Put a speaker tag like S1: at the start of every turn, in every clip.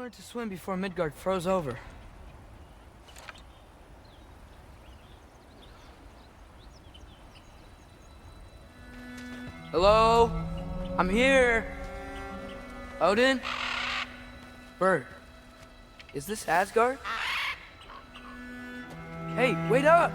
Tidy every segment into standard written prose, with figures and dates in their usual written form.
S1: learned to swim before Midgard froze over. Hello? I'm here. Odin? Bird. Is this Asgard? Hey, wait up!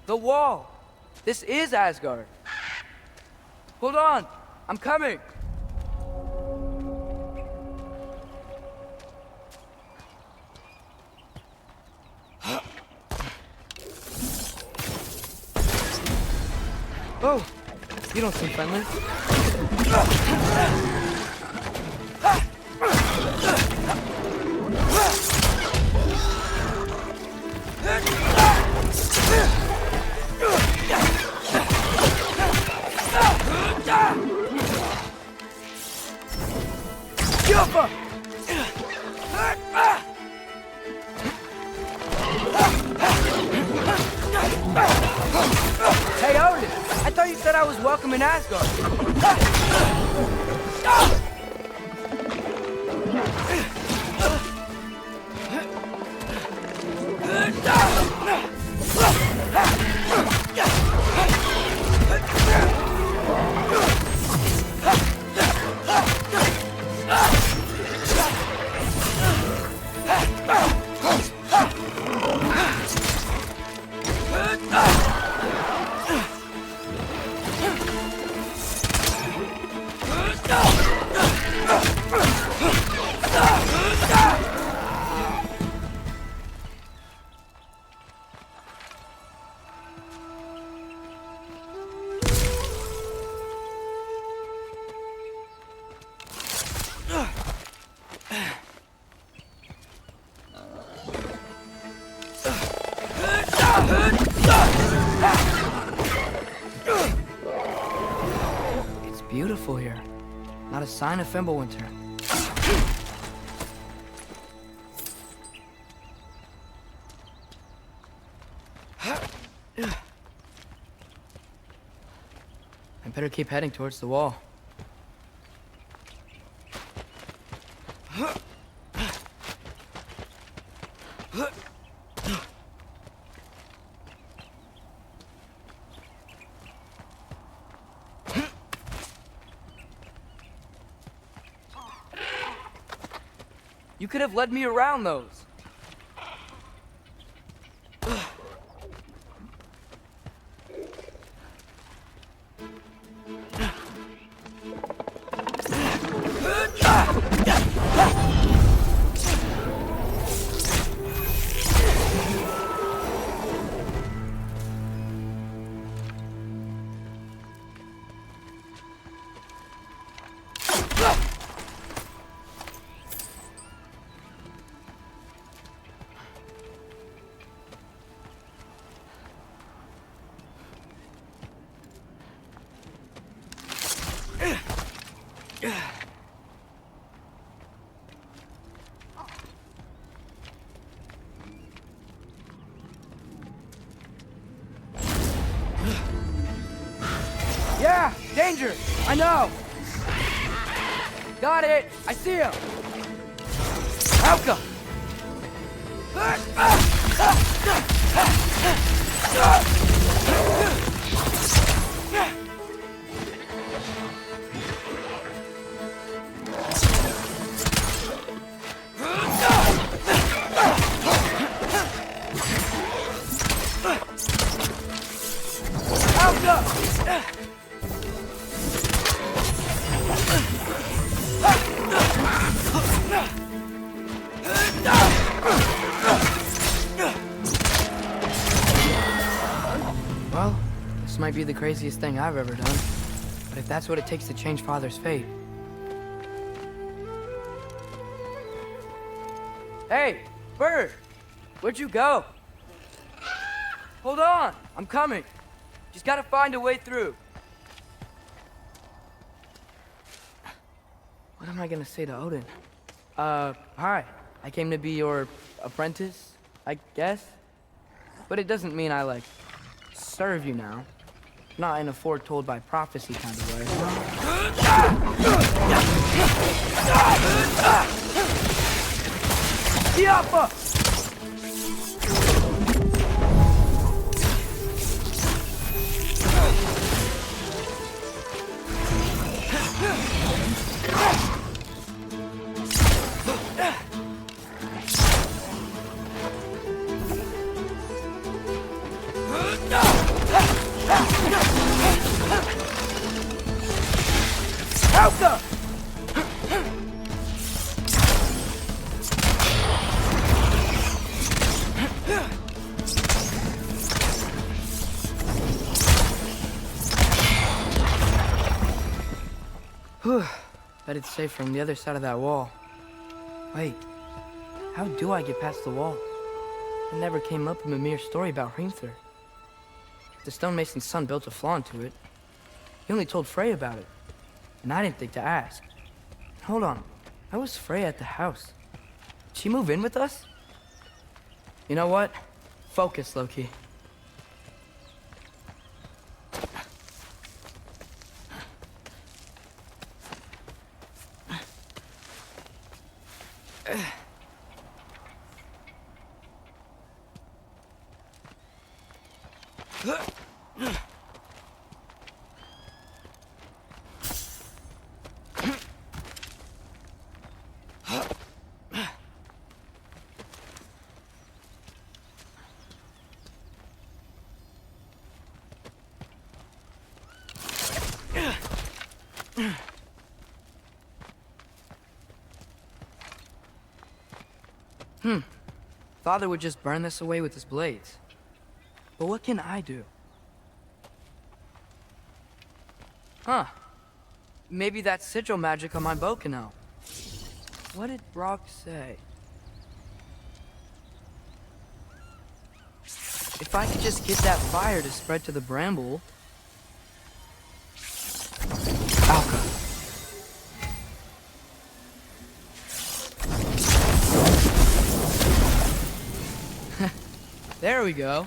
S1: The wall! This is Asgard. Hold on! I'm coming! Oh! You don't seem friendly. Hey, Odin! I thought you said I was welcome in Asgard. It's beautiful here. Not a sign of Fimbulwinter. I better keep heading towards the wall. You could have led me around those. Yeah, danger! I know! Got it! I see him! Alka! Well, this might be the craziest thing I've ever done. But if that's what it takes to change Father's fate... Hey, Bird! Where'd you go? Hold on, I'm coming. Just gotta find a way through. What am I gonna say to Odin? Hi. I came to be your apprentice, I guess? But it doesn't mean I, like, serve you now. Not in a foretold by prophecy kind of way. Yappa! Alka! Whew. Bet it's safe from the other side of that wall. Wait, how do I get past the wall? It never came up in Mimir's story about Hrimthur. The stonemason's son built a flaw into it. He only told Frey about it, and I didn't think to ask. Hold on, how was Frey at the house? Did she move in with us? You know what? Focus, Loki. Father would just burn this away with his blades. But what can I do? Huh. Maybe that's sigil magic on my bow can help. What did Brock say? If I could just get that fire to spread to the bramble... Alka. There we go.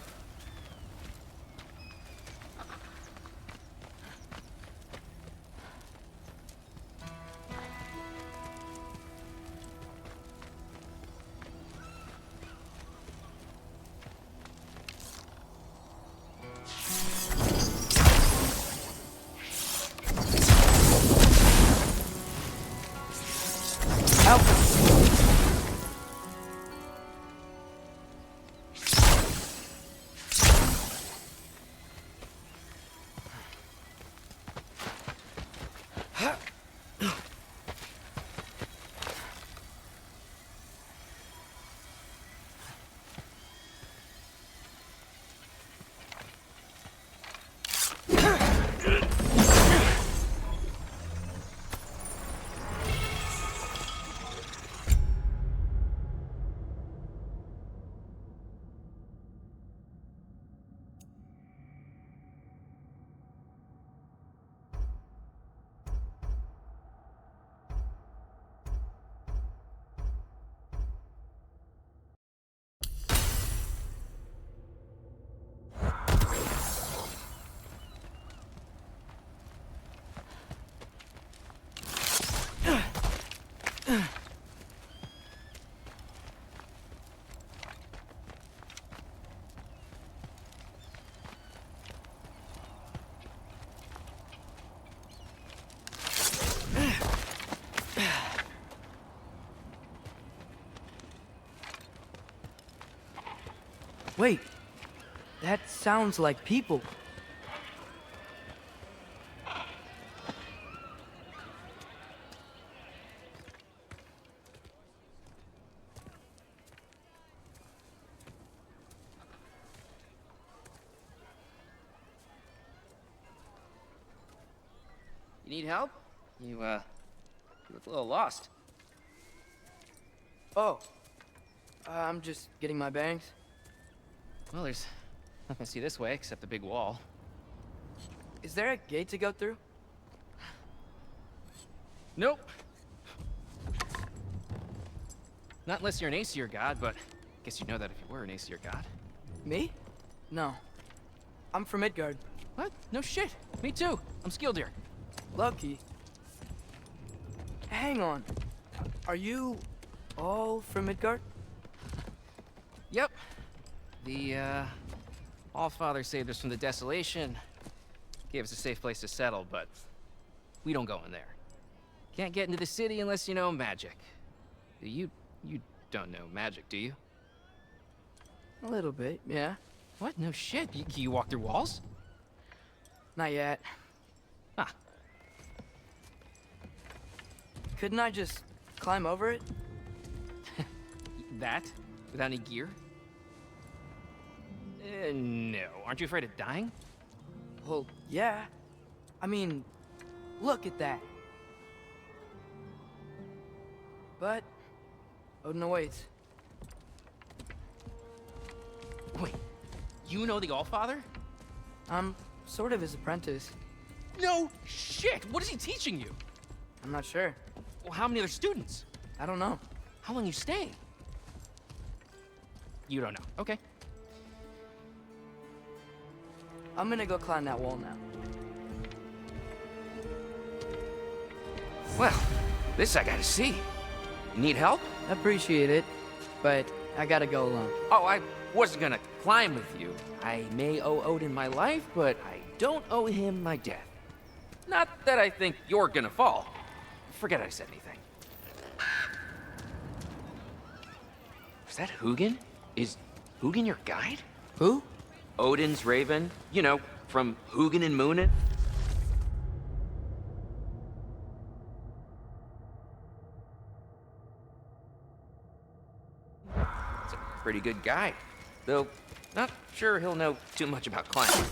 S1: Wait, that sounds like people.
S2: You need help? You look a little lost.
S1: Oh, I'm just getting my bangs.
S2: Well, there's nothing to see this way except the big wall.
S1: Is there a gate to go through?
S2: Nope. Not unless you're an Aesir god, but I guess you'd know that if you were an Aesir god.
S1: Me? No. I'm from Midgard.
S2: What? No shit. Me too. I'm Skildir.
S1: Lucky. Hang on. Are you all from Midgard?
S2: Yep. The, Allfather saved us from the desolation. Gave us a safe place to settle, but we don't go in there. Can't get into the city unless you know magic. You don't know magic, do you?
S1: A little bit, yeah.
S2: What? No shit. You walk through walls?
S1: Not yet.
S2: Ah.
S1: Couldn't I just climb over it?
S2: That? Without any gear? No. Aren't you afraid of dying?
S1: Well, yeah. I mean, look at that. But Odin awaits.
S2: Wait, you know the Allfather?
S1: I'm sort of his apprentice.
S2: No shit! What is he teaching you?
S1: I'm not sure.
S2: Well, how many other students?
S1: I don't know.
S2: How long you stay? You don't know. Okay.
S1: I'm gonna go climb that wall now.
S2: Well, this I gotta see. You need help?
S1: Appreciate it, but I gotta go alone.
S2: Oh, I wasn't gonna climb with you. I may owe Odin my life, but I don't owe him my death. Not that I think you're gonna fall. Forget I said anything. Is that Hugin? Is Hugin your guide?
S1: Who?
S2: Odin's raven. You know, from Hugin and Munin. It's a pretty good guide. Though, not sure he'll know too much about climbing.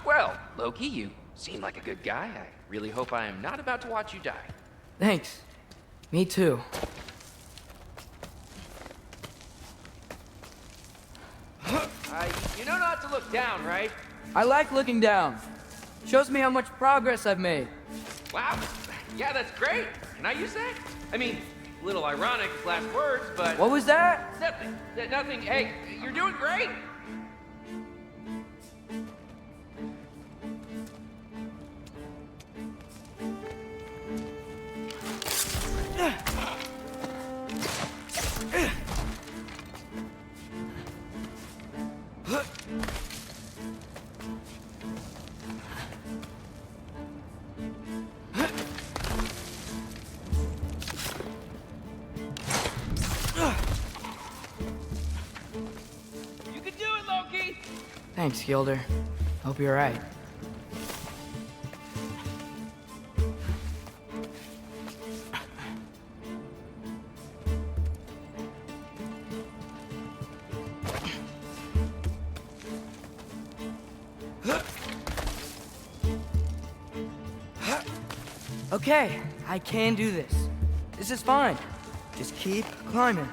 S2: Well, Loki, you seem like a good guy. I really hope I am not about to watch you die.
S1: Thanks. Me too.
S2: You know not to look down, right?
S1: I like looking down. Shows me how much progress I've made.
S2: Wow. Yeah, that's great. Can I use that? I mean, a little ironic, his last words, but...
S1: What was that?
S2: Nothing. Nothing. Hey, you're doing great.
S1: Thanks, Gilder. Hope you're right. Okay, I can do this. This is fine. Just keep climbing.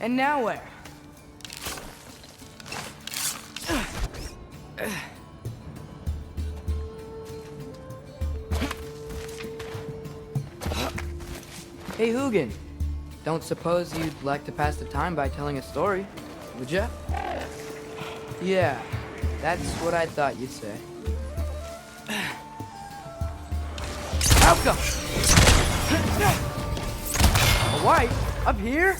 S1: And now where? Hey, Hugin. Don't suppose you'd like to pass the time by telling a story, would ya? Yeah, that's what I thought you'd say. Outcome! A white? Up here?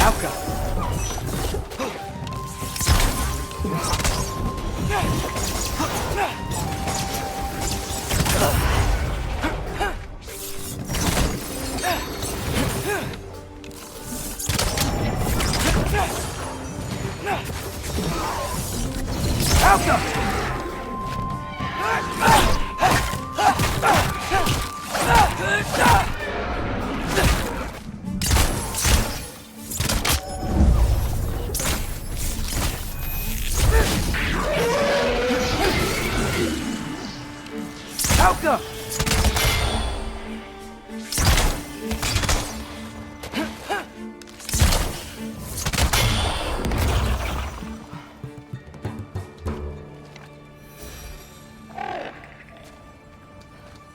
S1: Outcome. Alka!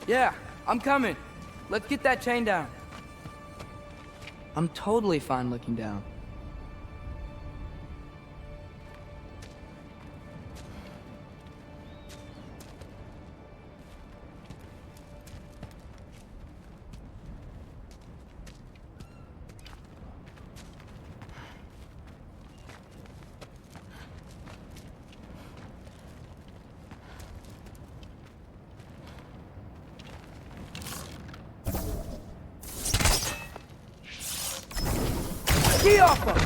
S1: Yeah, I'm coming. Let's get that chain down. I'm totally fine looking down. Get off him!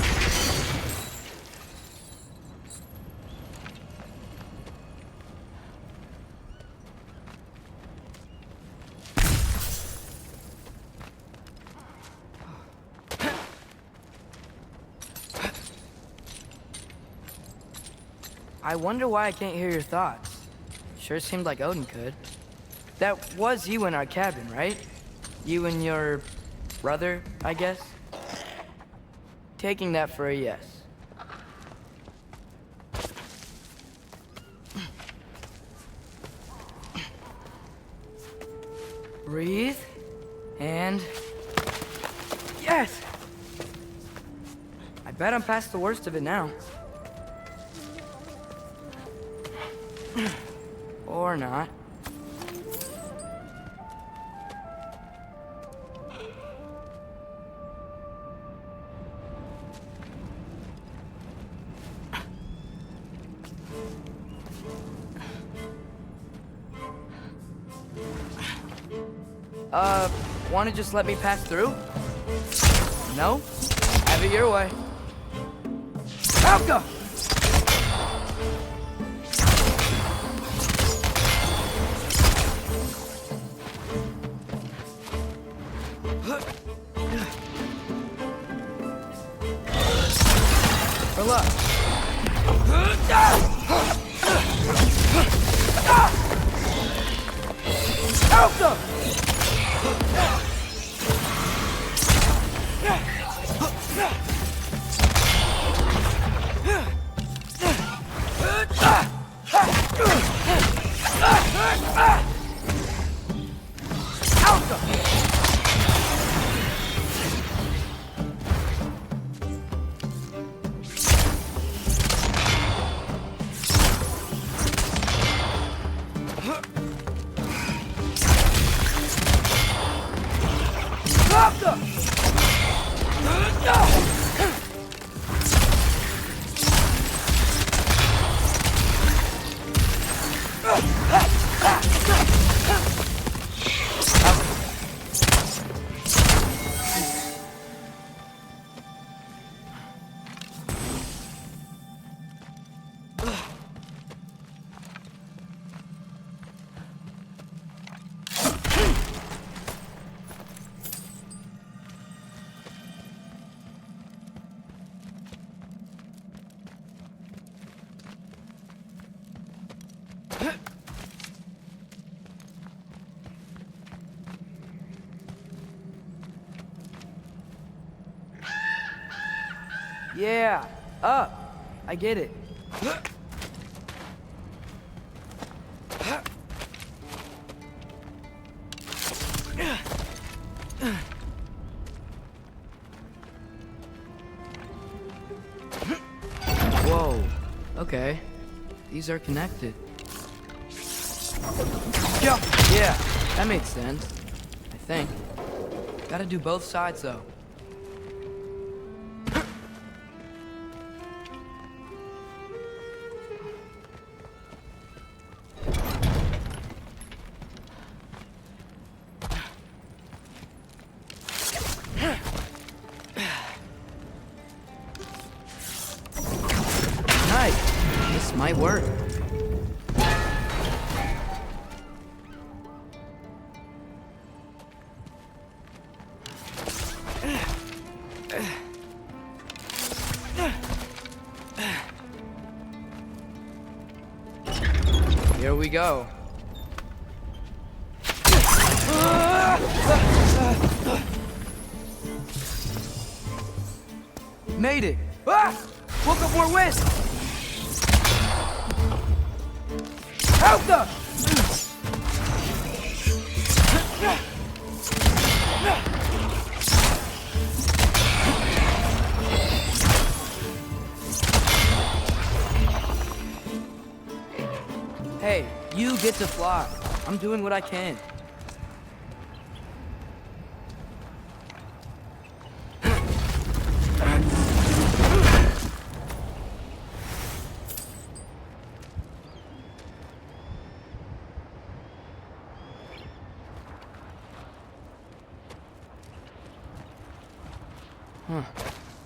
S1: I wonder why I can't hear your thoughts. Sure seemed like Odin could. That was you in our cabin, right? You and your brother, I guess? Taking that for a yes. Breathe, and yes! I bet I'm past the worst of it now. Or not. Want to just let me pass through? No? Have it your way. Alka! For luck. Alka! Yeah, up. I get it. Whoa. Okay. These are connected. Yeah, that makes sense. I think. Gotta do both sides though. Might work. Here we go. Made it! Ah! Woke up more whisk! Out the! Hey, you get to fly. I'm doing what I can. Huh.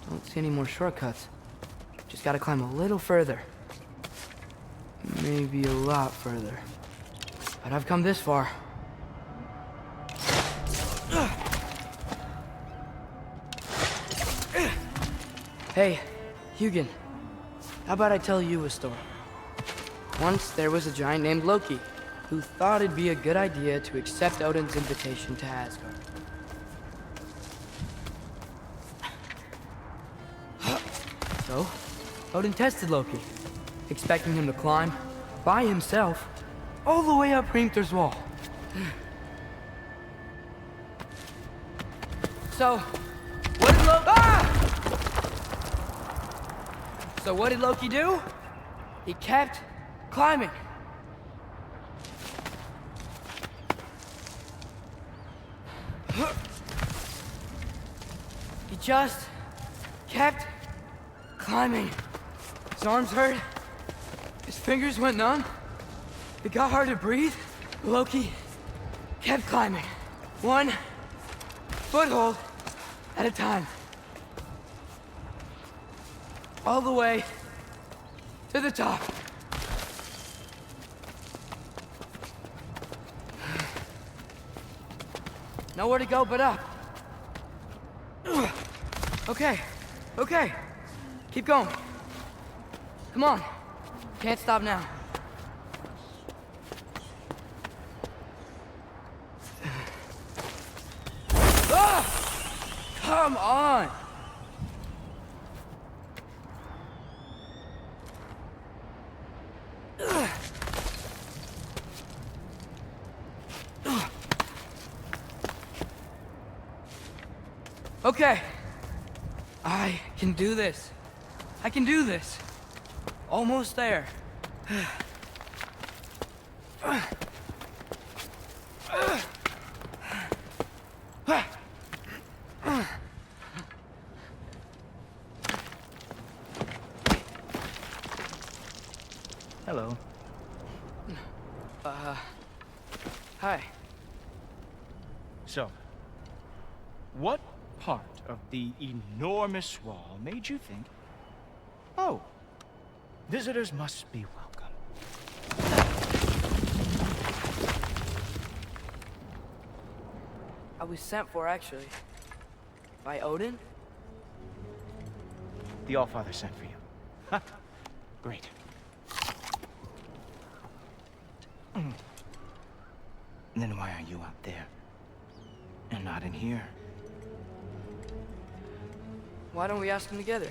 S1: Don't see any more shortcuts. Just gotta climb a little further. Maybe a lot further. But I've come this far. Hey, Hugin. How about I tell you a story? Once there was a giant named Loki who thought it'd be a good idea to accept Odin's invitation to Asgard. So, Odin tested Loki, expecting him to climb, by himself, all the way up Hrimthur's wall. So, what did So what did Loki do? He kept climbing. He just kept climbing. His arms hurt. His fingers went numb. It got hard to breathe. Loki kept climbing. One foothold at a time. All the way to the top. Nowhere to go but up. Okay, okay. Keep going. Come on. Can't stop now. Come on! Okay. I can do this. I can do this. Almost there.
S3: Hello.
S1: Hi.
S3: So, what part of the enormous wall made you think, oh, visitors must be welcome?
S1: I was sent for, actually. By Odin?
S3: The Allfather sent for you. Huh. Great. Then why are you out there? And not in here?
S1: Why don't we ask them together?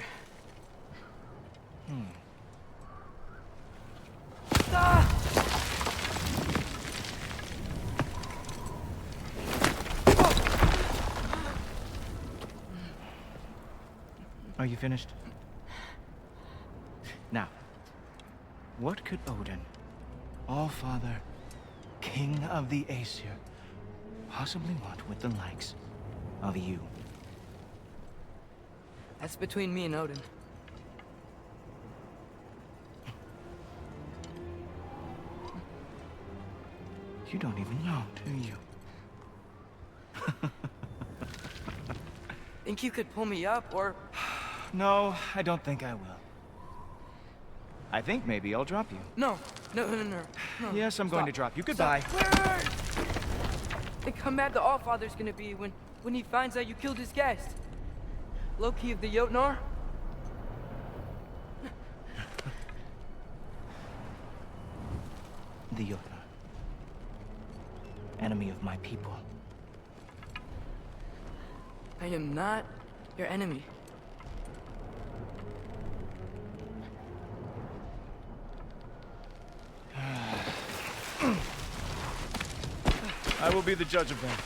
S1: Ah!
S3: Are you finished? Now, what could Odin, Allfather, King of the Aesir, possibly want with the likes of you?
S1: That's between me and Odin.
S3: You don't even know, do you?
S1: Think you could pull me up, or...
S3: No, I don't think I will. I think maybe I'll drop you.
S1: No.
S3: Yes, I'm going to drop you. Goodbye.
S1: Wait. Think how mad the Allfather's gonna be when he finds out you killed his guest. Loki of the Jotnar?
S3: The Jotnar. Enemy of my people.
S1: I am not your enemy.
S3: I will be the judge of that.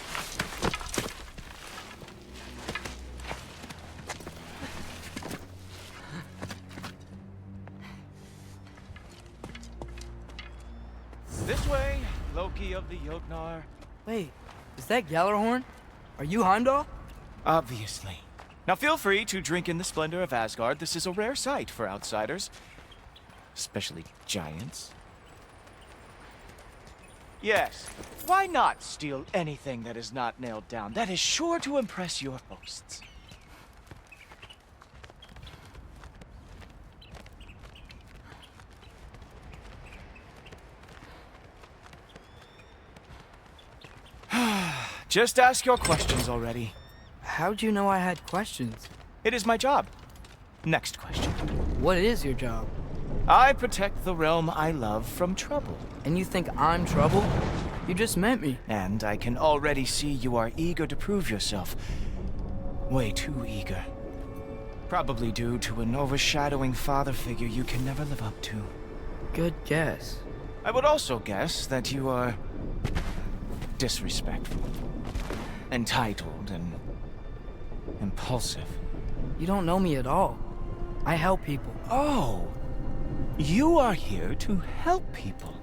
S3: This way, Loki of the Jotnar.
S1: Wait, is that Gjallarhorn? Are you Heimdall?
S3: Obviously. Now feel free to drink in the splendor of Asgard. This is a rare sight for outsiders. Especially giants. Yes, why not steal anything that is not nailed down? That is sure to impress your hosts. Just ask your questions already.
S1: How'd you know I had questions?
S3: It is my job. Next question.
S1: What is your job?
S3: I protect the realm I love from trouble.
S1: And you think I'm trouble? You just met me.
S3: And I can already see you are eager to prove yourself. Way too eager. Probably due to an overshadowing father figure you can never live up to.
S1: Good guess.
S3: I would also guess that you are disrespectful, entitled, and impulsive.
S1: You don't know me at all. I help people.
S3: Oh, you are here to help people.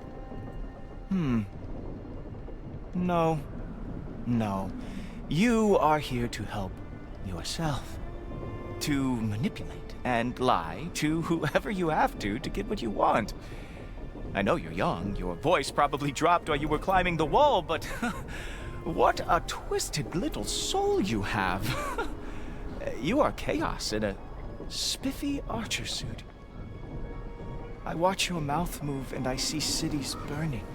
S3: No. You are here to help yourself. To manipulate and lie to whoever you have to get what you want. I know you're young. Your voice probably dropped while you were climbing the wall, but what a twisted little soul you have. You are chaos in a spiffy archer suit. I watch your mouth move and I see cities burning.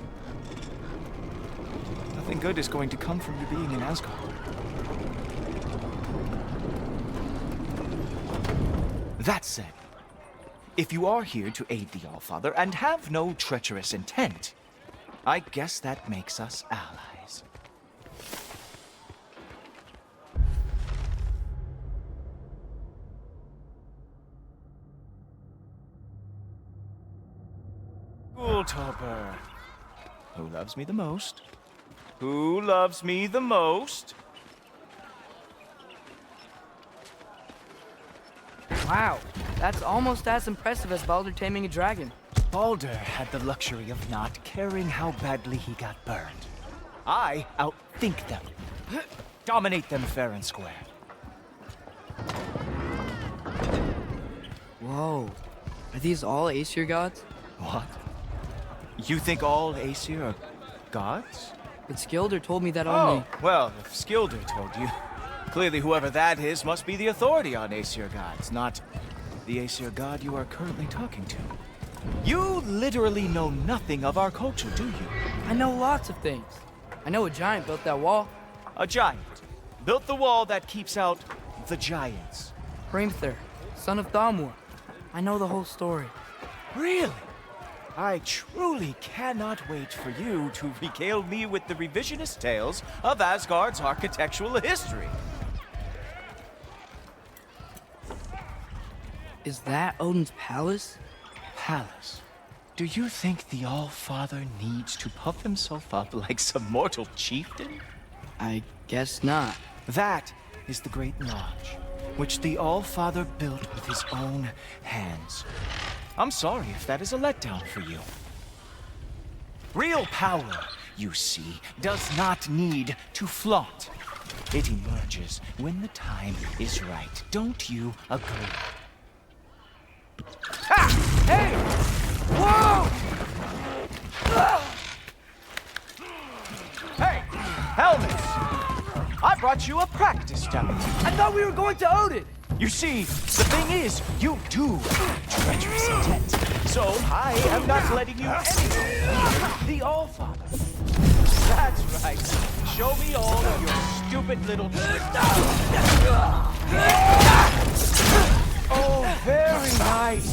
S3: Nothing good is going to come from you being in Asgard. That said, if you are here to aid the Allfather and have no treacherous intent, I guess that makes us allies. Topper. Who loves me the most? Who loves me the most?
S1: Wow, that's almost as impressive as Baldur taming a dragon.
S3: Baldur had the luxury of not caring how badly he got burned. I outthink them. Dominate them fair and square.
S1: Whoa, are these all Aesir gods?
S3: What? You think all Aesir are gods?
S1: But Skilder told me that only...
S3: Oh, well, if Skilder told you, clearly whoever that is must be the authority on Aesir gods, not the Aesir god you are currently talking to. You literally know nothing of our culture, do you?
S1: I know lots of things. I know a giant built that wall.
S3: A giant built the wall that keeps out the giants.
S1: Hrimthur, son of Thamur. I know the whole story.
S3: Really? I truly cannot wait for you to regale me with the revisionist tales of Asgard's architectural history.
S1: Is that Odin's palace?
S3: Palace? Do you think the All-Father needs to puff himself up like some mortal chieftain?
S1: I guess not.
S3: That is the Great Lodge, which the All-Father built with his own hands. I'm sorry if that is a letdown for you. Real power, you see, does not need to flaunt. It emerges when the time is right. Don't you agree? Ah! Hey! Whoa! Hey! Helmets! I brought you a practice demo.
S1: I thought we were going to Odin!
S3: You see, the thing is, you do have treacherous intent. So I am not letting you anywhere. The All-Father. That's right. Show me all of your stupid little tricks. Oh, very nice.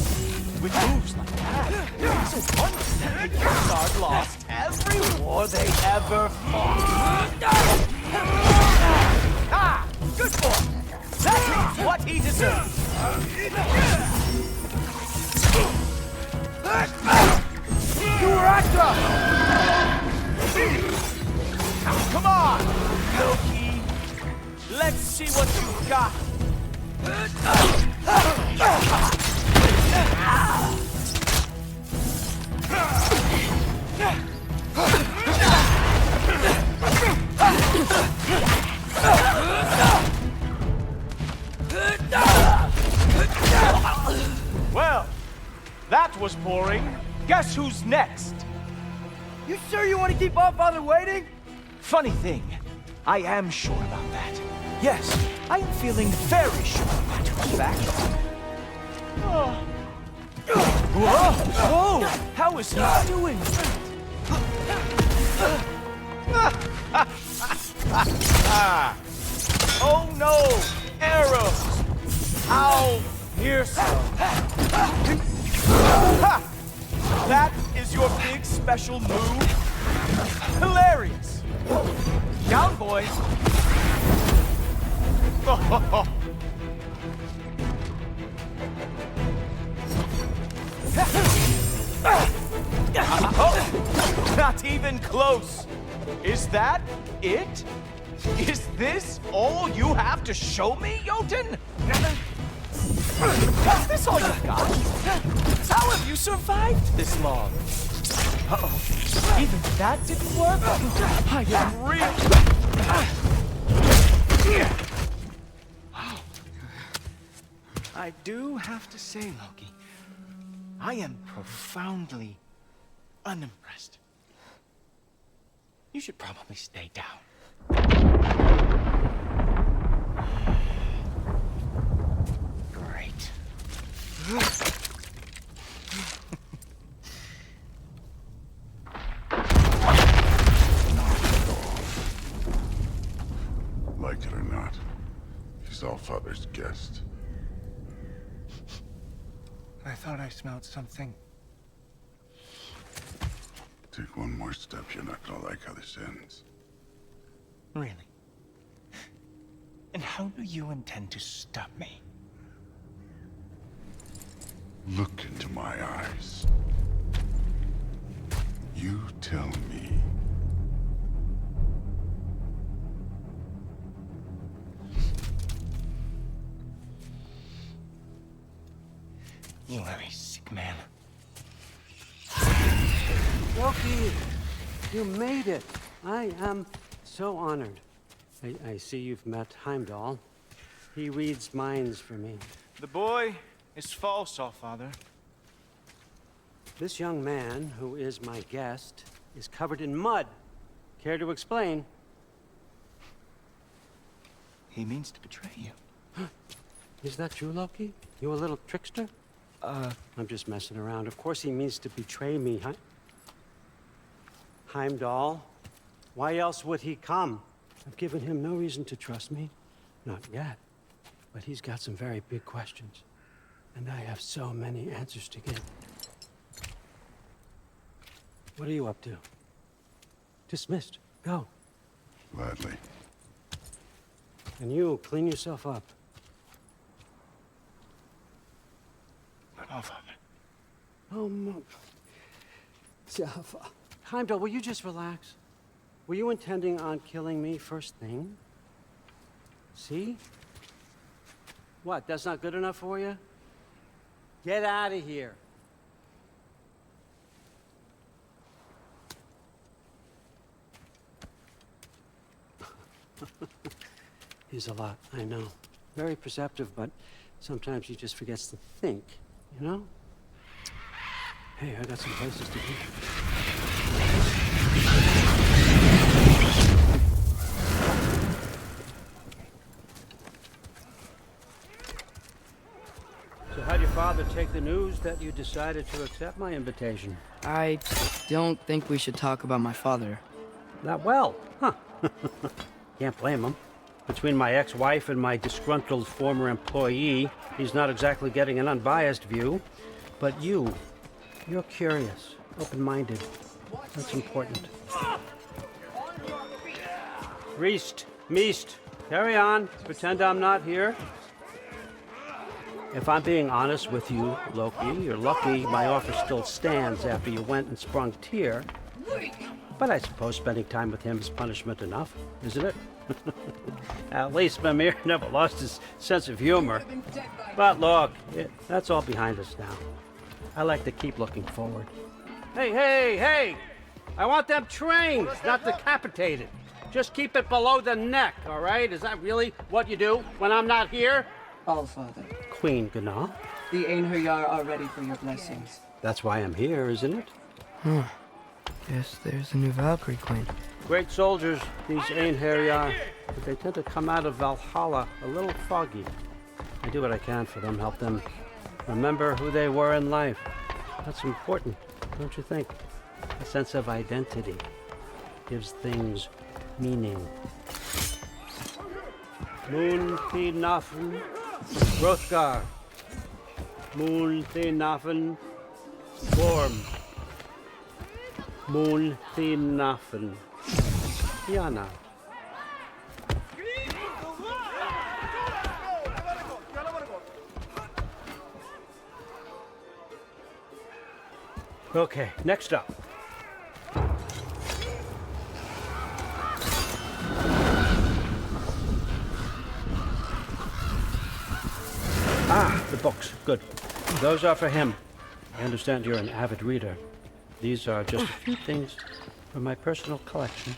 S3: With moves like that, it's a wonder that the Asgard lost every war they ever fought. Ah! Good boy! That is what he deserves!
S1: You were actor!
S3: Come on, Loki! Let's see what you've got! Well, that was boring. Guess who's next?
S1: You sure you want to keep Allfather waiting?
S3: Funny thing, I am sure about that. Yes, I am feeling very sure about it, in fact. Whoa! Whoa! How is he doing that? Oh no! Arrows! How fearsome! Ha! That is your big special move? Hilarious! Down, boys! Oh, not even close! Is that it? Is this all you have to show me, Jotun? Is this all you got? How have you survived this long? Uh-oh. Even that didn't work? I am really... I do have to say, Loki, I am profoundly unimpressed. You should probably stay down. Great.
S4: Like it or not, he's Allfather's guest.
S3: I thought I smelled something.
S4: Take one more step, you're not gonna like how this ends.
S3: Really? And how do you intend to stop me?
S4: Look into my eyes. You tell me.
S3: You are a sick man.
S5: Loki, you made it. I am so honored. I see you've met Heimdall. He reads minds for me.
S3: The boy is false, Allfather.
S5: This young man, who is my guest, is covered in mud. Care to explain?
S3: He means to betray you.
S5: Is that true, Loki? You a little trickster? I'm just messing around. Of course he means to betray me, Heimdall? Why else would he come? I've given him no reason to trust me. Not yet. But he's got some very big questions. And I have so many answers to give. What are you up to? Dismissed. Go.
S4: Gladly.
S5: And you, clean yourself up.
S3: But Allfather.
S5: Oh, no. Heimdall, will you just relax? Were you intending on killing me first thing? See? What, that's not good enough for you? Get out of here. He's a lot, I know. Very perceptive, but sometimes he just forgets to think, you know? Hey, I got some places to be. So how'd your father take the news that you decided to accept my invitation?
S1: I don't think we should talk about my father.
S5: Not well, huh? Can't blame him. Between my ex-wife and my disgruntled former employee, he's not exactly getting an unbiased view. But you're curious, open-minded. That's important. Meest, Carry on. Pretend I'm not here. If I'm being honest with you, Loki, you're lucky my offer still stands after you went and sprung Tyr. But I suppose spending time with him is punishment enough, isn't it? At least Mimir never lost his sense of humor. But look, that's all behind us now. I like to keep looking forward. Hey, hey, hey! I want them trained, not decapitated. Just keep it below the neck, all right? Is that really what you do when I'm not here?
S6: Allfather,
S5: Queen Gná.
S6: the Einherjar are ready for your blessings.
S5: That's why I'm here, isn't it?
S1: Guess there's a new Valkyrie Queen.
S5: Great soldiers, these Einherjar, but they tend to come out of Valhalla a little foggy. I do what I can for them, help them remember who they were in life. That's important, don't you think? A sense of identity gives things meaning. Moon Nafen, Hrothgar. Moon Nafen, Worm. Moon Nafen, Yana. Okay, next up. Ah, the books. Good. Those are for him. I understand you're an avid reader. These are just a few things from my personal collection.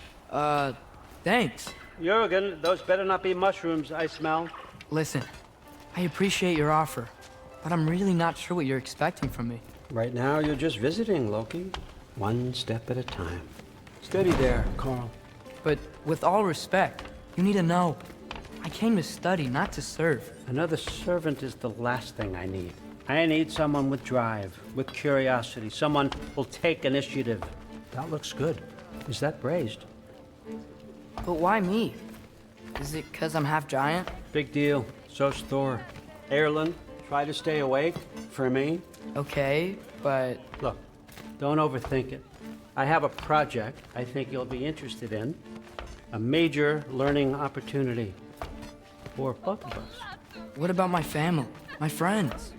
S1: Thanks.
S5: Jurgen, those better not be mushrooms I smell.
S1: Listen, I appreciate your offer, but I'm really not sure what you're expecting from me.
S5: Right now, you're just visiting, Loki. One step at a time. Steady there, Carl.
S1: But with all respect, you need to know, I came to study, not to serve.
S5: Another servant is the last thing I need. I need someone with drive, with curiosity, someone who'll take initiative. That looks good. Is that braised?
S1: But why me? Is it 'cause I'm half giant?
S5: Big deal. So's Thor. Erlen, try to stay awake for me.
S1: Okay, but
S5: Look, don't overthink it. I have a project I think you'll be interested in. A major learning opportunity for both of us.
S1: what about my family, my friends?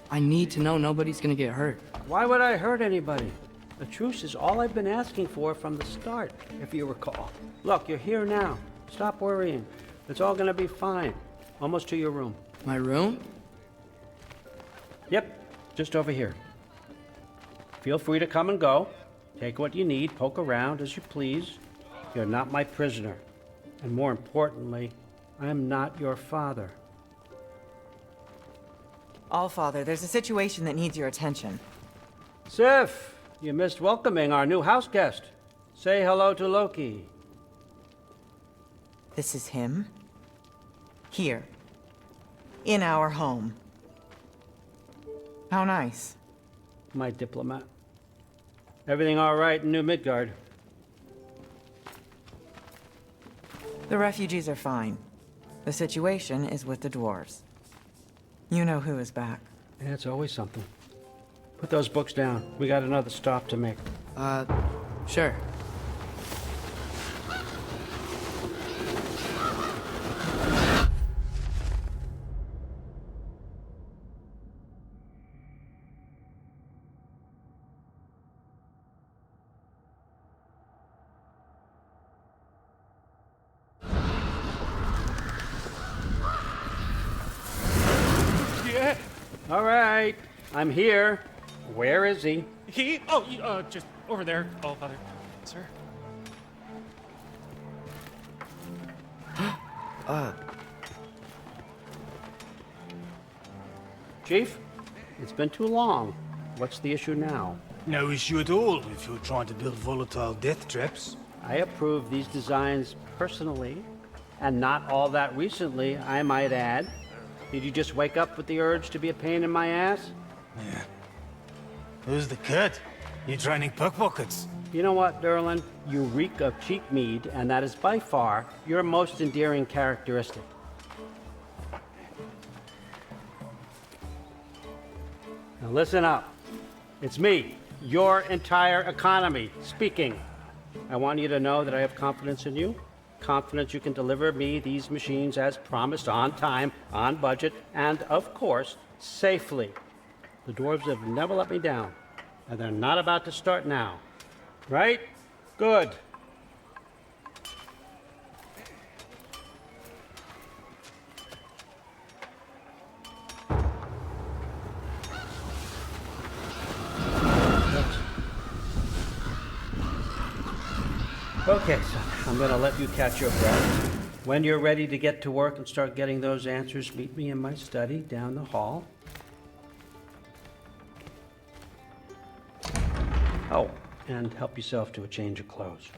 S1: I need to know nobody's gonna get hurt.
S5: Why would I hurt anybody? A truce is all I've been asking for from the start, if you recall. Look, you're here now. Stop worrying. It's all gonna be fine. Almost to your room.
S1: My room?
S5: Yep, just over here. Feel free to come and go. Take what you need, poke around as you please. You're not my prisoner. And more importantly, I'm not your father.
S7: Allfather, there's a situation that needs your attention.
S5: Sif, you missed welcoming our new house guest. Say hello to Loki.
S7: This is him? Here. In our home. How nice.
S5: My diplomat. Everything all right in New Midgard?
S7: The refugees are fine. The situation is with the dwarves. You know who is back.
S5: Yeah, it's always something. Put those books down. We got another stop to make.
S1: Sure.
S5: All right, I'm here. Where is he?
S8: Just over there, Allfather, sir.
S5: Chief, it's been too long. What's the issue now?
S9: No issue at all if you're trying to build volatile death traps.
S5: I approve these designs personally, and not all that recently, I might add. Did you just wake up with the urge to be a pain in my ass?
S9: Yeah. Who's the cut? You training pickpockets?
S5: You know what, Derlin? You reek of cheap mead, and that is by far your most endearing characteristic. Now listen up. It's me, your entire economy, speaking. I want you to know that I have confidence in you, confident you can deliver me these machines as promised, on time, on budget, and, of course, safely. The dwarves have never let me down, and they're not about to start now. Right? Good. Okay, so I'm going to let you catch your breath. When you're ready to get to work and start getting those answers, meet me in my study down the hall. Oh, and help yourself to a change of clothes.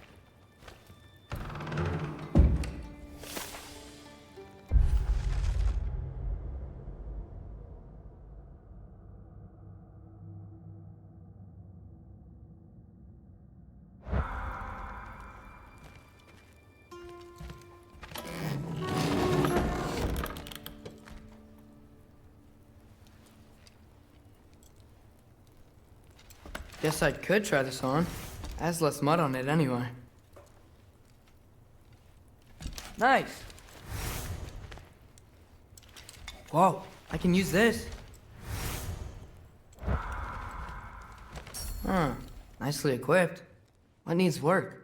S1: Guess I could try this on. Has less mud on it anyway. Nice. Whoa, I can use this. Huh, nicely equipped. What needs work?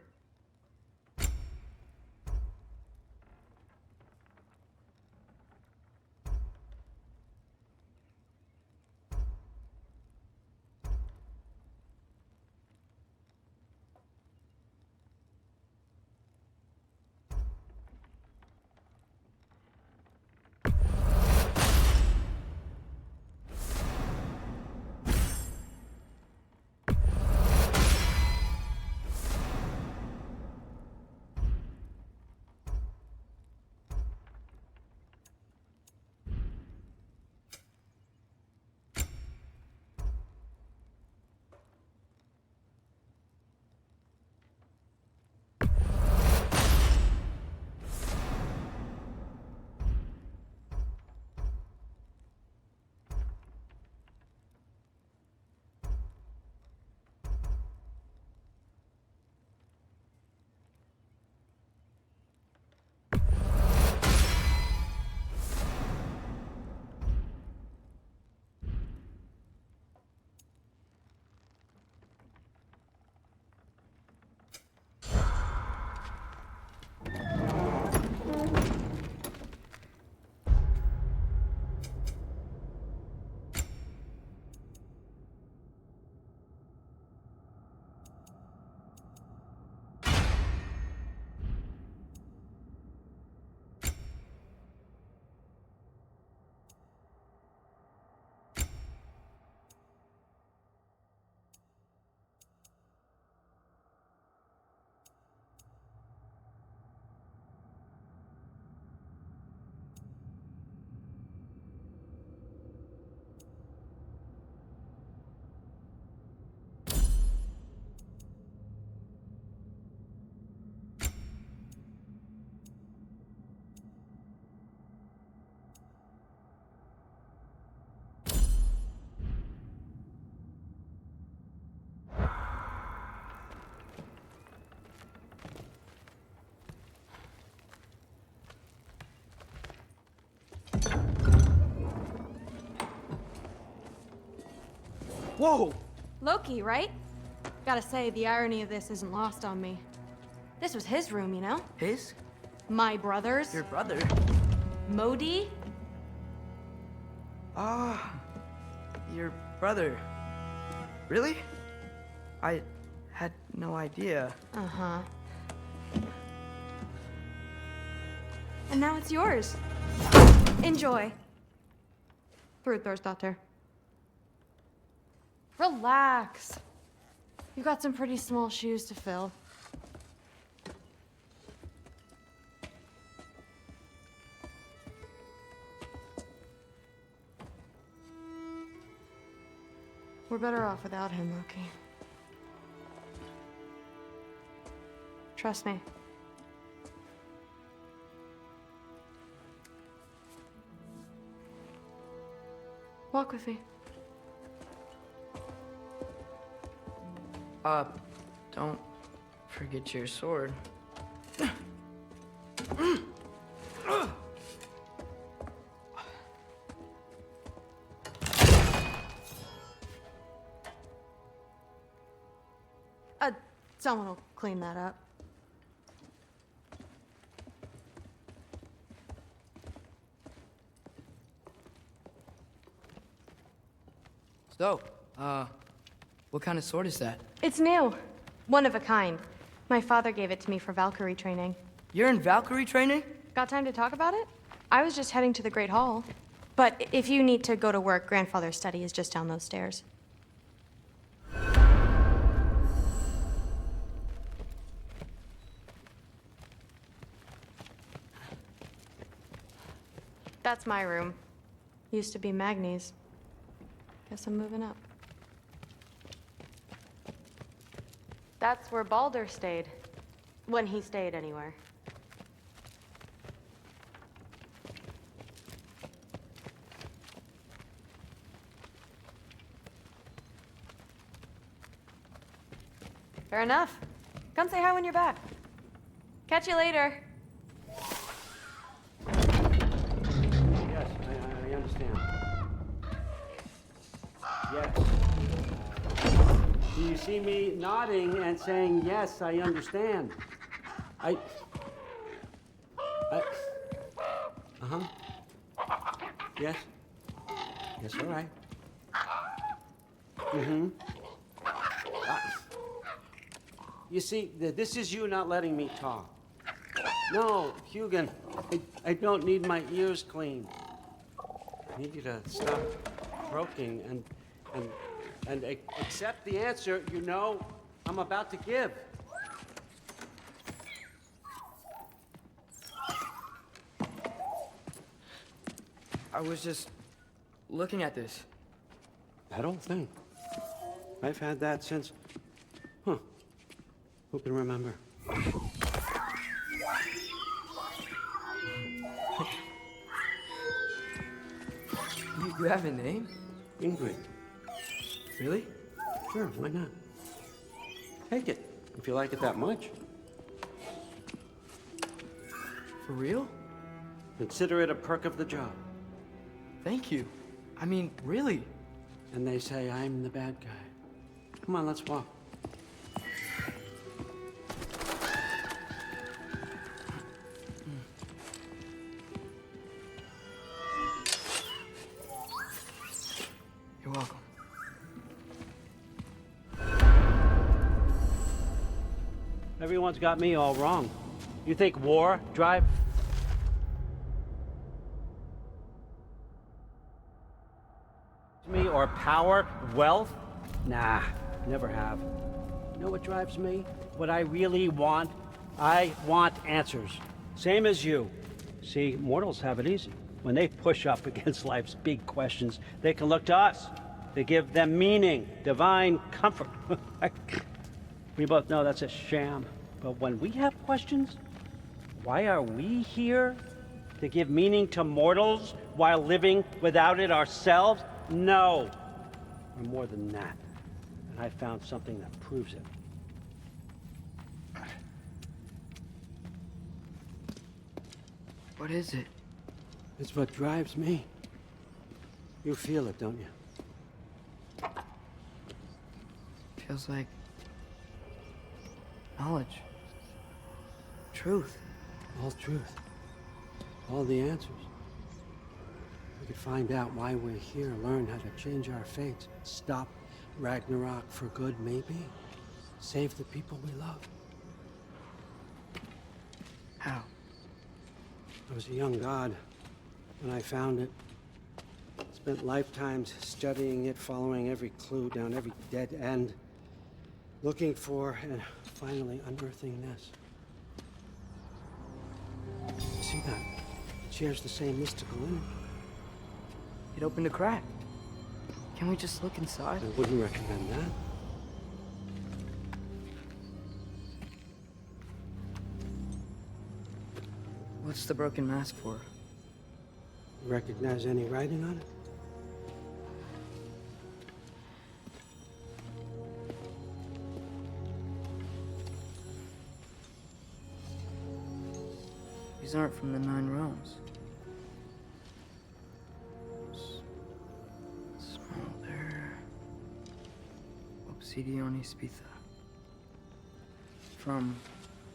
S5: Whoa!
S10: Loki, right? Gotta say, the irony of this isn't lost on me. This was his room, you know?
S1: His?
S10: My brother's.
S1: Your brother?
S10: Modi?
S1: Ah, your brother. Really? I had no idea.
S10: Uh-huh. And now it's yours. Enjoy. Thrudthorstdottir. Relax. You've got some pretty small shoes to fill. We're better off without him, Loki. Trust me. Walk with me.
S1: Don't forget your sword.
S10: Someone will clean that up.
S1: So, what kind of sword is that?
S10: It's new. One of a kind. My father gave it to me for Valkyrie training.
S1: You're in Valkyrie training?
S10: Got time to talk about it? I was just heading to the Great Hall. But if you need to go to work, Grandfather's study is just down those stairs. That's my room. Used to be Magni's. Guess I'm moving up. That's where Baldur stayed. When he stayed, anywhere. Fair enough. Come say hi when you're back. Catch you later.
S5: Yes, I understand. Yes. Do you see me nodding and saying, yes, I understand? Uh-huh. Yes. Yes, all right. Mm-hmm. You see, this is you not letting me talk. No, Hugin, I don't need my ears cleaned. I need you to stop croaking and accept the answer you know I'm about to give.
S1: I was just looking at this.
S5: That old thing. I've had that since... Huh. Who can remember?
S1: You have a name?
S5: Ingrid.
S1: Really?
S5: Sure, why not? Take it, if you like it that much.
S1: For real?
S5: Consider it a perk of the job.
S1: Thank you. I mean, really.
S5: And they say I'm the bad guy. Come on, let's walk.
S1: You're welcome.
S5: Everyone's got me all wrong. You think war drive? Me or power, wealth? Nah, never have. You know what drives me? What I really want? I want answers. Same as you. See, mortals have it easy. When they push up against life's big questions, they can look to us. They give them meaning, divine comfort. We both know that's a sham. But when we have questions, why are we here? To give meaning to mortals while living without it ourselves? No. We're more than that. And I found something that proves it.
S1: What is it?
S5: It's what drives me. You feel it, don't you?
S1: Feels like knowledge. Truth.
S5: All truth. All the answers. We could find out why we're here, learn how to change our fates, stop Ragnarök for good, maybe. Save the people we love.
S1: How?
S5: I was a young god when I found it. Spent lifetimes studying it, following every clue down every dead end, looking for and finally unearthing this. See that? It shares the same mystical energy.
S1: It opened a crack. Can we just look inside?
S5: I wouldn't recommend that.
S1: What's the broken mask for?
S5: Recognize any writing on it?
S1: These aren't from the Nine Realms. Smolder. Obsidion Ispitha. From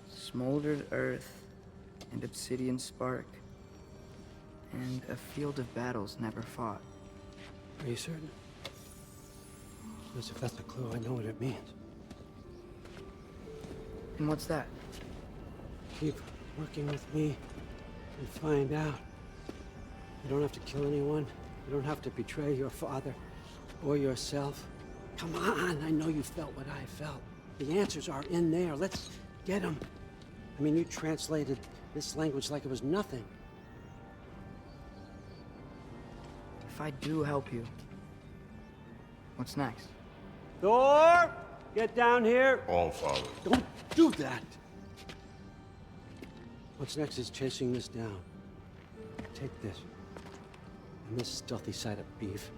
S1: smoldered earth and obsidian spark, and a field of battles never fought.
S5: Are you certain? Because if that's a clue, I know what it means.
S1: And what's that?
S5: Keep working with me and find out. You don't have to kill anyone. You don't have to betray your father or yourself. Come on, I know you felt what I felt. The answers are in there. Let's get them. I mean, you translated this language like it was nothing.
S1: If I do help you, what's next?
S5: Thor! Get down here!
S4: All Father.
S5: Don't do that! What's next is chasing this down. Take this. And this stealthy side of beef.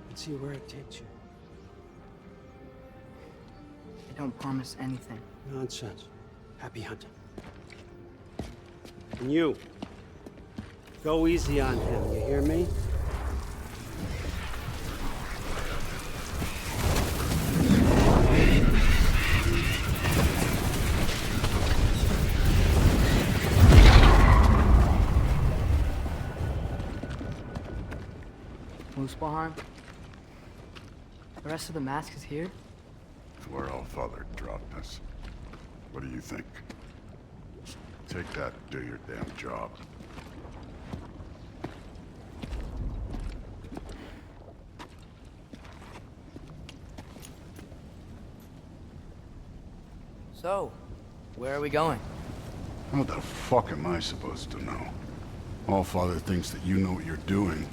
S5: And see where it takes you.
S1: I don't promise anything.
S5: Nonsense. Happy hunting. And you. Go easy on him, you hear me?
S1: Muspelheim? The rest of the mask is here?
S4: It's where All Father dropped us. What do you think? Take that and do your damn job.
S1: So, where are we going?
S4: What the fuck am I supposed to know? All Father thinks that you know what you're doing.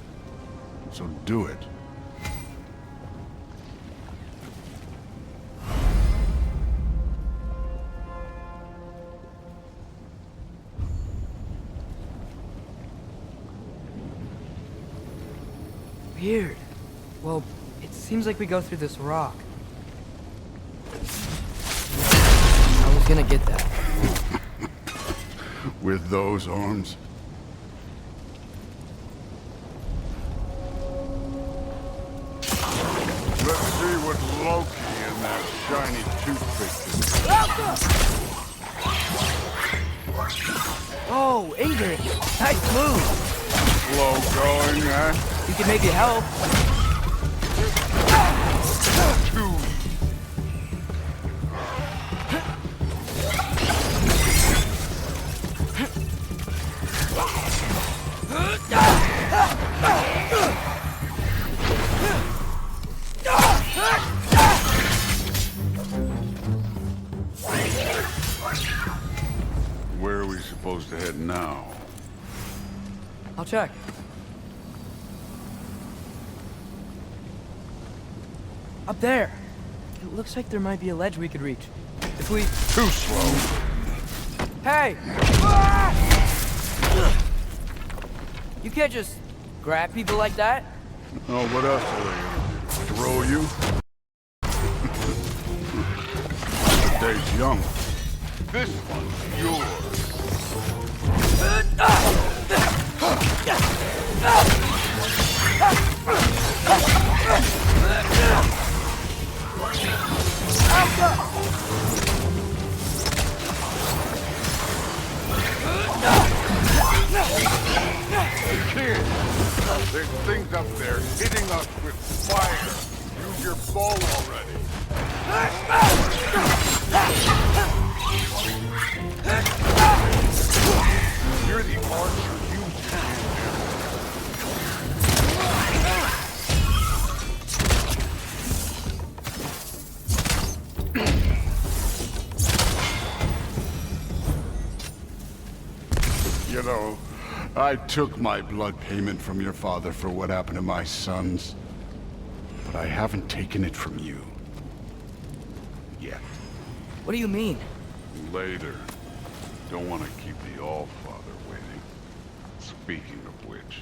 S4: So do it.
S1: Weird. Well, it seems like we go through this rock. I was gonna get that.
S4: With those arms? Let's see what Loki and that shiny toothpick can do.
S1: Oh, Ingrid! Nice move!
S4: Slow going, huh?
S1: You can maybe help.
S4: Too. Where are we supposed to head now?
S1: I'll check. Up there. It looks like there might be a ledge we could reach. If we...
S4: Too slow.
S1: Hey! You can't just grab people like that.
S4: Oh, what else are they gonna throw you? The day's young. This one's yours. Kid, there's things up there hitting us with fire. Use your bow already. You're the archer. Use it. You know, I took my blood payment from your father for what happened to my sons. But I haven't taken it from you. Yet.
S1: What do you mean?
S4: Later. Don't want to keep the All-Father waiting. Speaking of which,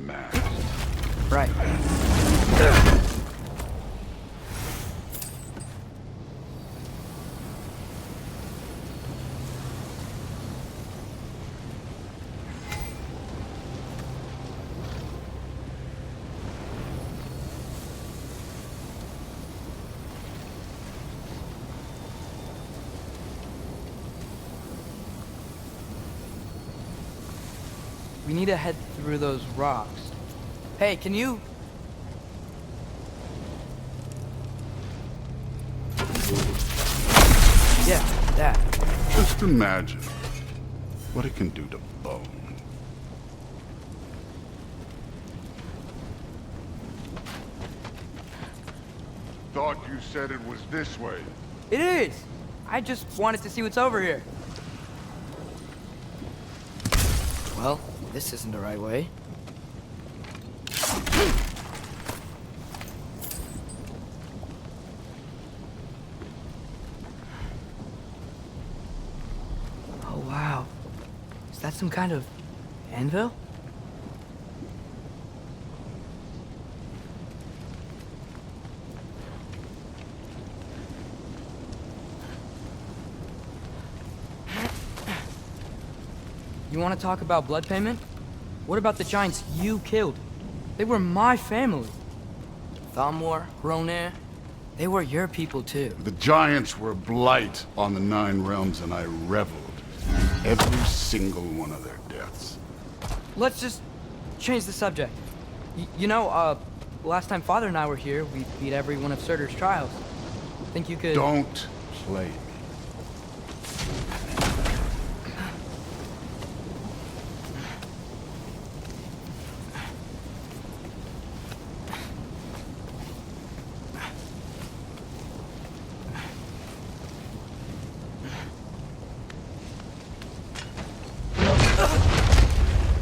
S4: Max.
S1: Right. We need to head through those rocks. Hey, can you... Yeah, that.
S4: Just imagine what it can do to bone. Thought you said it was this way.
S1: It is! I just wanted to see what's over here. Well, this isn't the right way. Oh, wow. Is that some kind of anvil? You want to talk about blood payment? What about the giants you killed? They were my family. Thamor, Hrungnir, they were your people too.
S4: The giants were a blight on the 9 realms, and I reveled in every single one of their deaths.
S1: Let's just change the subject. You know, last time Father and I were here, we beat every one of Surtur's trials. Think you could...
S4: Don't play me.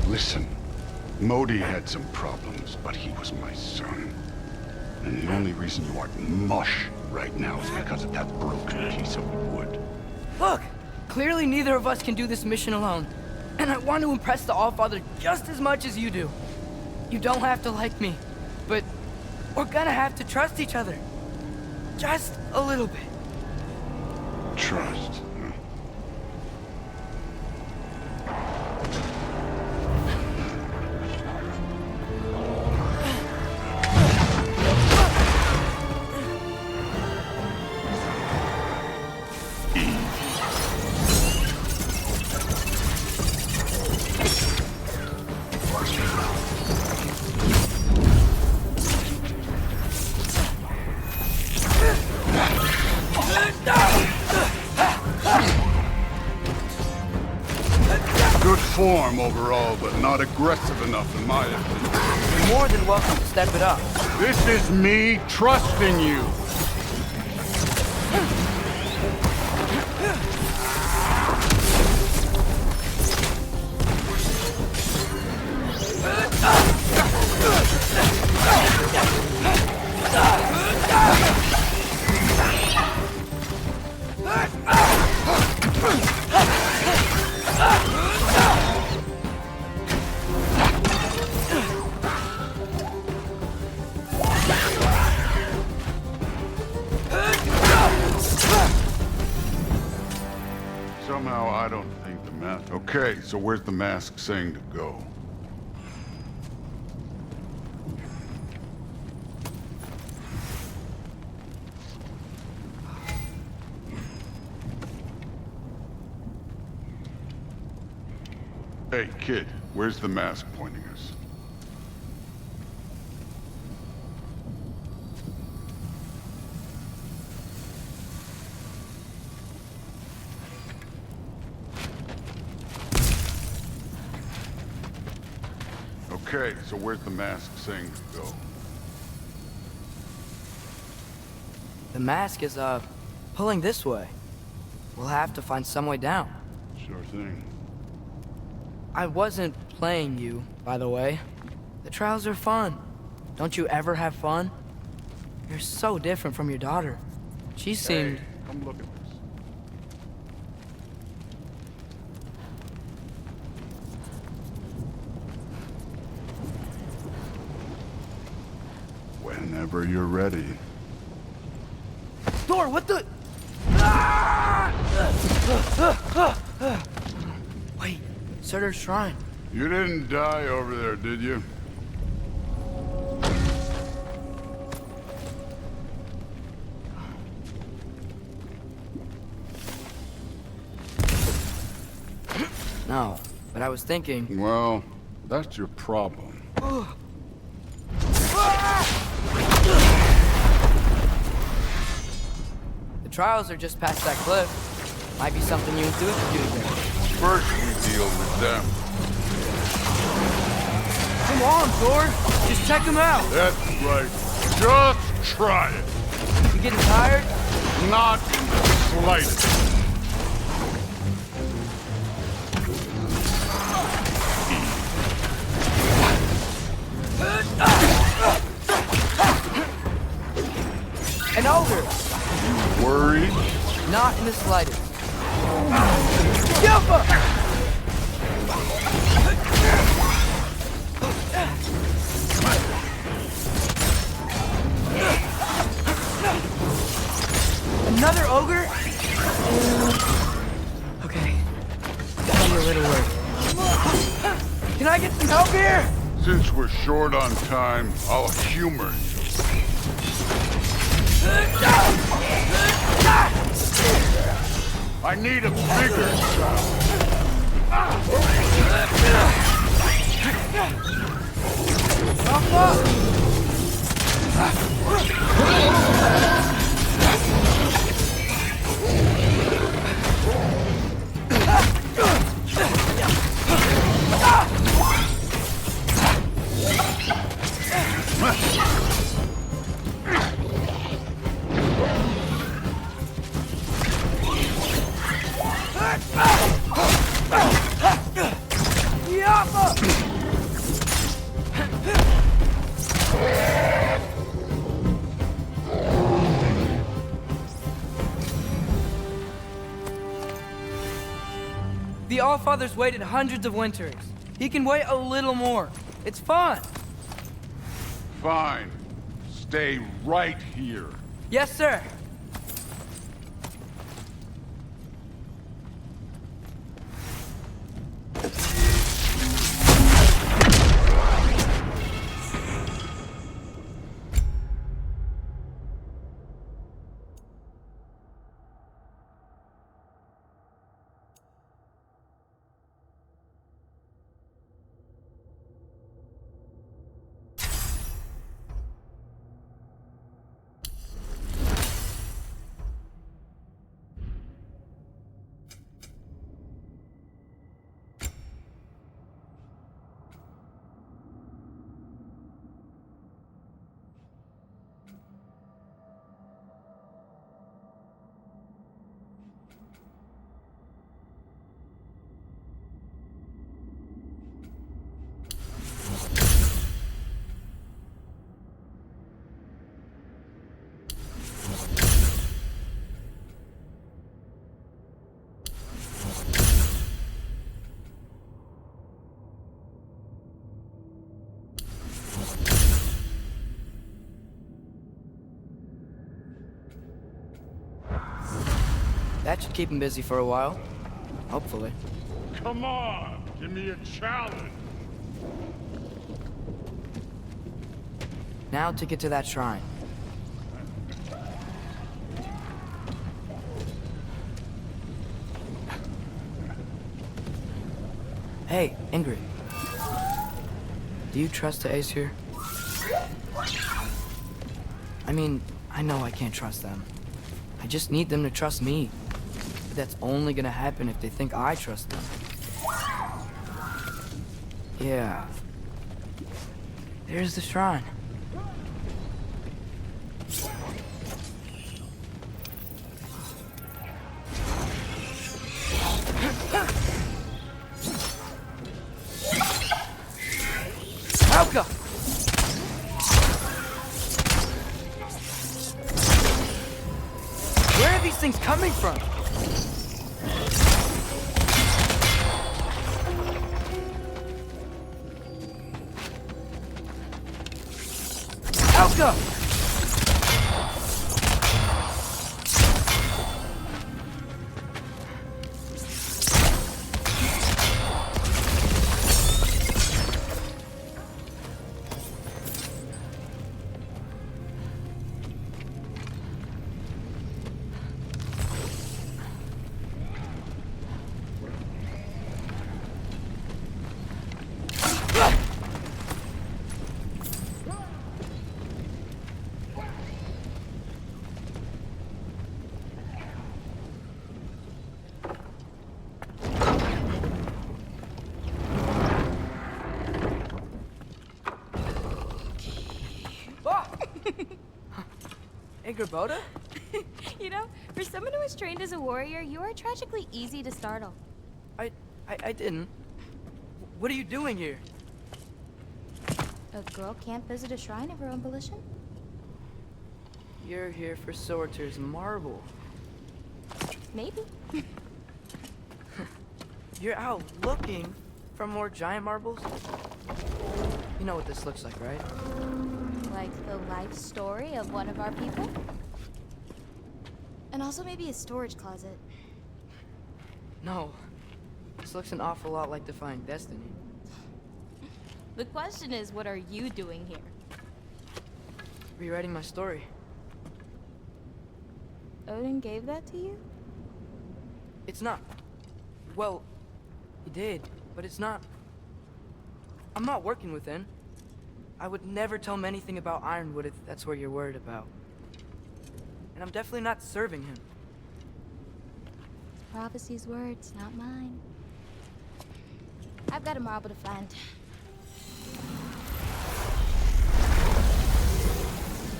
S4: Listen, Modi had some problems, but he was my son. And the only reason you aren't mush right now is because of that broken piece of wood.
S1: Look! Clearly neither of us can do this mission alone. And I want to impress the Allfather just as much as you do. You don't have to like me, but we're gonna have to trust each other. Just a little bit.
S4: Trust. Huh? Good form overall, but not aggressive enough in my opinion.
S1: You're more than welcome to step it up.
S4: This is me trusting you. Somehow I don't think the mask... Okay, so where's the mask saying to go? Hey, kid, where's the mask pointing us? Okay, so where's the mask saying to go?
S1: The mask is, pulling this way. We'll have to find some way down.
S4: Sure thing.
S1: I wasn't playing you, by the way. The trials are fun. Don't you ever have fun? You're so different from your daughter. She seemed...
S4: Hey, come look at this. Whenever you're ready.
S1: Thor, what the... Wait, Surtur's shrine.
S4: You didn't die over there, did you?
S1: No, but I was thinking...
S4: Well, That's your problem.
S1: The trials are just past that cliff. Might be something you and Duke could do together.
S4: First we deal with them.
S1: Come on, Thor! Just check them out!
S4: That's right. Just try it.
S1: You getting tired?
S4: Not in the slightest.
S1: An ogre!
S4: You worried?
S1: Not in the slightest. Jump up! Another ogre? Okay. I'm a little worried. Can I get some help here?
S4: Since we're short on time, I'll humor you. I need a bigger shot.
S1: The Allfather's waited hundreds of winters. He can wait a little more. It's fun.
S4: Fine. Stay right here.
S1: Yes, sir. That should keep him busy for a while. Hopefully.
S4: Come on, give me a challenge.
S1: Now to get to that shrine. Hey, Ingrid. Do you trust the Ace here? I mean, I know I can't trust them. I just need them to trust me. But that's only gonna happen if they think I trust them. Yeah. There's the shrine. Alka! Where are these things coming from? Alka! Angerboda?
S11: You know, for someone who was trained as a warrior, you are tragically easy to startle.
S1: I didn't. What are you doing here?
S11: A girl can't visit a shrine of her own volition?
S1: You're here for Sorter's marble.
S11: Maybe.
S1: You're out looking for more giant marbles? You know what this looks like, right?
S11: Like the life story of one of our people? And also maybe a storage closet.
S1: No. This looks an awful lot like Defying Destiny.
S11: The question is, what are you doing here?
S1: Rewriting my story.
S11: Odin gave that to you?
S1: It's not. Well, he did, but it's not. I'm not working with him. I would never tell him anything about Ironwood if that's what you're worried about. And I'm definitely not serving him.
S11: It's prophecy's words, not mine. I've got a marble to find.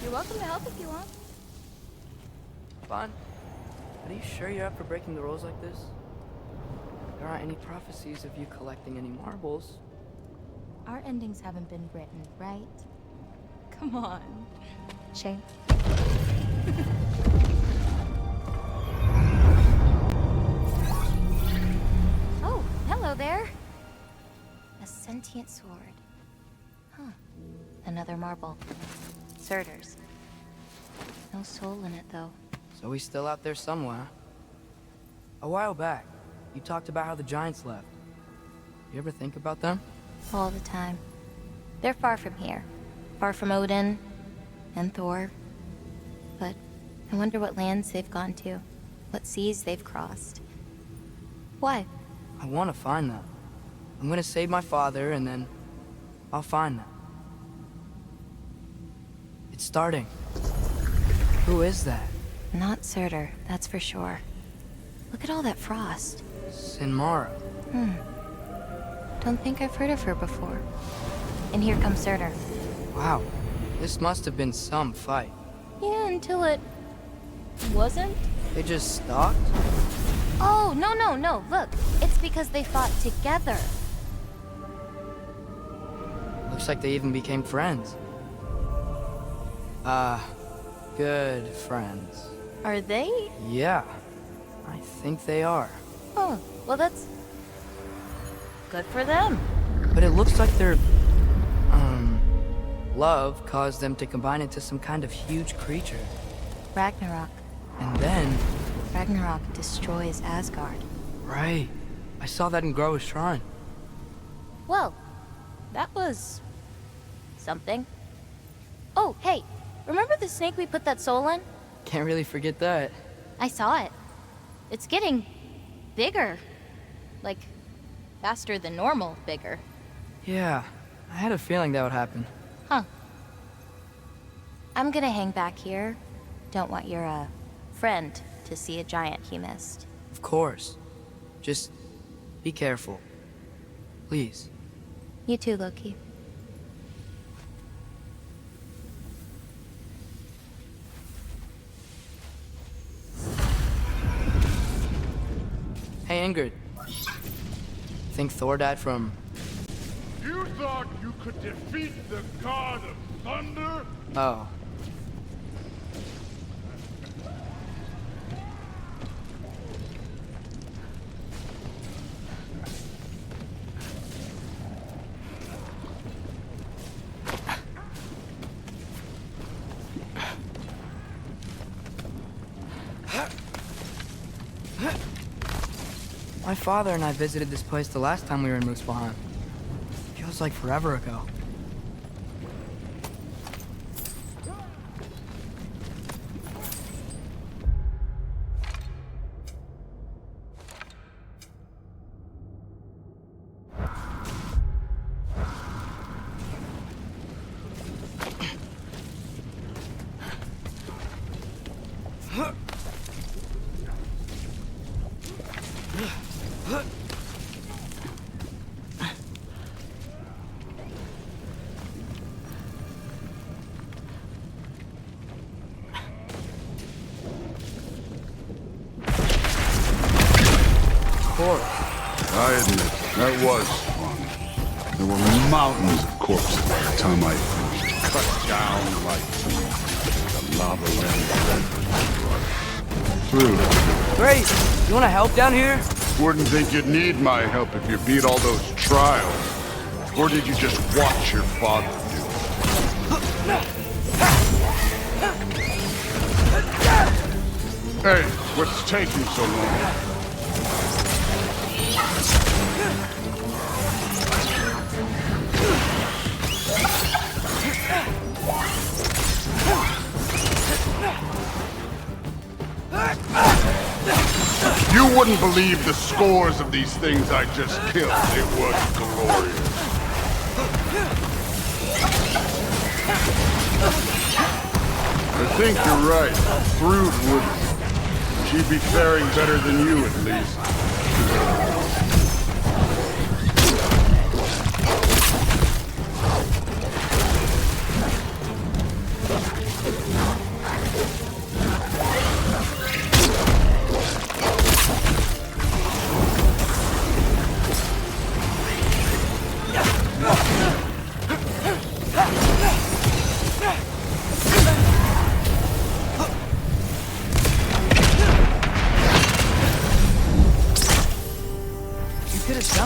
S11: You're welcome to help if you want.
S1: Bon, are you sure you're up for breaking the rules like this? There aren't any prophecies of you collecting any marbles.
S11: Our endings haven't been written, right? Come on. Shane. Oh, hello there. A sentient sword. Huh. Another marble. Surtur's. No soul in it, though.
S1: So he's still out there somewhere. A while back, you talked about how the giants left. You ever think about them?
S11: All the time. They're far from here. Far from Odin and Thor. But I wonder what lands they've gone to. What seas they've crossed. Why?
S1: I want to find them. I'm gonna save my father, and then I'll find them. It's starting. Who is that?
S11: Not Surtur, that's for sure. Look at all that frost.
S1: Sinmara.
S11: Don't think I've heard of her before. And here comes Surtur.
S1: Wow. This must have been some fight.
S11: Yeah, until it... wasn't?
S1: They just stalked?
S11: Oh, no. Look, it's because they fought together.
S1: Looks like they even became friends. Good friends.
S11: Are they?
S1: Yeah, I think they are.
S11: Oh, well that's... good for them.
S1: But it looks like their, love caused them to combine into some kind of huge creature.
S11: Ragnarök.
S1: And then...
S11: Ragnarök destroys Asgard.
S1: Right. I saw that in Groa's shrine.
S11: Well, that was... something. Oh, hey, remember the snake we put that soul in?
S1: Can't really forget that.
S11: I saw it. It's getting... bigger. Like, faster than normal bigger.
S1: Yeah, I had a feeling that would happen.
S11: Huh. I'm gonna hang back here. Don't want your, friend to see a giant he missed.
S1: Of course. Just be careful. Please.
S11: You too, Loki.
S1: Hey, Ingrid. Think Thor died from...
S4: You thought you could defeat the god of thunder?
S1: Oh. My father and I visited this place the last time we were in Muspelheim. Feels like forever ago. course.
S4: I admit, that was fun. There were mountains of corpses by the time I finished. Cut down like the lava ran through.
S1: Great! You wanna help down here?
S4: Wouldn't think you'd need my help if you beat all those trials. Or did you just watch your father do it? Hey, what's taking so long? You wouldn't believe the scores of these things I just killed. It was glorious. I think you're right. Thrud wouldn't. She'd be faring better than you, at least.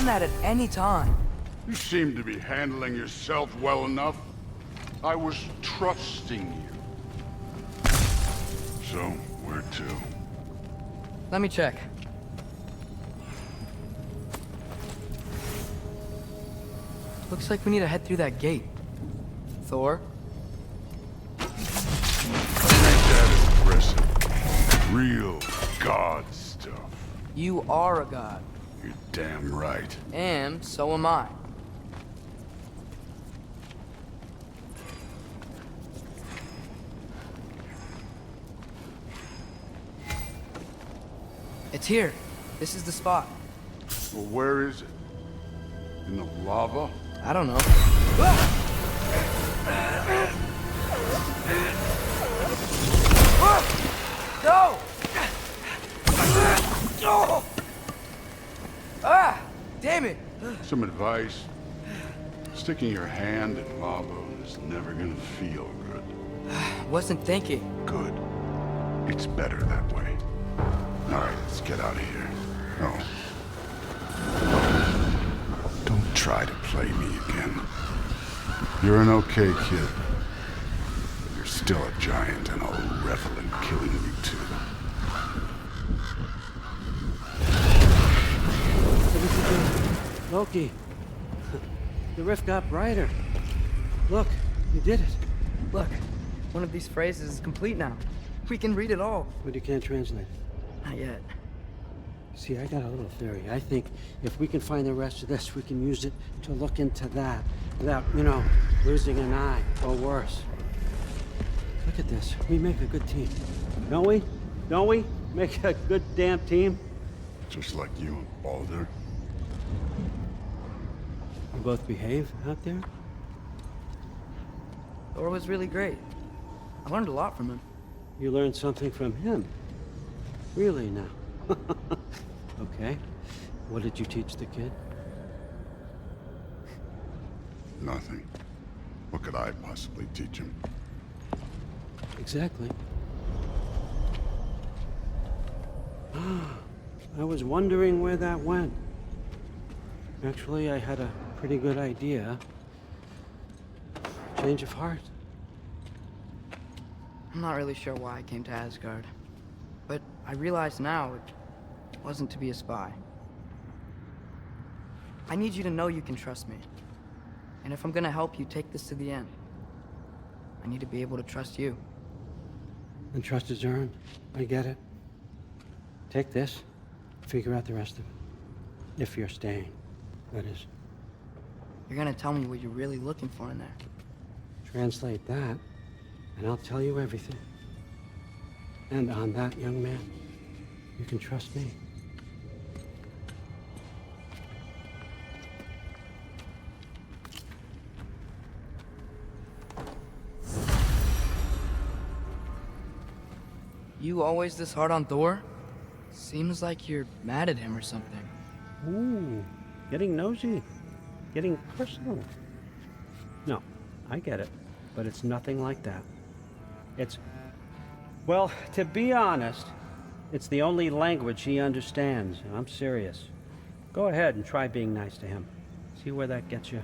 S1: That at any time.
S4: You seem to be handling yourself well enough. I was trusting you. So, where to?
S1: Let me check. Looks like we need to head through that gate. Thor?
S4: Make that impressive. Real god stuff.
S1: You are a god.
S4: You're damn right.
S1: And so am I. It's here. This is the spot.
S4: Well, where is it? In the lava?
S1: I don't know. Go! Oh! Ah! Damn it!
S4: Some advice. Sticking your hand in lava is never gonna feel good.
S1: Wasn't thinking.
S4: Good. It's better that way. Alright, let's get out of here. Oh. Don't try to play me again. You're an okay kid. But you're still a giant, and I'll revel in killing you too.
S5: Loki, the rift got brighter. Look, you did it.
S1: Look, one of these phrases is complete now. We can read it all.
S5: But you can't translate it.
S1: Not yet.
S5: See, I got a little theory. I think if we can find the rest of this, we can use it to look into that without, you know, losing an eye or worse. Look at this. We make a good team. Don't we? Don't we? Make a good damn team?
S4: Just like you and Baldur.
S5: You both behave out there?
S1: Thor was really great. I learned a lot from him.
S5: You learned something from him? Really now? Okay. What did you teach the kid?
S4: Nothing. What could I possibly teach him?
S5: Exactly. I was wondering where that went. Actually, I had a pretty good idea. Change of heart.
S1: I'm not really sure why I came to Asgard. But I realize now it wasn't to be a spy. I need you to know you can trust me. And if I'm gonna help you take this to the end, I need to be able to trust you.
S5: And trust is earned. I get it. Take this, figure out the rest of it. If you're staying, that is.
S1: You're gonna tell me what you're really looking for in there.
S5: Translate that, and I'll tell you everything. And on that, young man, you can trust me.
S1: You always this hard on Thor? Seems like you're mad at him or something.
S5: Ooh, getting nosy, getting personal. No, I get it, but it's nothing like that. It's, well, to be honest, it's the only language he understands, and I'm serious. Go ahead and try being nice to him. See where that gets you.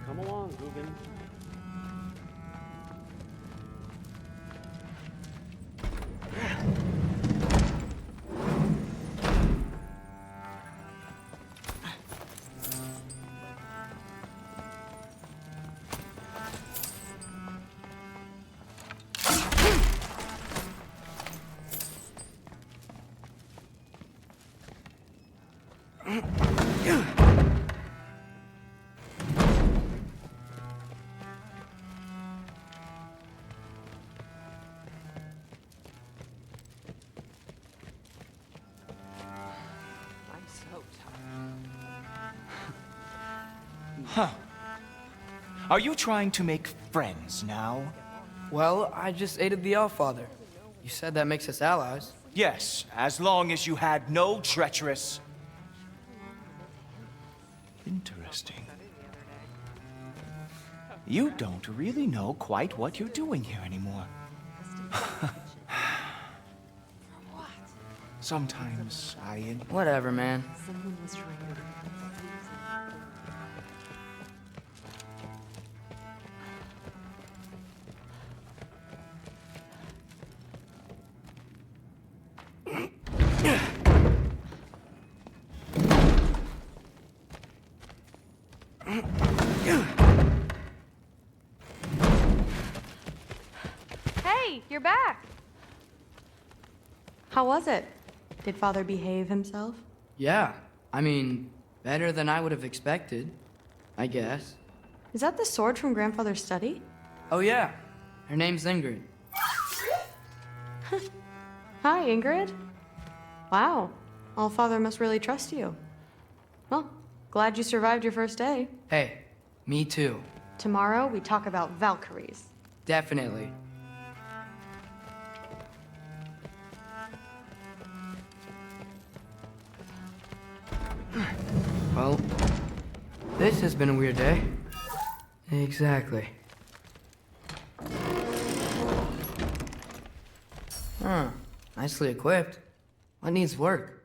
S5: Come along, Guggen.
S3: Huh. Are you trying to make friends now?
S1: Well, I just aided the Allfather. You said that makes us allies.
S3: Yes, as long as you had no treacherous... Interesting. You don't really know quite what you're doing here anymore. Sometimes I...
S1: Whatever, man.
S10: Hey, you're back. How was it? Did Father behave himself?
S1: Yeah, I mean, better than I would have expected, I guess.
S10: Is that the sword from Grandfather's study?
S1: Oh yeah, her name's Ingrid.
S10: Hi, Ingrid. Wow, Allfather must really trust you. Well, glad you survived your first day.
S1: Hey, me too.
S10: Tomorrow, we talk about Valkyries.
S1: Definitely. Well, this has been a weird day. Exactly. Huh. Nicely equipped. What needs work?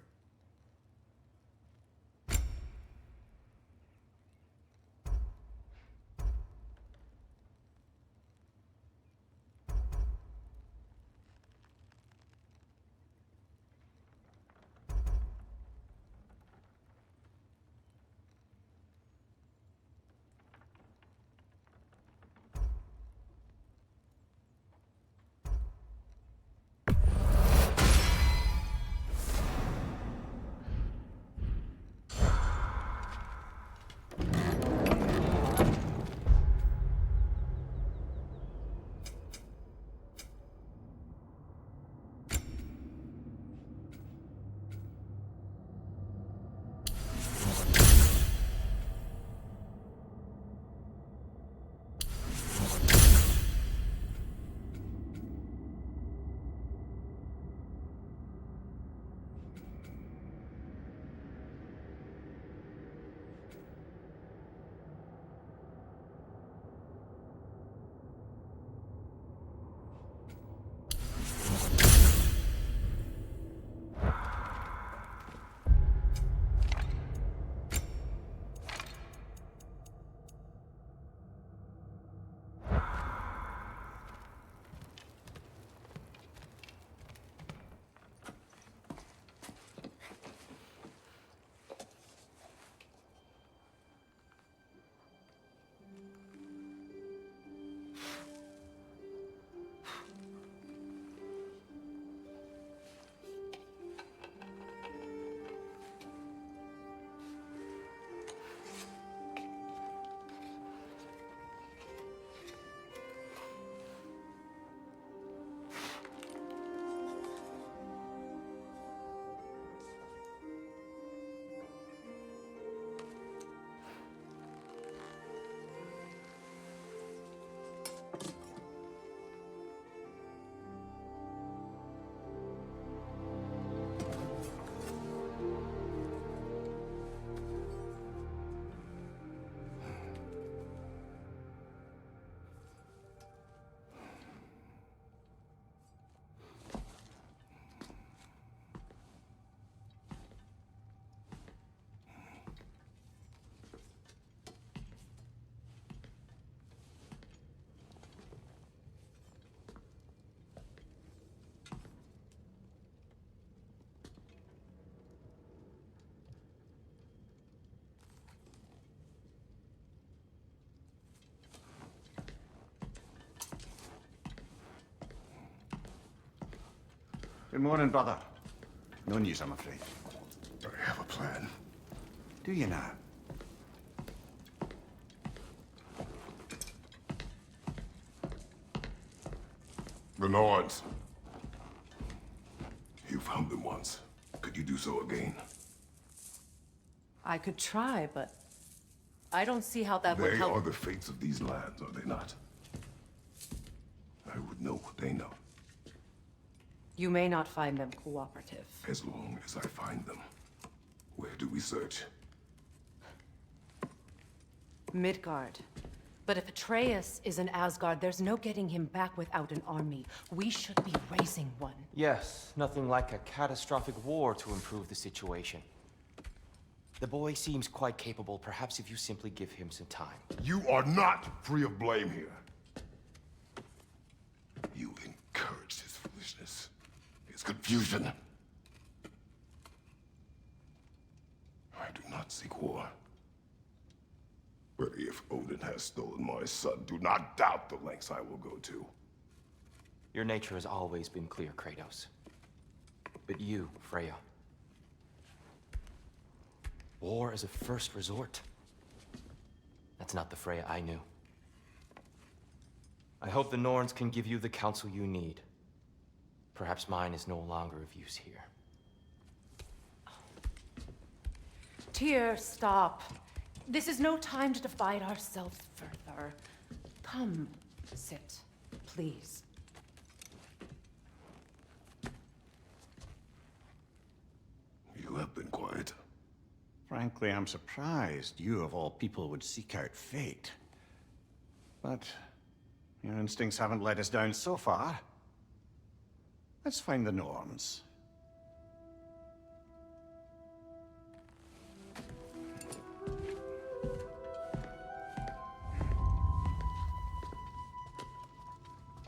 S12: Good morning, brother. No news, I'm afraid.
S4: I have a plan.
S12: Do you now?
S13: The Nords. You found them once. Could you do so again?
S14: I could try, but I don't see how that would
S13: They
S14: help.
S13: are the fates of these lands, are they not? I would know what they know,
S14: You may not find them cooperative.
S13: as long as I find them. Where do we search?
S14: Midgard. But if Atreus is in Asgard, there's no getting him back without an army. We should be raising one.
S15: Yes, nothing like a catastrophic war to improve the situation. The boy seems quite capable. Perhaps if you simply give him some time.
S13: You are not free of blame here. You encouraged his foolishness, his confusion. I do not seek war. But if Odin has stolen my son, do not doubt the lengths I will go to.
S15: Your nature has always been clear, Kratos. But you, Freya. War is a first resort. That's not the Freya I knew. I hope the Norns can give you the counsel you need. Perhaps mine is no longer of use here.
S14: Tyr, stop. This is no time to divide ourselves further. Come, sit, please.
S13: You have been quiet.
S12: Frankly, I'm surprised you, of all people, would seek out fate. But your instincts haven't let us down so far. Let's find the Norns.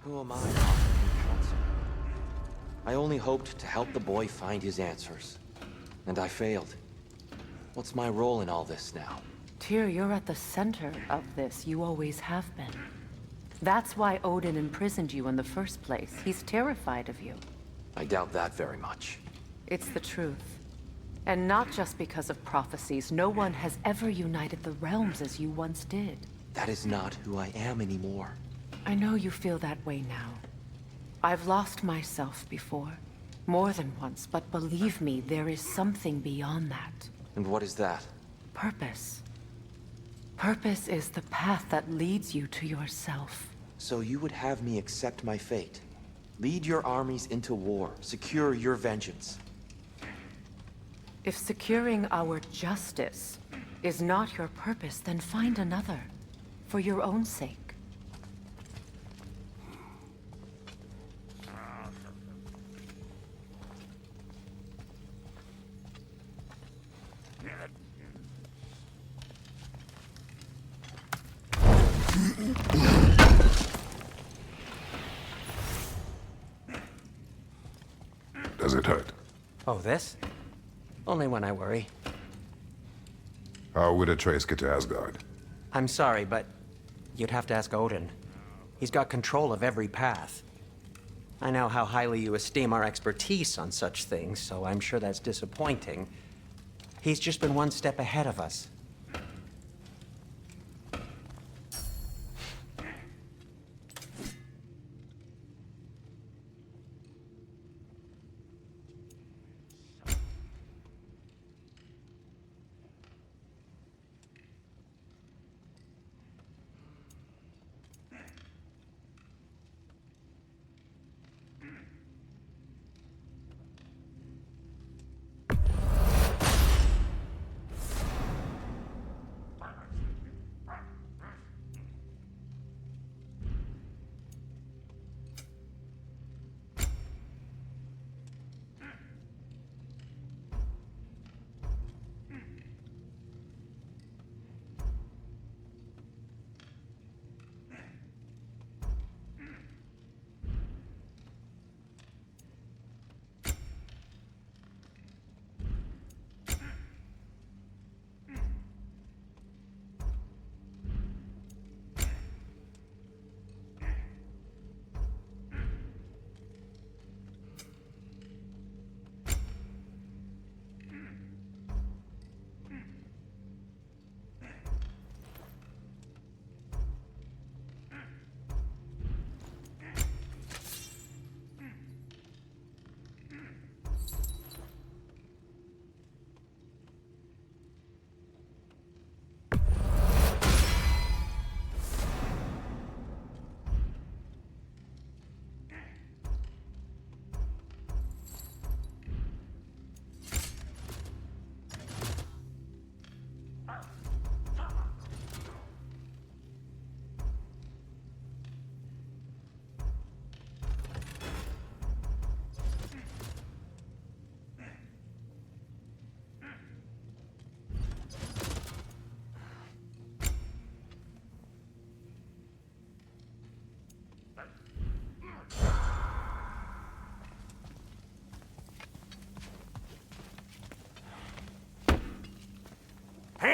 S15: Who am I to offer you counsel? I only hoped to help the boy find his answers. And I failed. What's my role in all this now?
S14: Tyr, you're at the center of this. You always have been. That's why Odin imprisoned you in the first place. He's terrified of you.
S15: I doubt that very much.
S14: It's the truth. And not just because of prophecies. No one has ever united the realms as you once did.
S15: That is not who I am anymore.
S14: I know you feel that way now. I've lost myself before. More than once, but believe me, there is something beyond that.
S15: And what is that?
S14: Purpose. Purpose is the path that leads you to yourself.
S15: So you would have me accept my fate? Lead your armies into war, secure your vengeance.
S14: If securing our justice is not your purpose, then find another. For your own sake.
S13: Does it hurt?
S16: Oh, this? Only when I worry.
S13: How would Atreus get to Asgard?
S16: I'm sorry, but you'd have to ask Odin. He's got control of every path. I know how highly you esteem our expertise on such things, so I'm sure that's disappointing. He's just been one step ahead of us.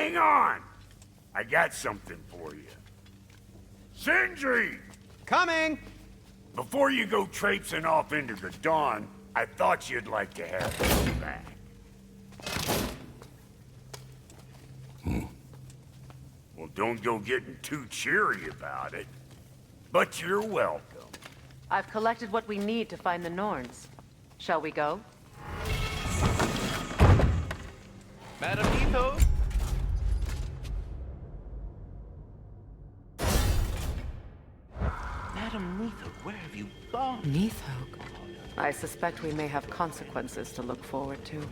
S17: Hang on! I got something for you. Sindri!
S16: Coming!
S17: Before you go traipsing off into the dawn, I thought you'd like to have this back. Well, don't go getting too cheery about it. But you're welcome.
S14: I've collected what we need to find the Norns. Shall we go?
S3: Madam Neathog?
S18: Madam Neathog, where have you gone?
S14: Neathog? I suspect we may have consequences to look forward to.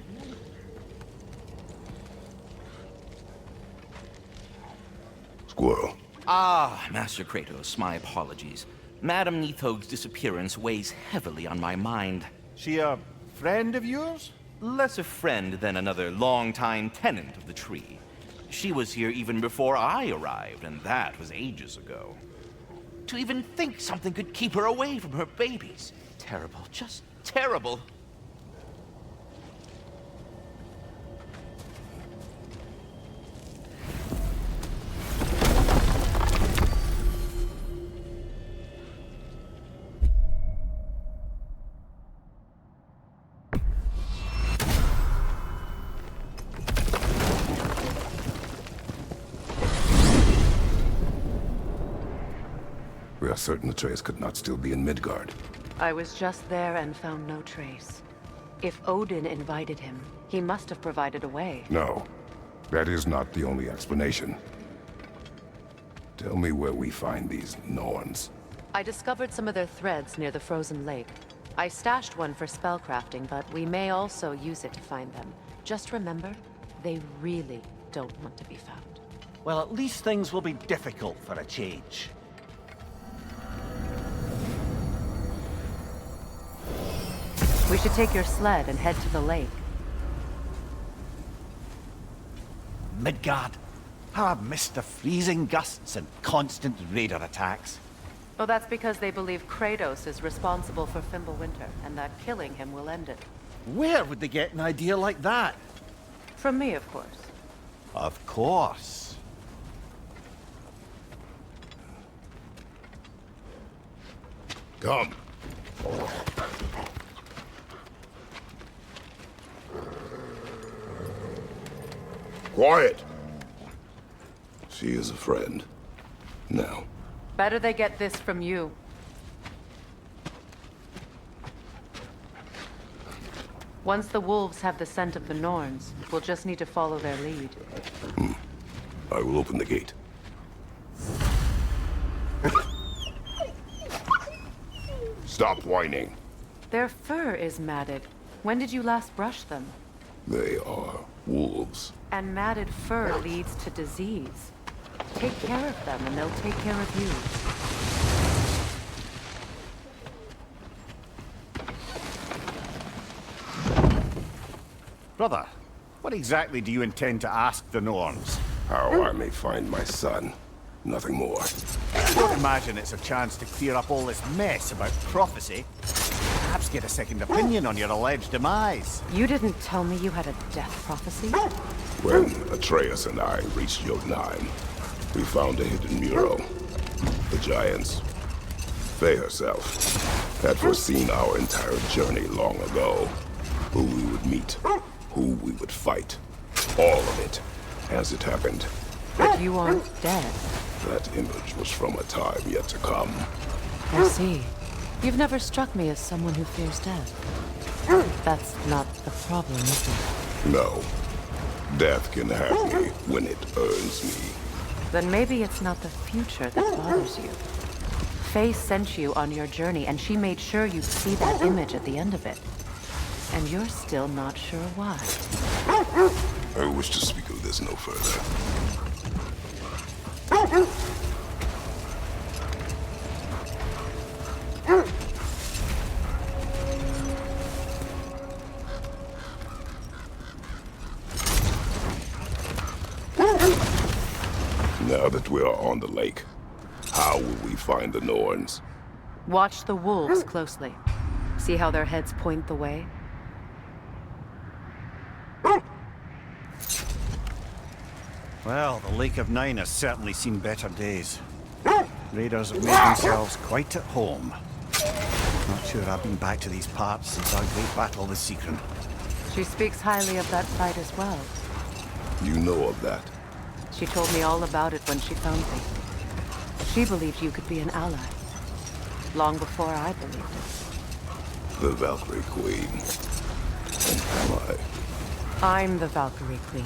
S13: Squirrel.
S18: Ah, Master Kratos, my apologies. Madam Neathog's disappearance weighs heavily on my mind.
S12: She a friend of yours?
S18: Less a friend than another longtime tenant of the tree. She was here even before I arrived, and that was ages ago. To even think something could keep her away from her babies. Terrible, just terrible.
S13: We are certain Atreus could not still be in Midgard.
S14: I was just there and found no trace. If Odin invited him, he must have provided a way.
S13: No, that is not the only explanation. Tell me where we find these Norns.
S14: I discovered some of their threads near the frozen lake. I stashed one for spellcrafting, but we may also use it to find them. Just remember, they really don't want to be found.
S9: Well, at least things will be difficult for a change.
S14: We should take your sled and head to the lake.
S9: Midgard. How I've missed the freezing gusts and constant raider attacks.
S14: Oh, that's because they believe Kratos is responsible for Fimbulwinter, and that killing him will end it.
S9: Where would they get an idea like that?
S14: From me, of course.
S9: Of course.
S13: Come. Quiet! She is a friend. Now.
S14: Better they get this from you. Once the wolves have the scent of the Norns, we'll just need to follow their lead.
S13: I will open the gate. Stop whining.
S14: Their fur is matted. When did you last brush them?
S13: They are wolves.
S14: And matted fur leads to disease. Take care of them and they'll take care of you.
S12: Brother, what exactly do you intend to ask the Norns?
S13: How I may find my son. Nothing more.
S12: I don't imagine it's a chance to clear up all this mess about prophecy. Perhaps get a second opinion on your alleged demise.
S14: You didn't tell me you had a death prophecy?
S13: When Atreus and I reached Jotunheim, we found a hidden mural. The giants, Faye herself, had foreseen our entire journey long ago. Who we would meet, who we would fight. All of it, as it happened.
S14: But you aren't dead.
S13: That image was from a time yet to come.
S14: I see. You've never struck me as someone who fears death. That's not the problem, is it?
S13: No. Death can have me when it earns me.
S14: Then maybe it's not the future that bothers you. Faye sent you on your journey, and she made sure you'd see that image at the end of it. And you're still not sure why.
S13: I wish to speak of this no further. Now that we are on the lake, how will we find the Norns?
S14: Watch the wolves closely. See how their heads point the way?
S9: Well, the Lake of Nine has certainly seen better days. Raiders have made themselves quite at home. Not sure I've been back to these parts since our great battle with Sigrun.
S14: She speaks highly of that fight as well.
S13: You know of that?
S14: She told me all about it when she found me. She believed you could be an ally. Long before I believed it.
S13: The Valkyrie Queen. And am I?
S14: I'm the Valkyrie Queen,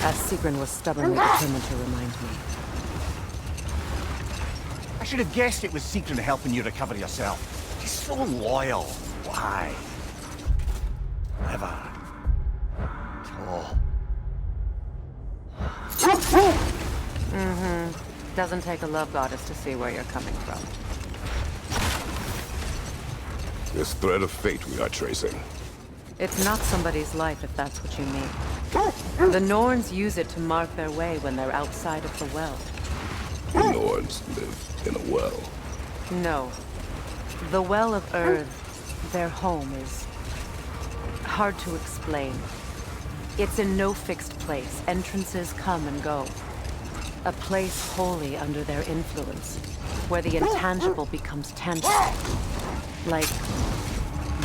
S14: as Sigrun was stubbornly determined to remind me.
S9: I should have guessed it was Sigrun helping you recover yourself. She's so loyal. Why? Never. At all.
S14: Mm-hmm. Doesn't take a love goddess to see where you're coming from.
S13: This thread of fate we are tracing.
S14: It's not somebody's life, if that's what you mean. The Norns use it to mark their way when they're outside of the well.
S13: The Norns live in a well.
S14: No. The Well of Earth, their home, is hard to explain. It's in no fixed place. Entrances come and go. A place wholly under their influence, where the intangible becomes tangible. Like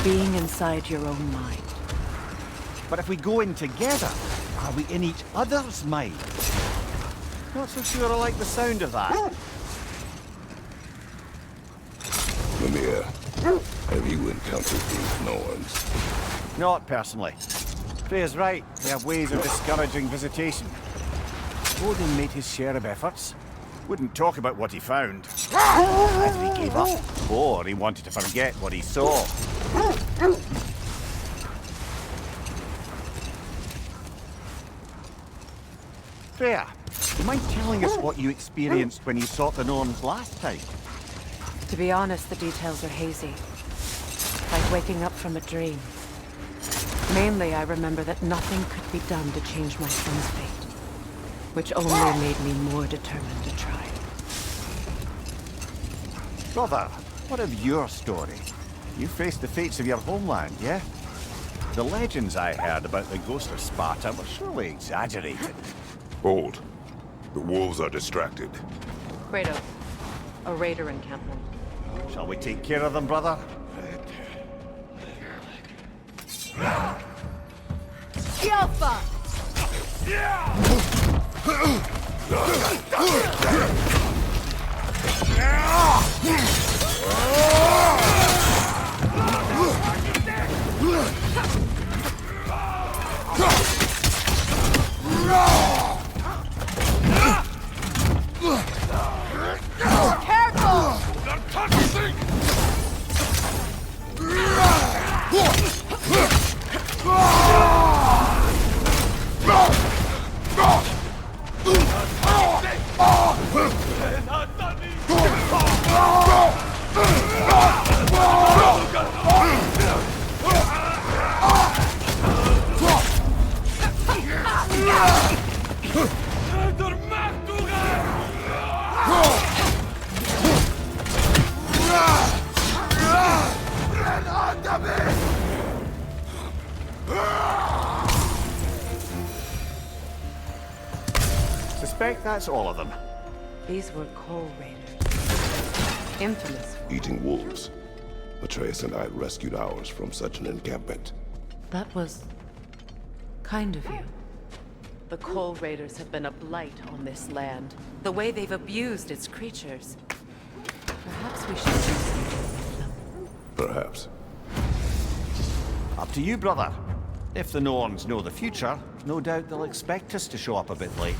S14: being inside your own mind.
S9: But if we go in together, are we in each other's mind? Not so sure I like the sound of that.
S13: Mimir, have you encountered these Norns?
S9: Not personally. Freya's right. They have ways of discouraging visitation. Odin made his share of efforts. Wouldn't talk about what he found. Either he gave up, or he wanted to forget what he saw. Freya, do you mind telling us what you experienced when you sought the Norns last time?
S14: To be honest, the details are hazy. Like waking up from a dream. Mainly, I remember that nothing could be done to change my son's fate. Which only made me more determined to try.
S9: Brother, what of your story? You faced the fates of your homeland, yeah? The legends I heard about the ghost of Sparta were surely exaggerated.
S13: Hold. The wolves are distracted.
S14: Kratos, a raider encampment.
S9: Shall we take care of them, brother?
S19: Alpha!
S9: Suspect that's all of them.
S14: These were coal raiders. Infamous.
S13: Eating wolves. Atreus and I rescued ours from such an encampment.
S14: That was kind of you. The coal raiders have been a blight on this land. The way they've abused its creatures. Perhaps we should do something with them.
S13: Perhaps.
S9: Up to you, brother. If the Norns know the future, no doubt they'll expect us to show up a bit late.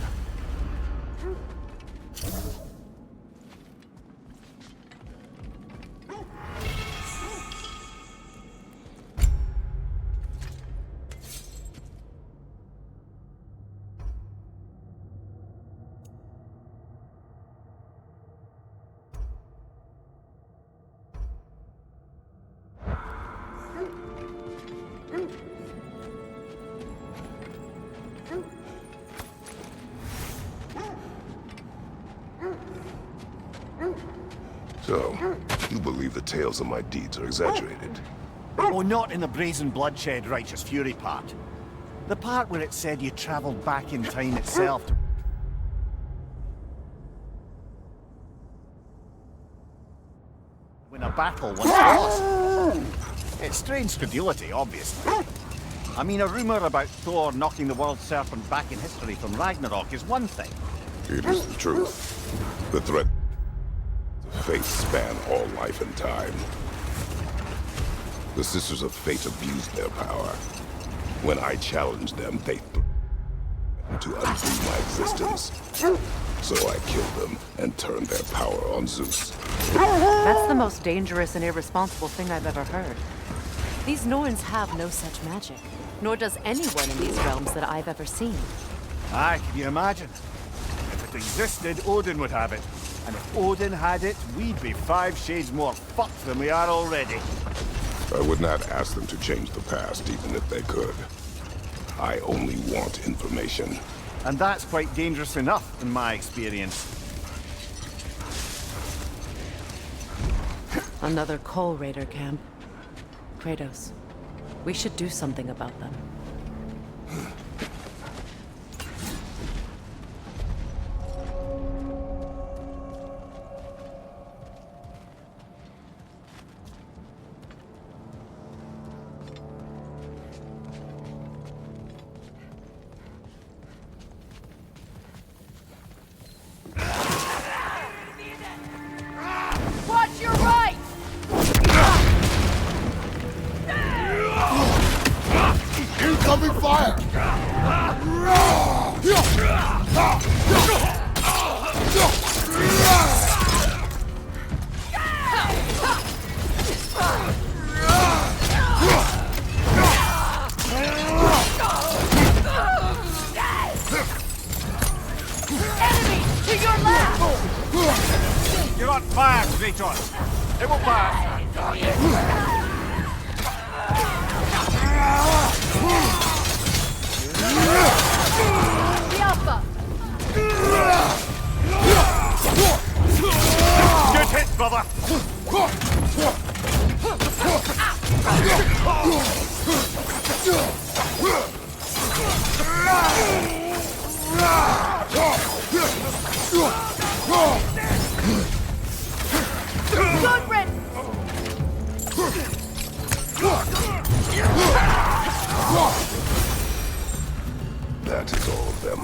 S13: So, you believe the tales of my deeds are exaggerated?
S9: Oh, not in the brazen bloodshed righteous fury part. The part where it said you traveled back in time itself. battle once lost. It's strange credulity, obviously. I mean, a rumor about Thor knocking the world serpent back in history from Ragnarök is one thing.
S13: It is the truth. The threat of fate span all life and time. The Sisters of Fate abused their power. When I challenged them, they threatened to undo my existence. So I killed them and turned their power on Zeus.
S14: That's the most dangerous and irresponsible thing I've ever heard. These Norns have no such magic, nor does anyone in these realms that I've ever seen.
S9: Aye, can you imagine? If it existed, Odin would have it. And if Odin had it, we'd be 5 shades more fucked than we are already.
S13: I would not ask them to change the past, even if they could. I only want information.
S9: And that's quite dangerous enough, in my experience.
S14: Another Coal Raider camp. Kratos, we should do something about them.
S19: Watch your right!
S4: Incoming fire!
S19: Enemy to your left!
S9: You're on fire, Kratos! It will pass!
S19: The Alpha!
S9: Good hit, brother!
S19: Good riddance!
S13: That is all of them.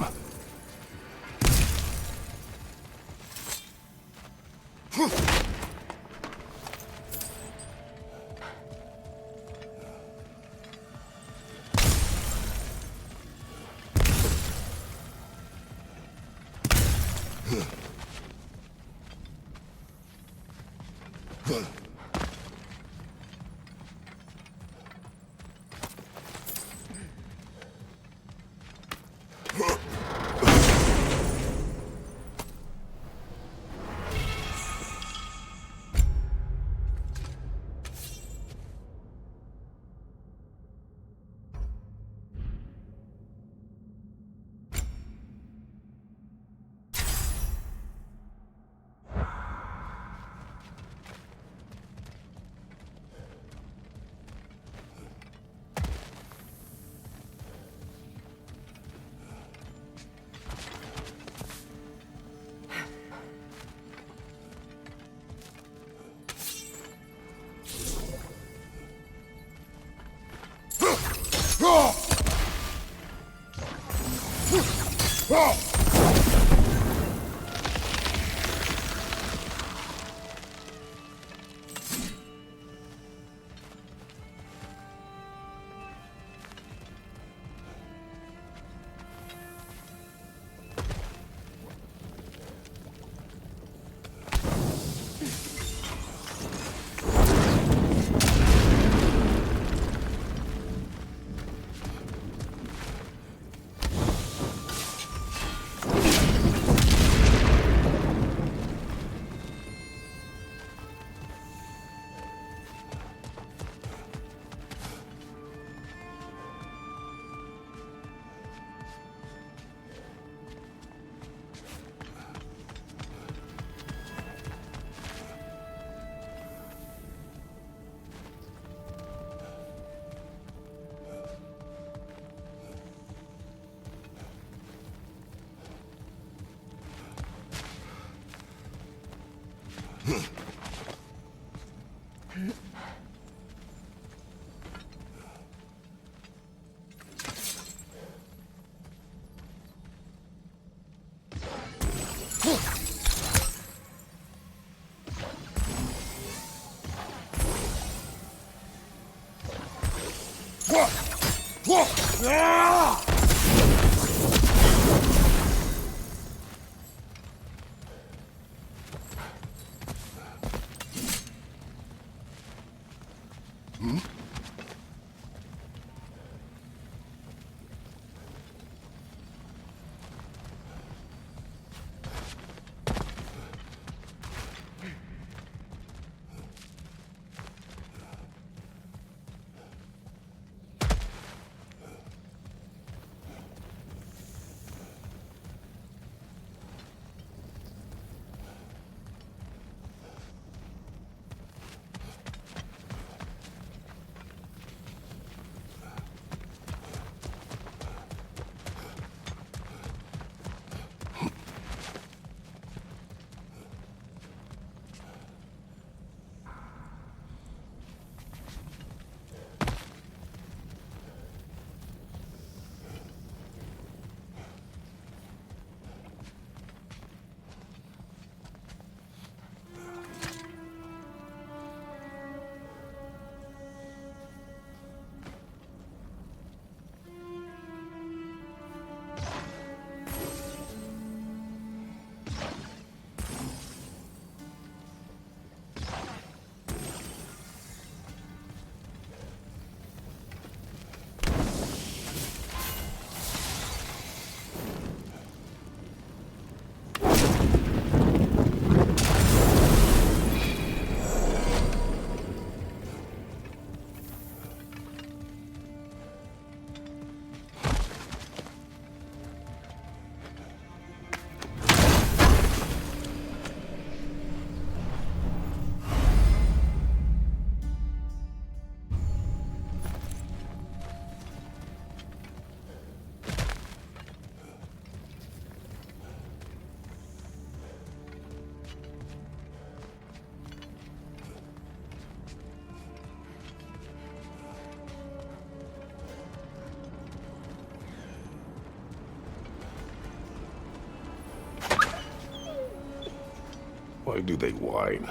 S13: Why do they whine?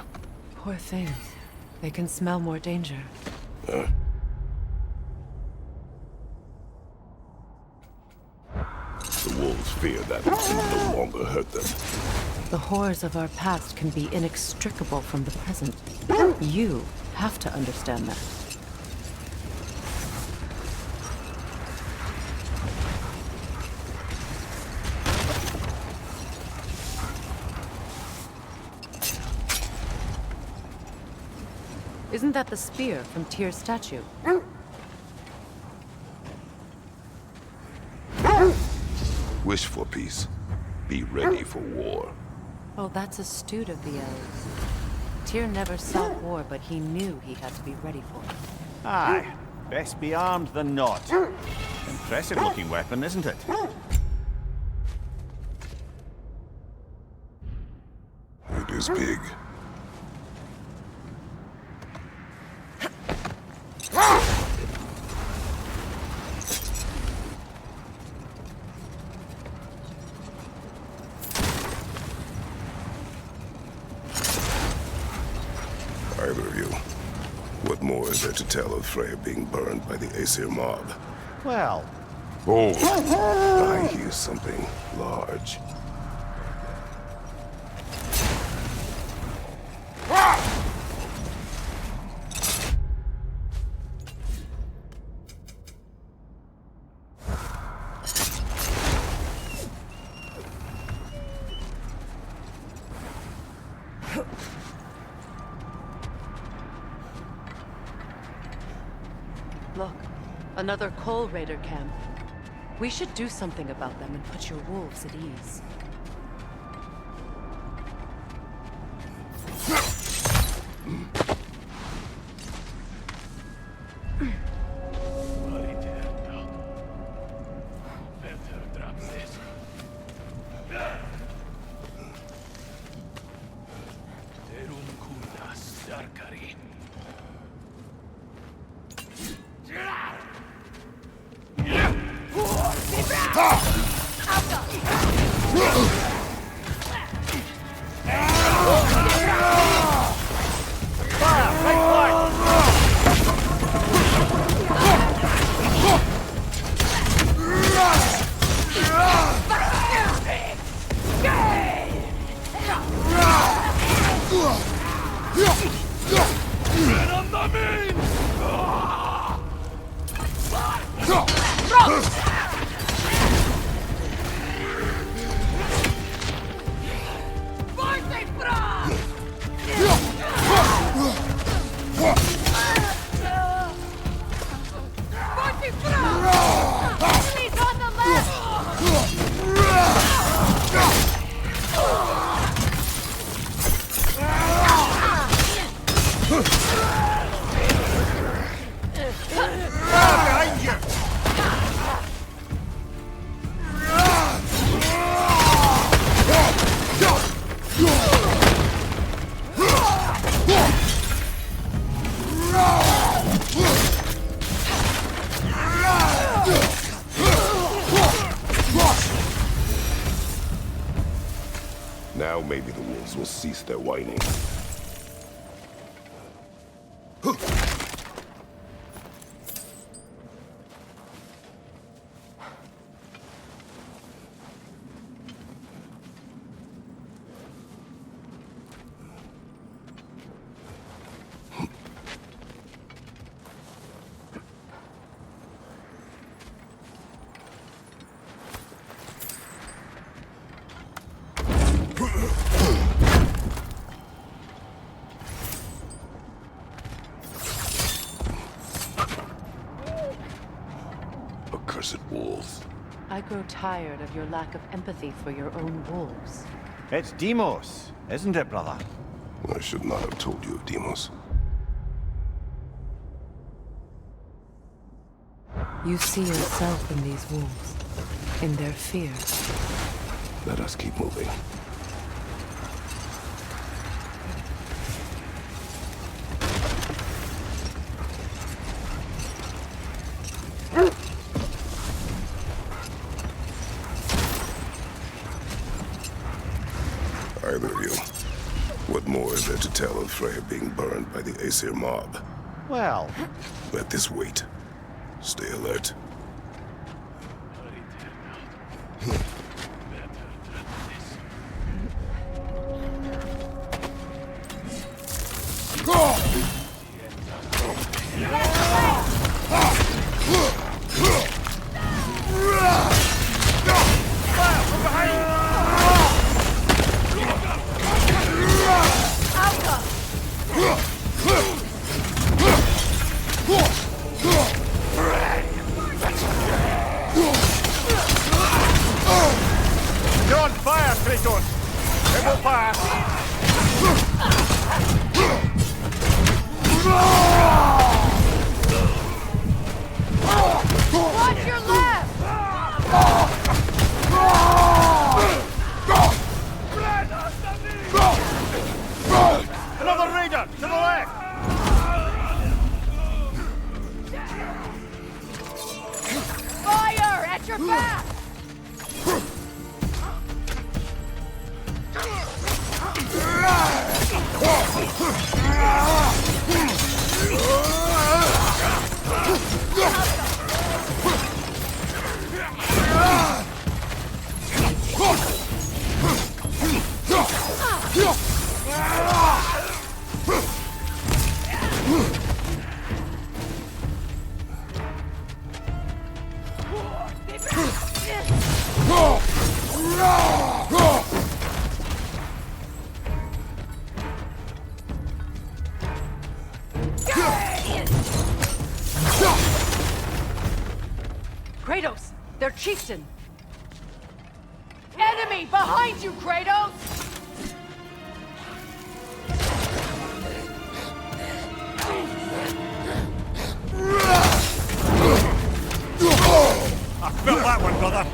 S14: Poor things. They can smell more danger.
S13: Huh? The wolves fear that it can no longer hurt them.
S14: The horrors of our past can be inextricable from the present. You have to understand that. Isn't that the spear from Tyr's statue?
S13: Wish for peace. Be ready for war.
S14: Oh, that's astute of the elves. Tyr never sought war, but he knew he had to be ready for it.
S9: Aye. Best be armed than not. Impressive looking weapon, isn't it?
S13: It is big. Either of you, what more is there to tell of Freya being burned by the Aesir mob?
S9: Well...
S13: Oh, I hear something large.
S14: Look, another Coal Raider camp. We should do something about them and put your wolves at ease.
S13: Now maybe the wolves will cease their whining. Accursed wolves.
S14: I grow tired of your lack of empathy for your own wolves.
S9: It's Demos, isn't it, brother?
S13: I should not have told you of Demos.
S14: You see yourself in these wolves, in their fear.
S13: Let us keep moving. Either of you. What more is there to tell of Freya being burned by the Aesir mob?
S9: Well...
S13: Let this wait. Stay alert.
S9: You're on fire, Kratos! It will pass!
S19: Watch your left!
S9: Another raider! To the left!
S19: Fire! At your back!
S14: Kratos! They're chieftain!
S19: Enemy behind you, Kratos!
S9: I felt that one, brother!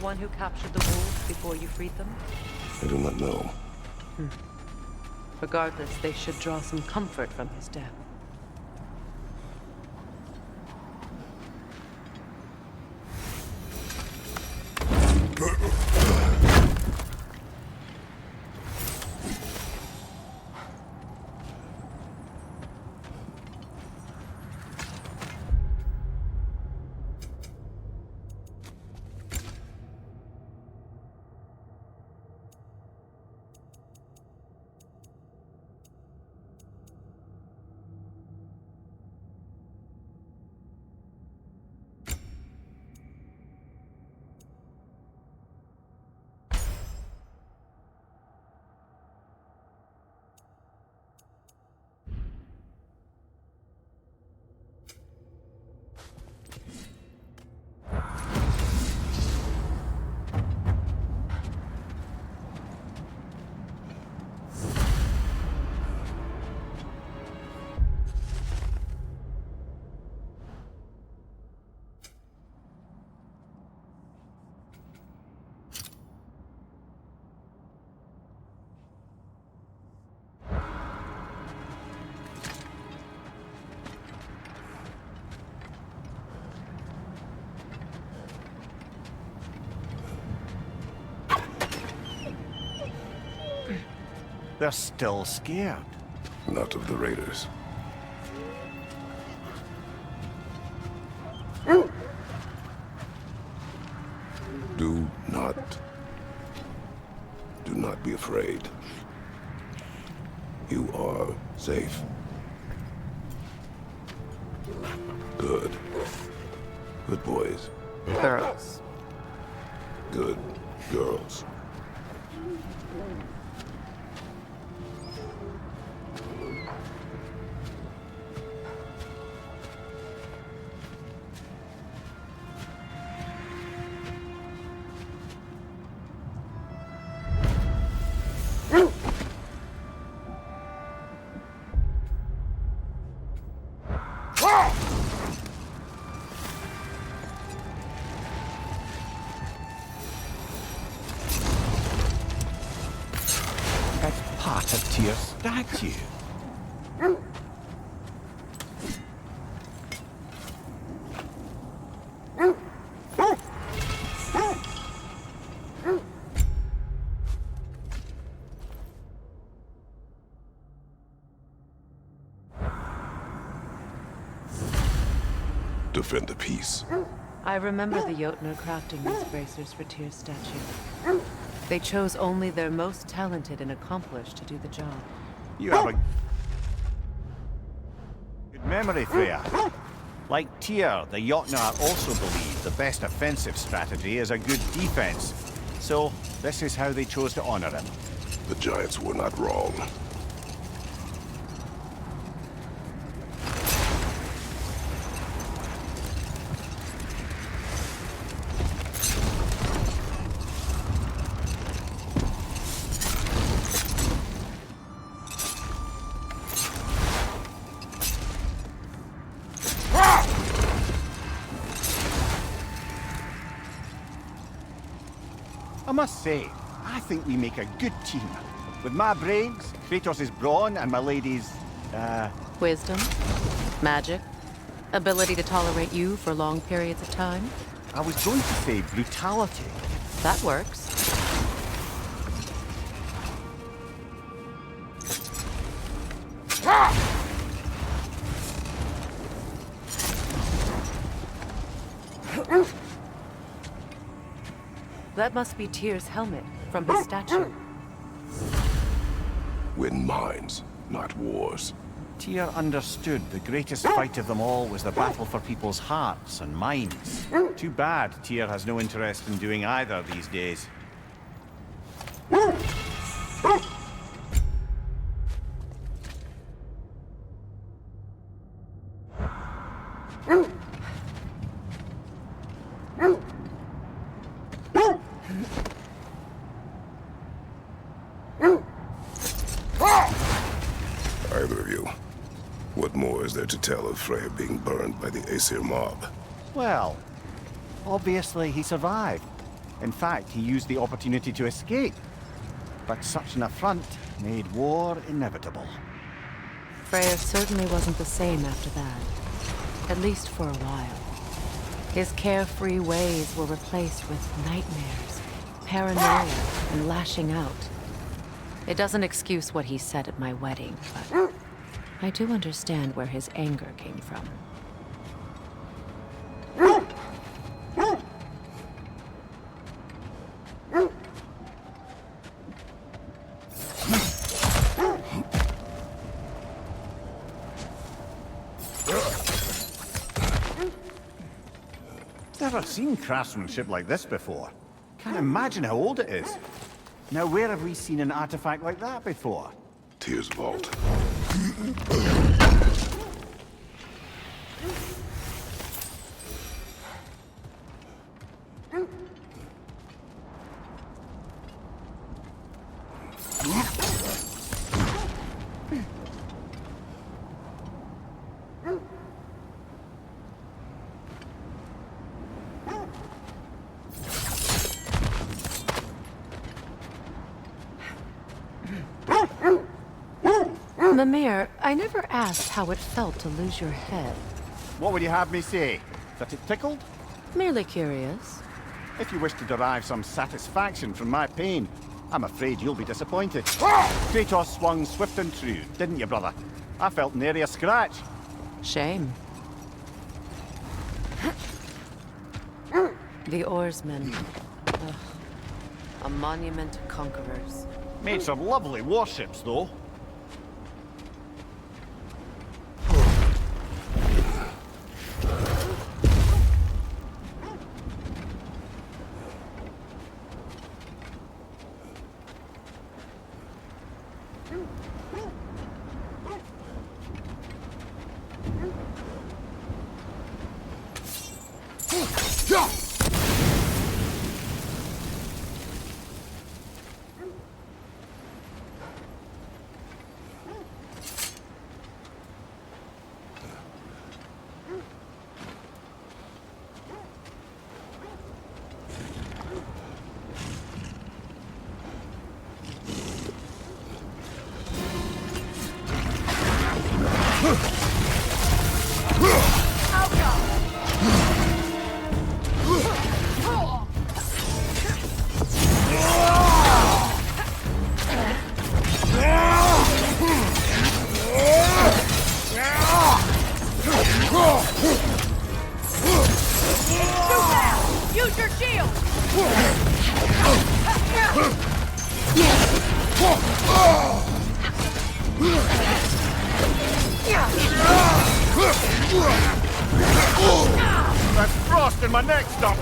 S14: one who captured the wolves before you freed them?
S13: I do not know.
S14: Regardless, they should draw some comfort from his death.
S9: They're still scared.
S13: Not of the raiders. Do not be afraid. You are safe. Good. Good boys.
S14: Girls.
S13: Good girls.
S9: Statue.
S13: Defend the peace.
S14: I remember the Jotnar crafting these bracers for Tyr's statue. They chose only their most talented and accomplished to do the job.
S9: You have a good memory, Freya. Like Tyr, the Jotnar also believe the best offensive strategy is a good defense. So, this is how they chose to honor him.
S13: The Giants were not wrong.
S9: I must say, I think we make a good team. With my brains, Kratos' brawn, and my lady's,
S14: Wisdom, magic, ability to tolerate you for long periods of time.
S9: I was going to say brutality.
S14: That works. That must be Tyr's helmet from his statue.
S13: Win minds, not wars.
S9: Tyr understood the greatest fight of them all was the battle for people's hearts and minds. Too bad Tyr has no interest in doing either these days.
S13: Either of you. What more is there to tell of Freya being burned by the Aesir mob?
S9: Well, obviously he survived. In fact, he used the opportunity to escape. But such an affront made war inevitable.
S14: Freyr certainly wasn't the same after that. At least for a while. His carefree ways were replaced with nightmares, paranoia, and lashing out. It doesn't excuse what he said at my wedding, but I do understand where his anger came from.
S9: Never seen craftsmanship like this before. Can't imagine how old it is. Now, where have we seen an artifact like that before?
S13: Tyr's vault.
S14: Mimir, I never asked how it felt to lose your head.
S9: What would you have me say? That it tickled?
S14: Merely curious.
S9: If you wish to derive some satisfaction from my pain, I'm afraid you'll be disappointed. Kratos swung swift and true, didn't you, brother? I felt nary a scratch.
S14: Shame. The oarsmen. Ugh. A monument to conquerors.
S9: Made some lovely warships, though.
S19: Use your shield!
S9: That's frost in my neck, stop!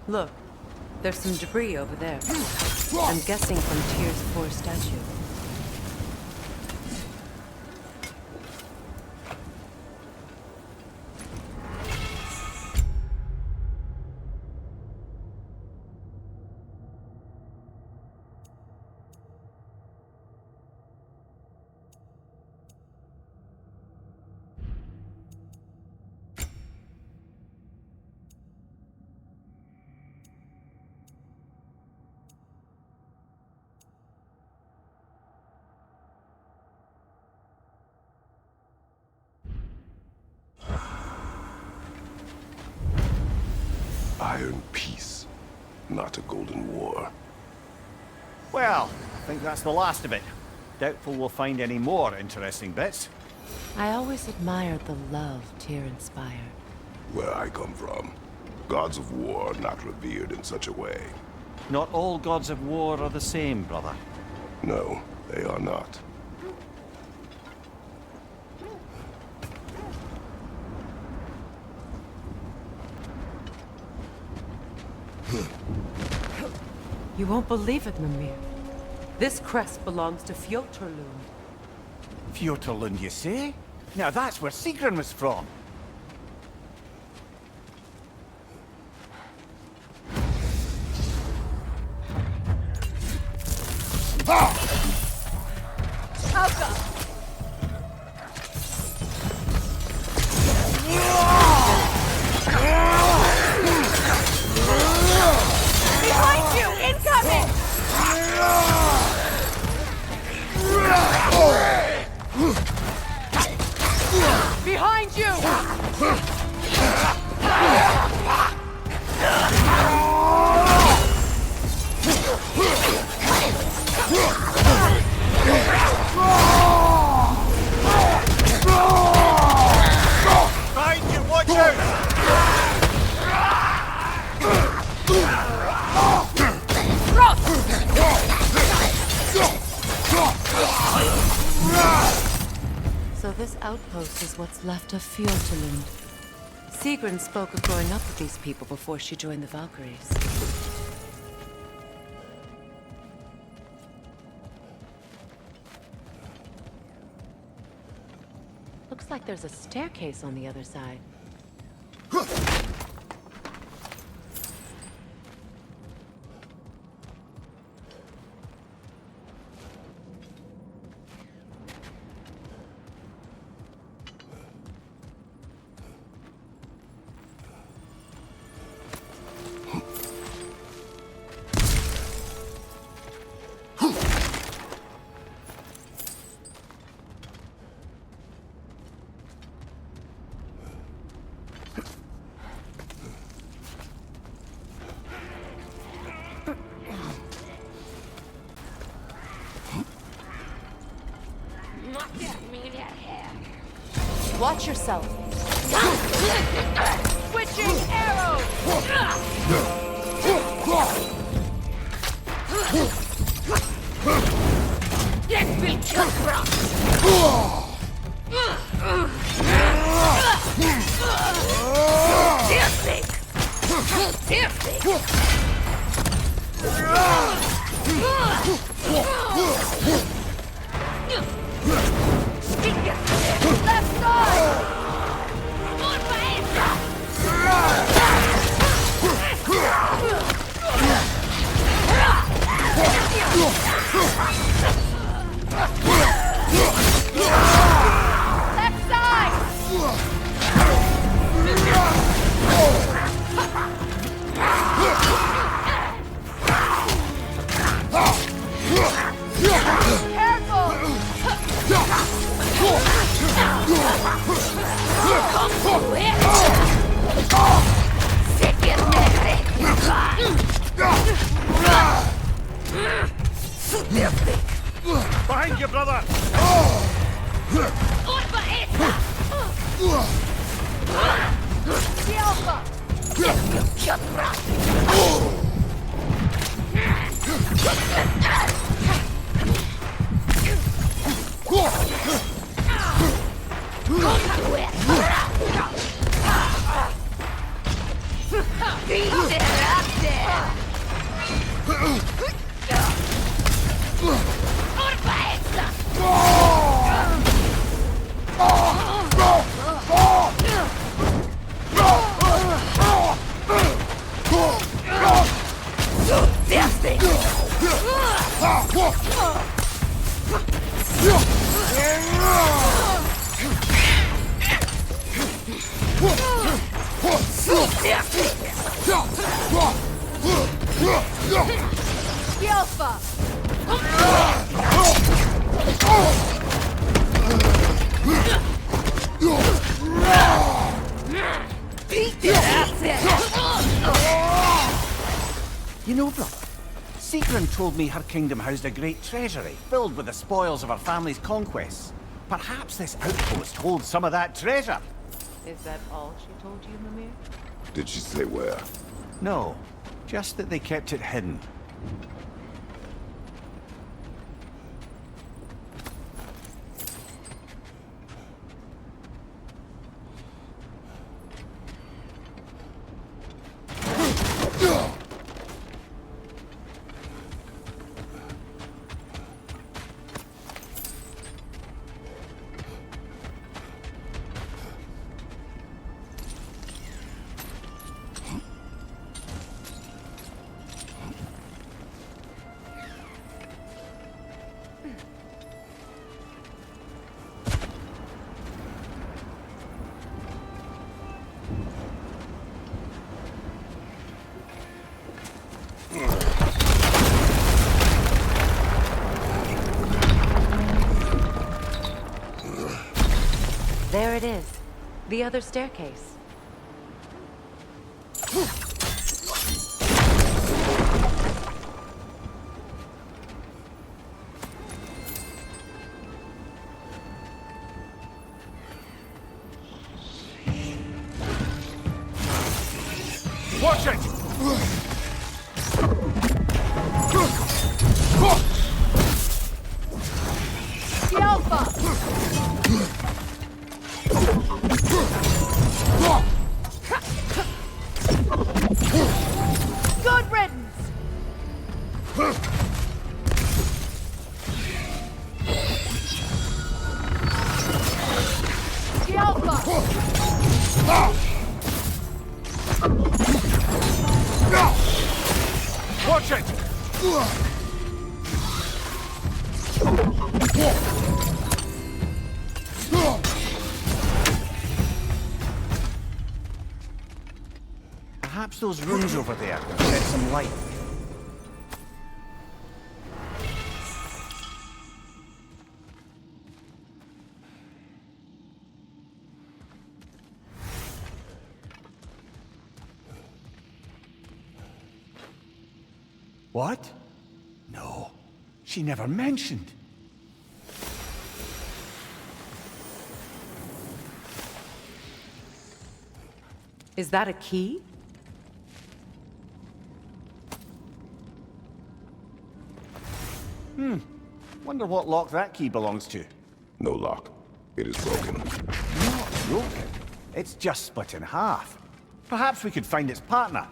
S14: Look, there's some debris over there. I'm guessing from Tyr's 4 statue.
S13: iron peace, not a golden war.
S9: Well, I think that's the last of it. Doubtful we'll find any more interesting bits.
S14: I always admired the love Tyr inspired.
S13: Where I come from, gods of war are not revered in such a way.
S9: Not all gods of war are the same, brother.
S13: No, they are not.
S14: You won't believe it, Mimir. This crest belongs to Fjotorlund.
S9: Fjotorlund, you say? Now that's where Sigrun was from.
S19: Behind you! Incoming! Behind you!
S9: Behind you, watch out!
S14: So this outpost is what's left of Fjotorlund. Sigrun spoke of growing up with these people before she joined the Valkyries. Looks like there's a staircase on the other side. Watch yourself.
S19: Switching arrows! Jetzt will Left side! Left side!
S9: Behind you, brother! You know, brother, Sigrun told me her kingdom housed a great treasury filled with the spoils of her family's conquests. Perhaps this outpost holds some of that treasure.
S14: Is that all she told you, Mimir?
S13: Did she say where?
S9: No, just that they kept it hidden.
S14: There it is. The other staircase.
S17: Watch it!
S19: The Alpha! Good riddance! The Alpha!
S17: Watch it!
S9: Perhaps those rooms over there can shed some light. What? No, she never mentioned.
S14: Is that a key?
S9: Wonder what lock that key belongs to.
S13: No lock. It is broken.
S9: Not broken. It's just split in half. Perhaps we could find its partner.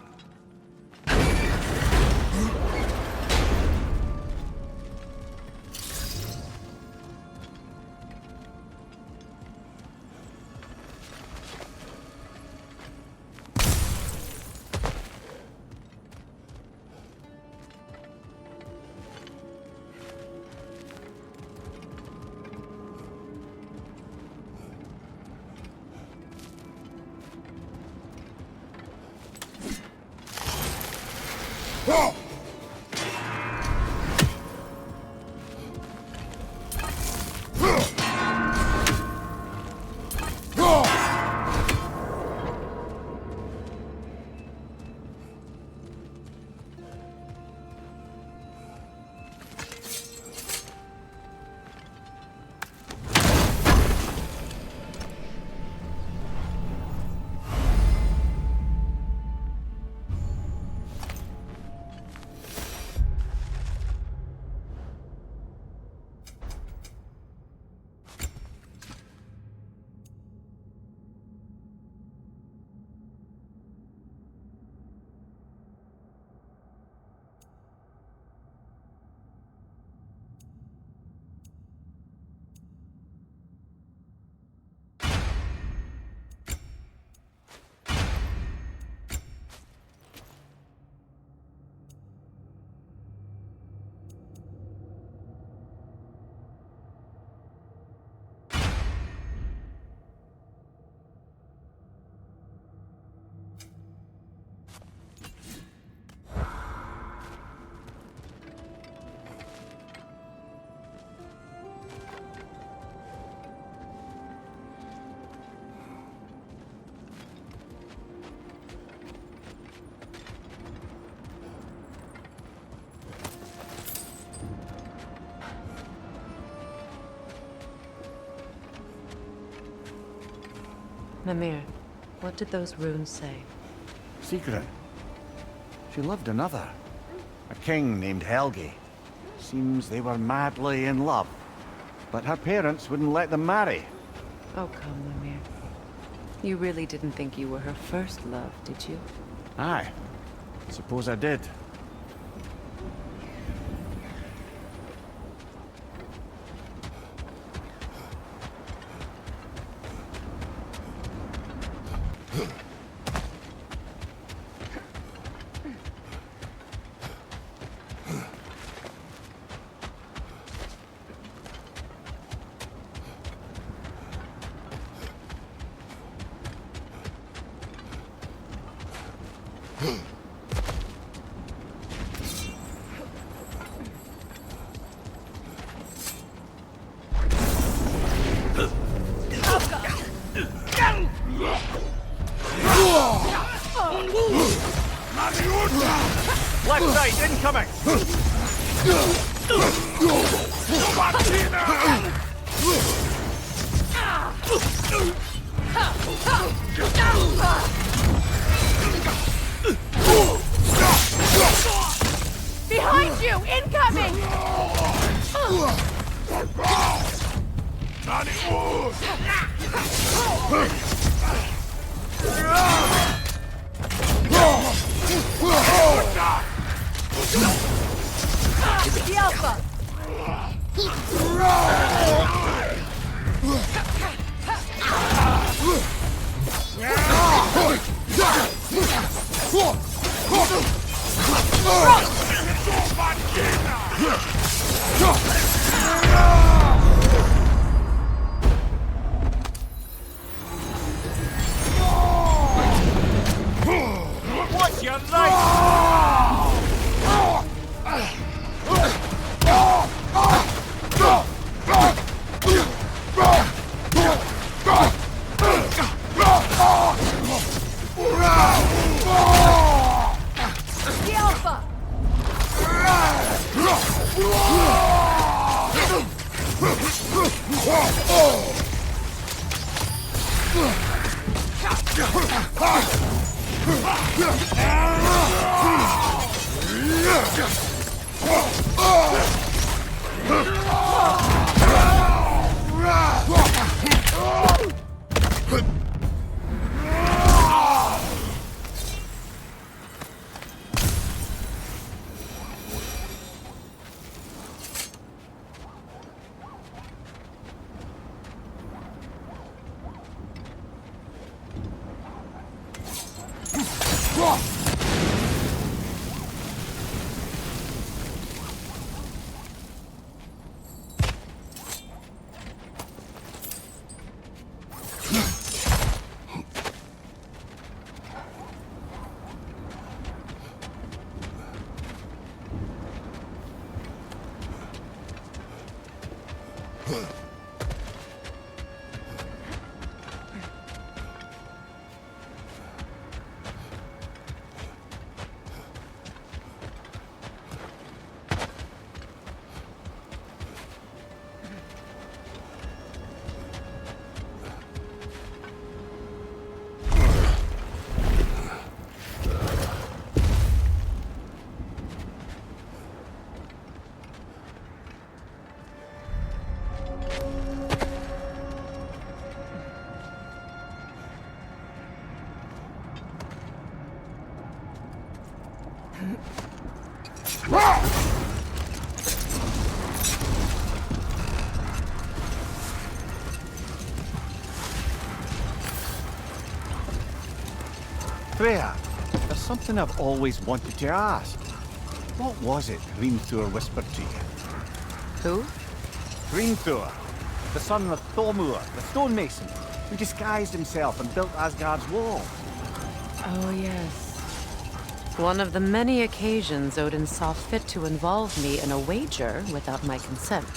S14: Mimir, what did those runes say?
S9: Sigrun. She loved another. A king named Helgi. Seems they were madly in love. But her parents wouldn't let them marry.
S14: Oh, come, Mimir. You really didn't think you were her first love, did you?
S9: Aye. Suppose I did.
S17: Left side incoming!
S19: Behind you! Incoming! The Alpha!
S17: What's your right?
S19: The Alpha!
S9: Freya, there's something I've always wanted to ask. What was it Hrimthur whispered to you?
S14: Who?
S9: Hrimthur, the son of Thormur, the stonemason, who disguised himself and built Asgard's wall.
S14: Oh, yes. One of the many occasions Odin saw fit to involve me in a wager without my consent.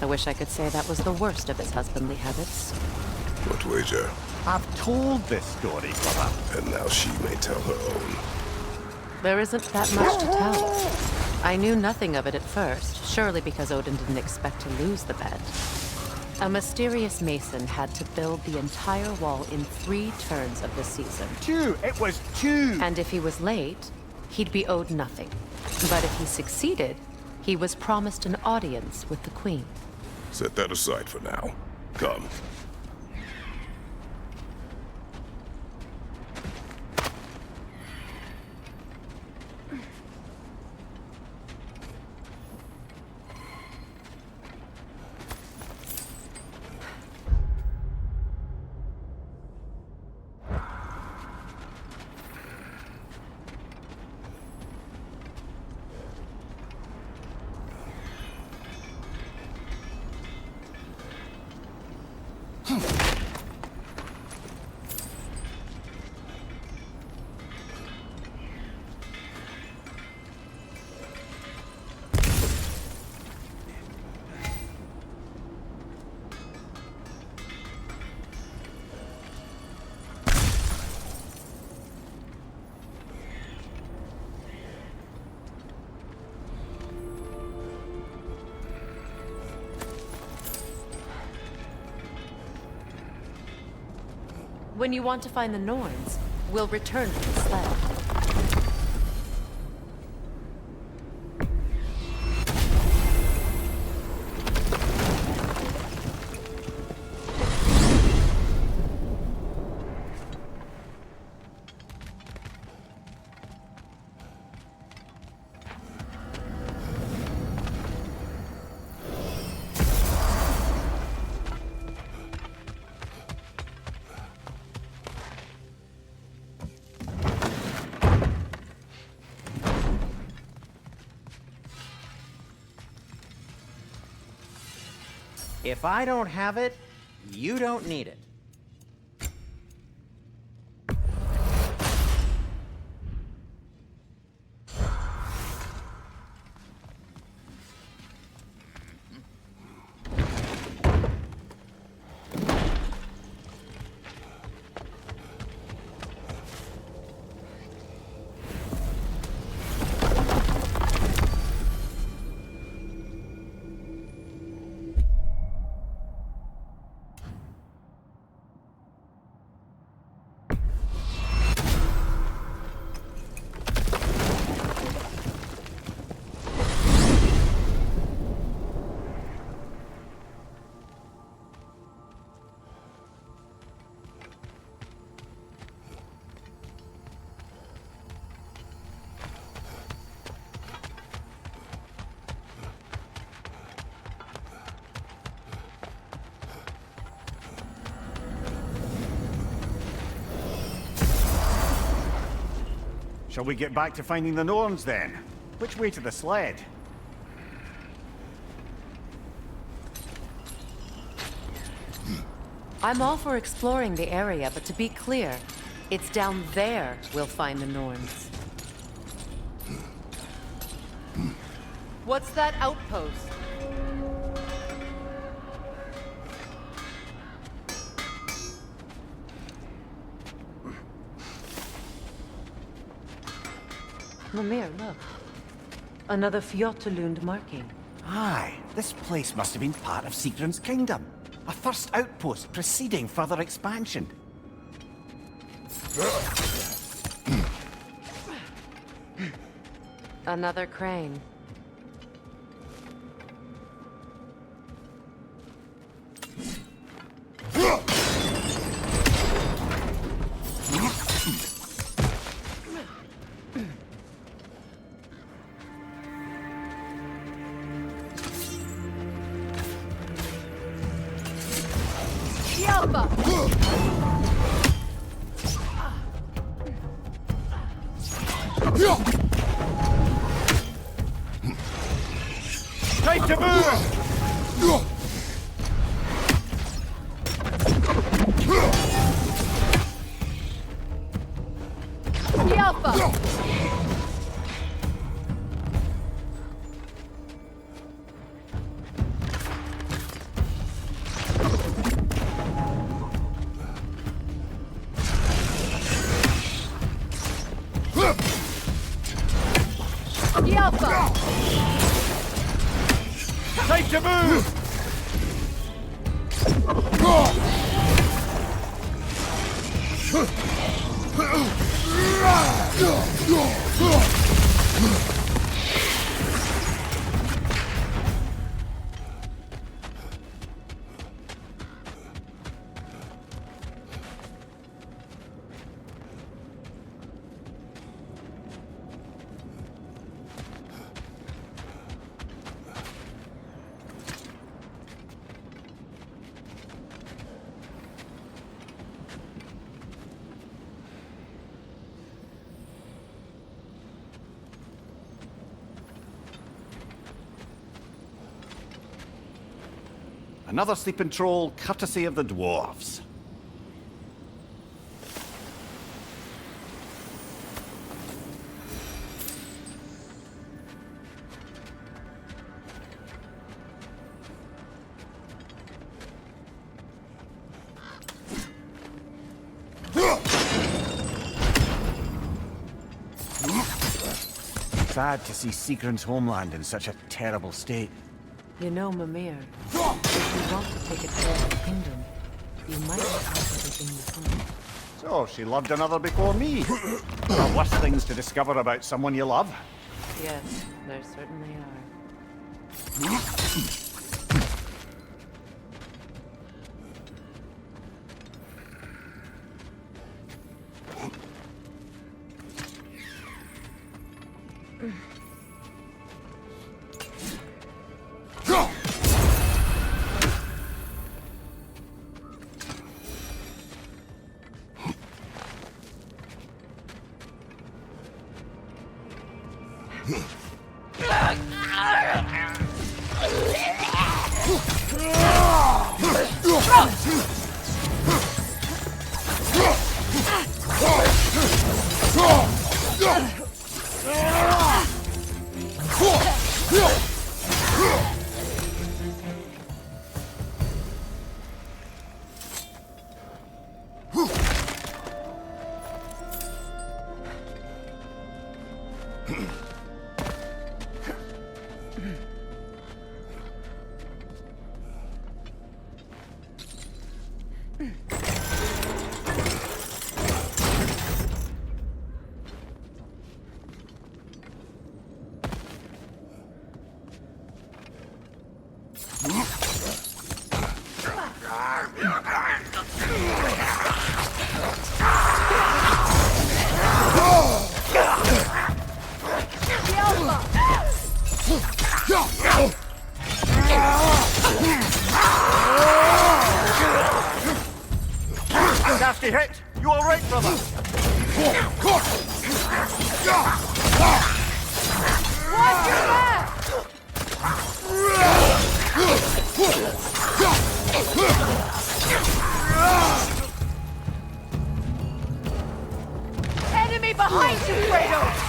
S14: I wish I could say that was the worst of his husbandly habits.
S13: What wager?
S9: I've told this story, brother.
S13: And now she may tell her own.
S14: There isn't that much to tell. I knew nothing of it at first, surely because Odin didn't expect to lose the bet. A mysterious mason had to build the entire wall in 3 turns of the season.
S9: 2! It was 2!
S14: And if he was late, he'd be owed nothing. But if he succeeded, he was promised an audience with the queen.
S13: Set that aside for now. Come.
S14: When you want to find the Norns, we'll return to the sled.
S16: If I don't have it, you don't need it.
S9: Shall we get back to finding the Norns then? Which way to the sled?
S14: I'm all for exploring the area, but to be clear, it's down there we'll find the Norns.
S19: What's that outpost?
S14: Mimir, look. Another Fjotalund marking.
S9: Aye, this place must have been part of Sigrun's kingdom. A first outpost preceding further expansion.
S14: Another crane.
S9: Time to move!
S19: The Alpha! The Alpha!
S9: Time to move! Another sleeping troll, courtesy of the dwarves. Sad to see Sigrun's homeland in such a terrible state.
S14: You know, Mimir, if you want to take a tour of the kingdom, you might have everything you find.
S9: So, she loved another before me. There are worse things to discover about someone you love.
S14: Yes, there certainly are.
S9: Nasty hit! You all right, brother?
S19: Watch your back! Enemy behind you, Kratos!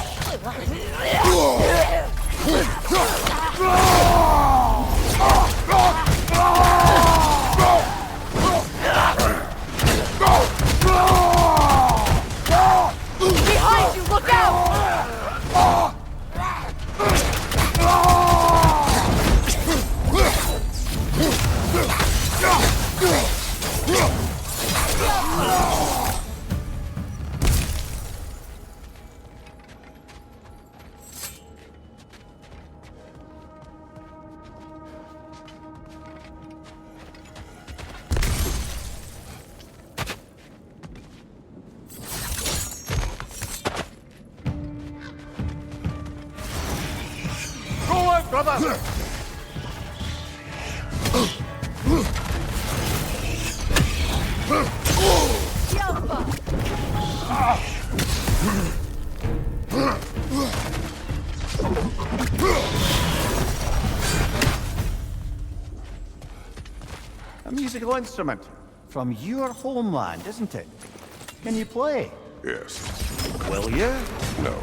S19: Behind you, look out!
S9: Go out, brother! A musical instrument from your homeland, isn't it? Can you play?
S13: Yes.
S9: Will you?
S13: No.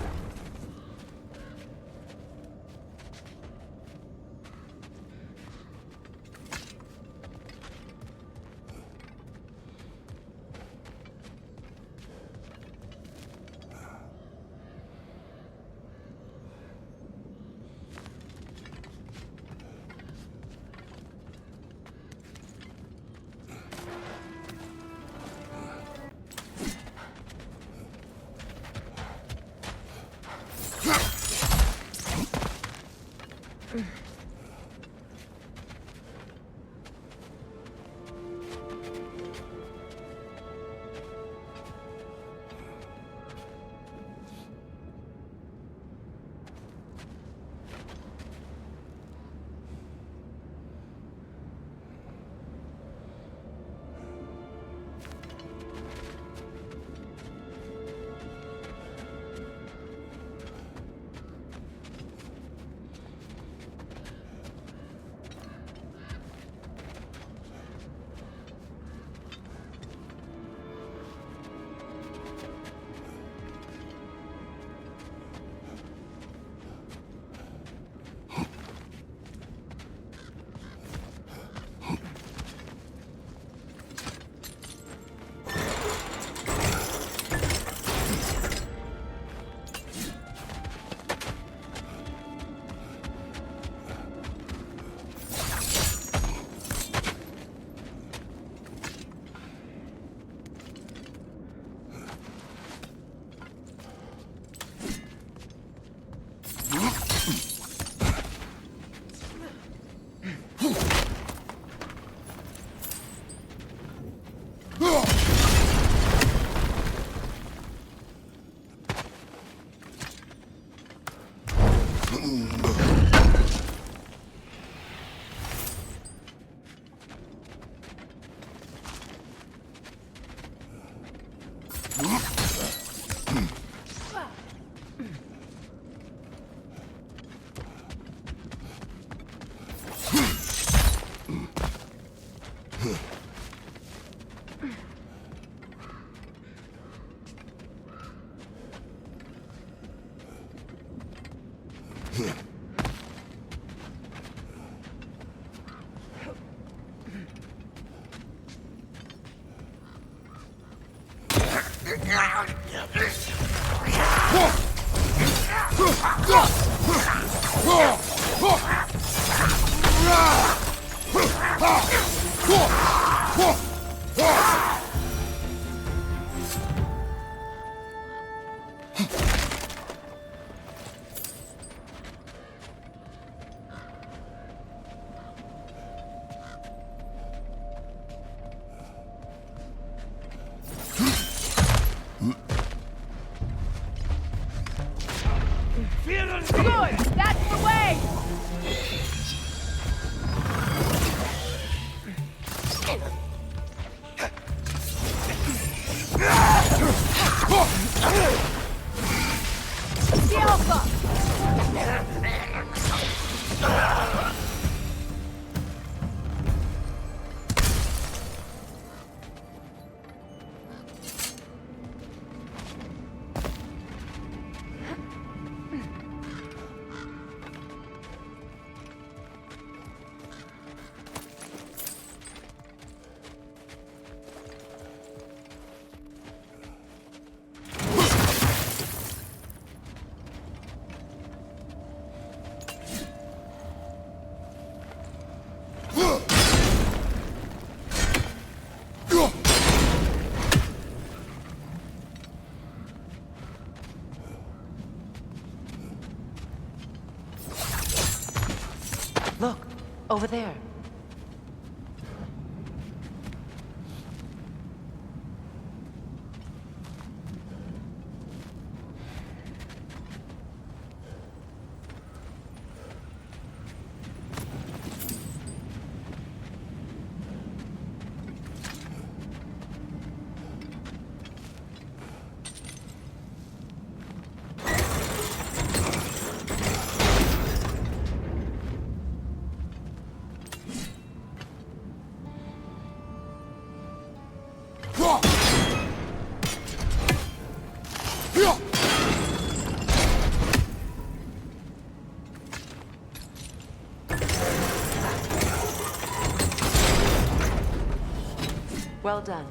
S19: Good! That's the way! The Alpha!
S14: Look, over there. Well done.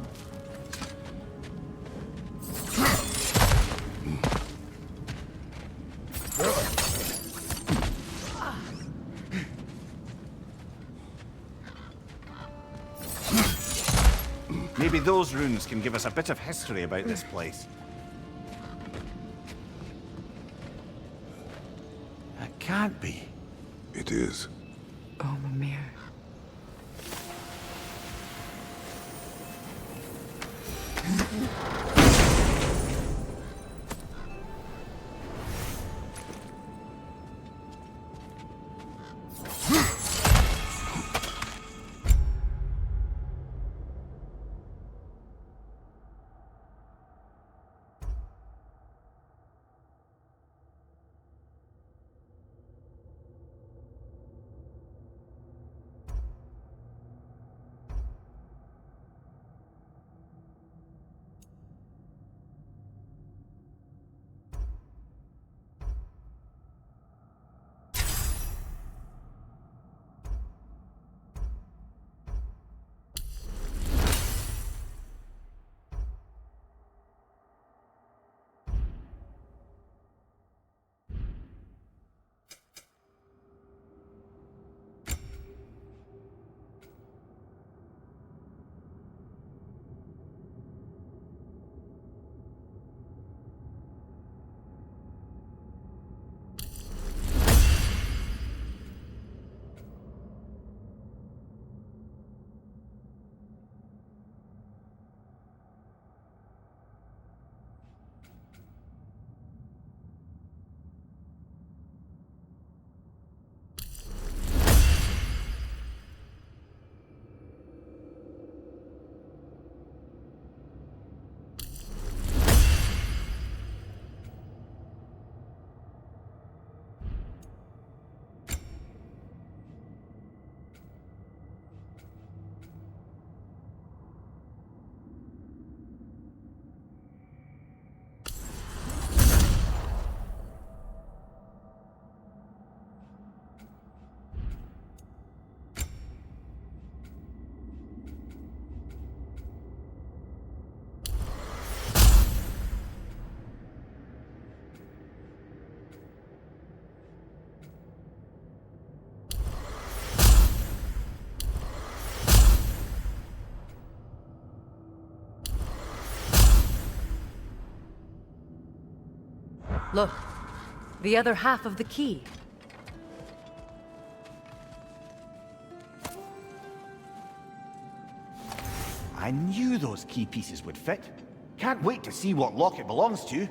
S9: Maybe those runes can give us a bit of history about this place. That can't be.
S13: It is.
S7: Oh, Mimir.
S14: Look, the other half of the key.
S9: I knew those key pieces would fit. Can't wait to see what lock it belongs to.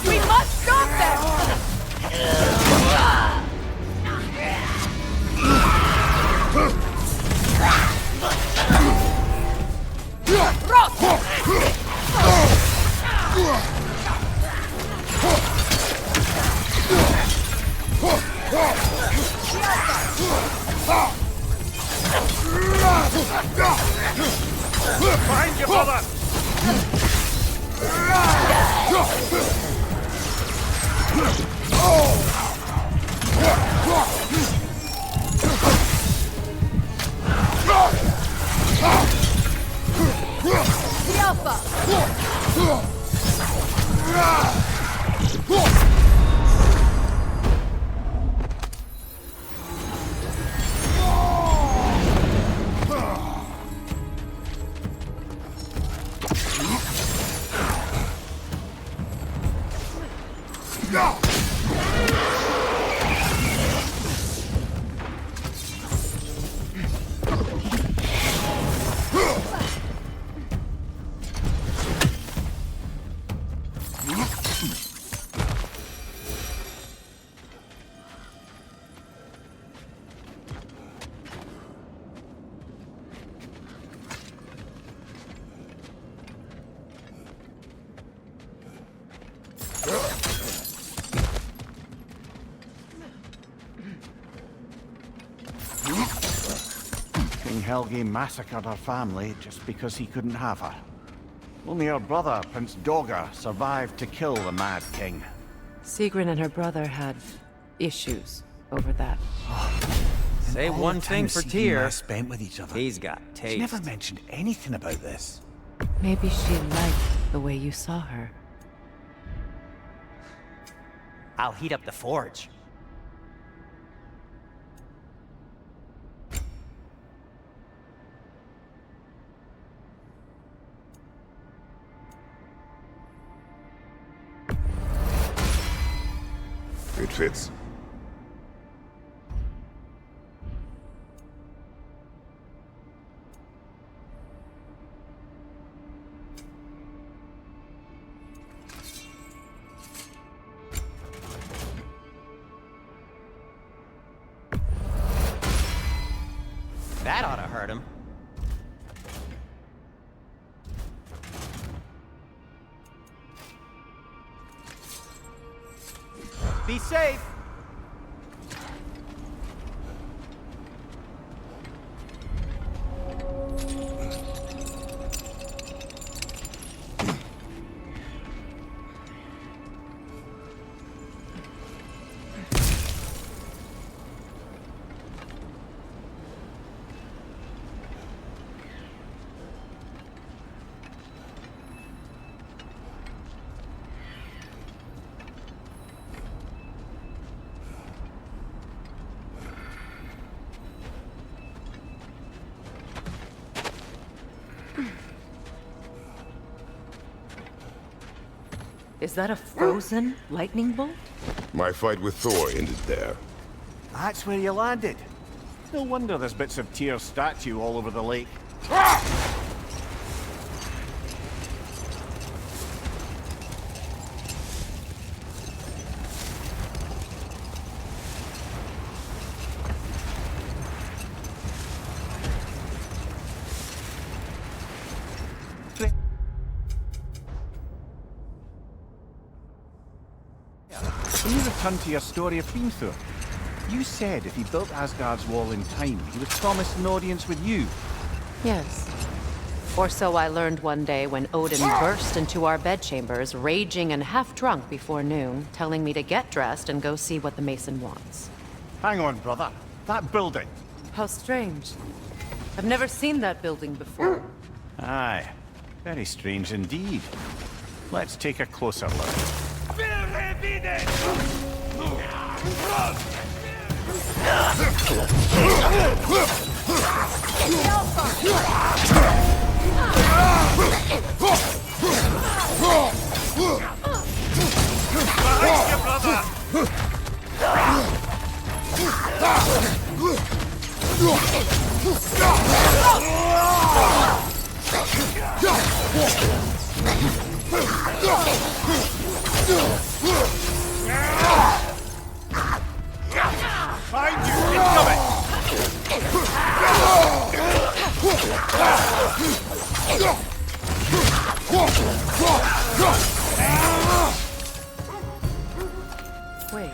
S19: We must stop them!
S17: Behind you, brother!
S19: The Alpha!
S9: King Helge massacred her family just because he couldn't have her. Only her brother, Prince Dogger, survived to kill the Mad King.
S14: Sigrun and her brother had issues over that.
S16: Say one thing for Tyr.
S9: Spent with each other.
S16: He's got taste.
S9: She never mentioned anything about this.
S14: Maybe she liked the way you saw her.
S16: I'll heat up the forge.
S13: It fits.
S16: That ought to hurt him. Be safe.
S14: Is that a frozen lightning bolt?
S13: My fight with Thor ended there.
S9: That's where you landed. No wonder there's bits of Tyr's statue all over the lake. Can you return to your story of Hrimthur? You said if he built Asgard's wall in time, he was promised an audience with you.
S14: Yes. Or so I learned one day when Odin burst into our bedchambers, raging and half-drunk before noon, telling me to get dressed and go see what the Mason wants.
S9: Hang on, brother. That building.
S14: How strange. I've never seen that building before.
S9: Aye. Very strange indeed. Let's take a closer look.
S17: Find you! Incoming!
S14: Wait.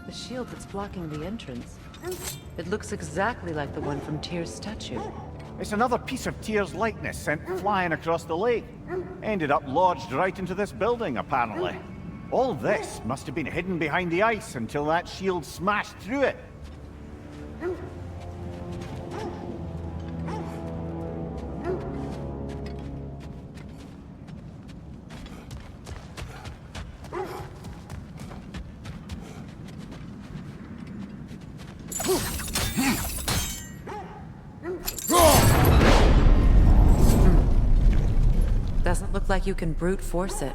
S14: The shield that's blocking the entrance. It looks exactly like the one from Tyr's statue.
S9: It's another piece of Tyr's likeness sent flying across the lake. Ended up lodged right into this building, apparently. All this must have been hidden behind the ice until that shield smashed through it.
S14: Doesn't look like you can brute force it.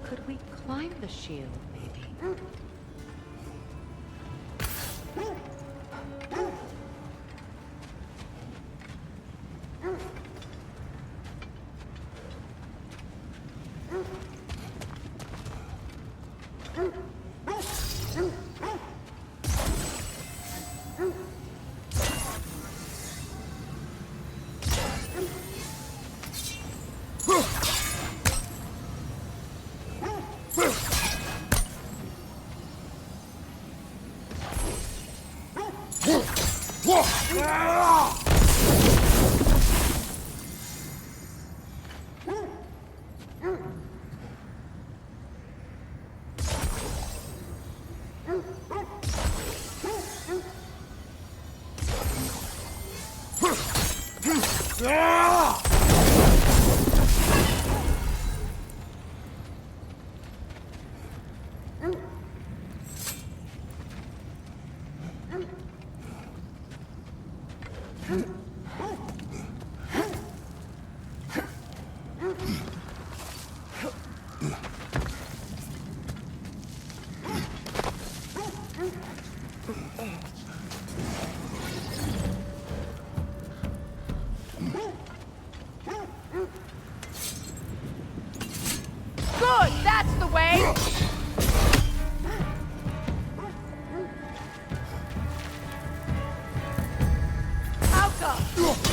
S14: Could we climb the shield, maybe?
S19: okay? How come?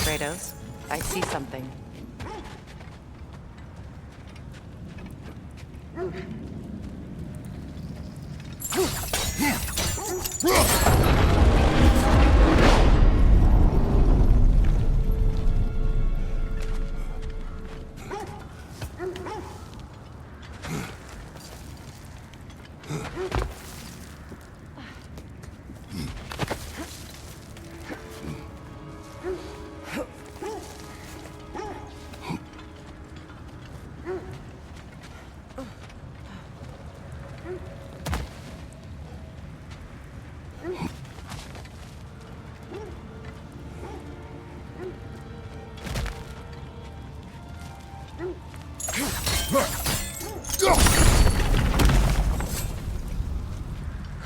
S14: Kratos, I see something.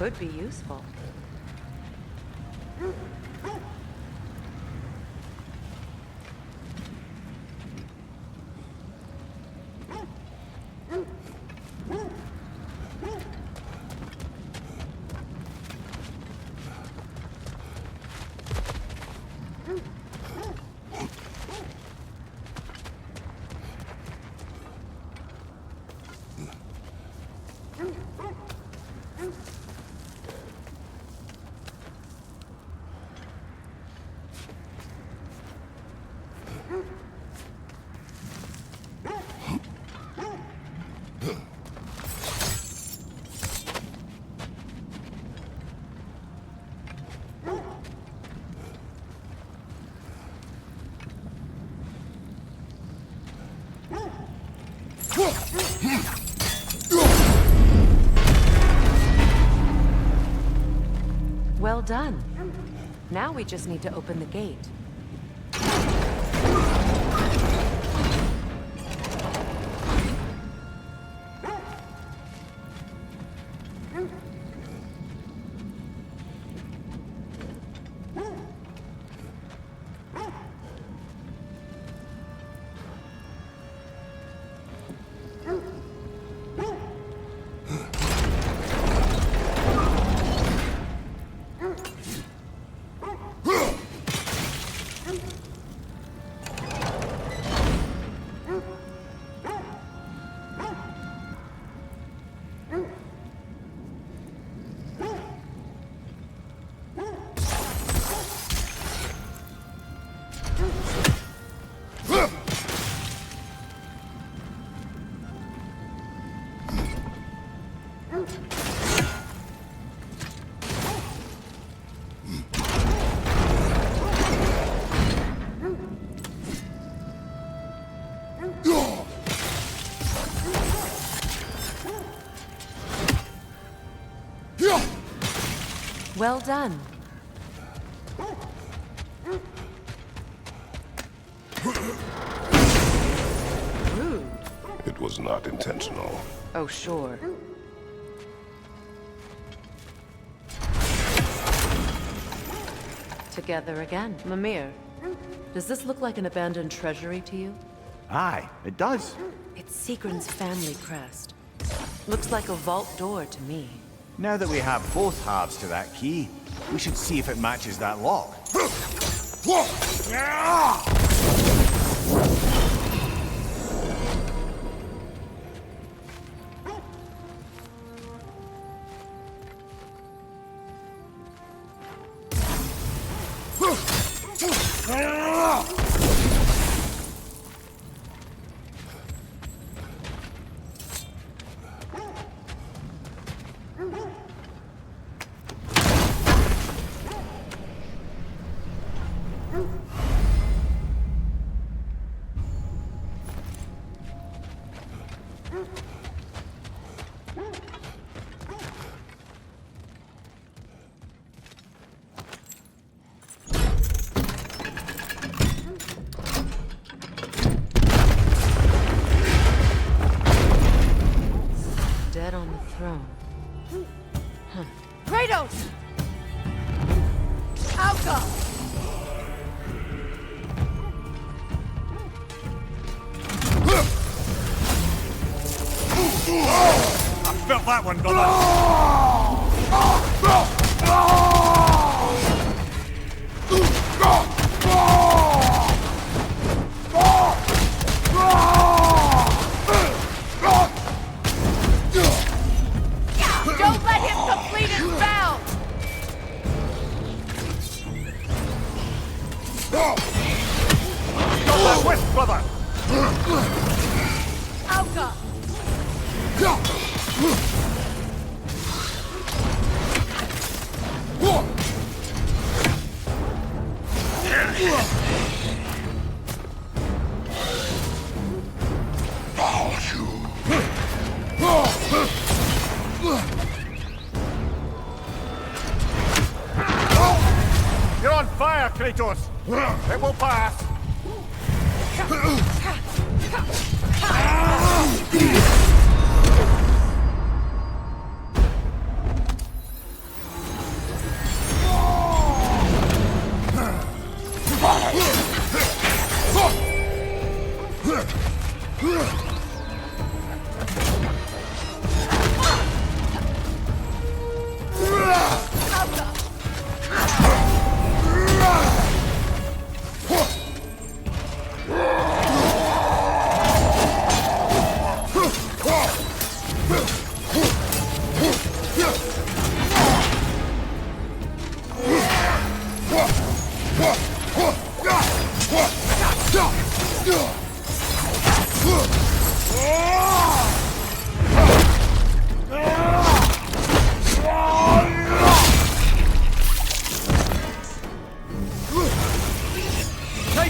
S14: Could be useful. Well done. Now we just need to open the gate. Well done. Rude.
S13: It was not intentional.
S14: Oh, sure. Together again. Mimir, does this look like an abandoned treasury to you?
S9: Aye, it does.
S14: It's Sigrun's family crest. Looks like a vault door to me.
S9: Now that we have both halves to that key, we should see if it matches that lock.
S14: Dead on the throne. Huh.
S19: Kratos! Alka!
S17: I felt that one, brother!
S19: Don't let him complete his spell!
S17: Got that whisk, brother!
S19: Alka!
S17: You're on fire, Kratos! It will pass!
S9: Time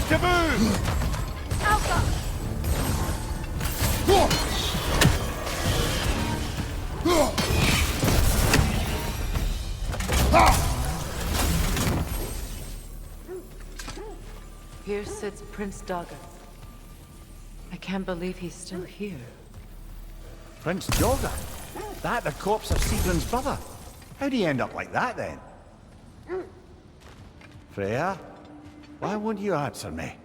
S9: to move!
S14: Here sits Prince Dagger. I can't believe he's still here.
S9: Prince Dagger? That the corpse of Sigrun's brother? How'd he end up like that, then? Freya? Why won't you answer me?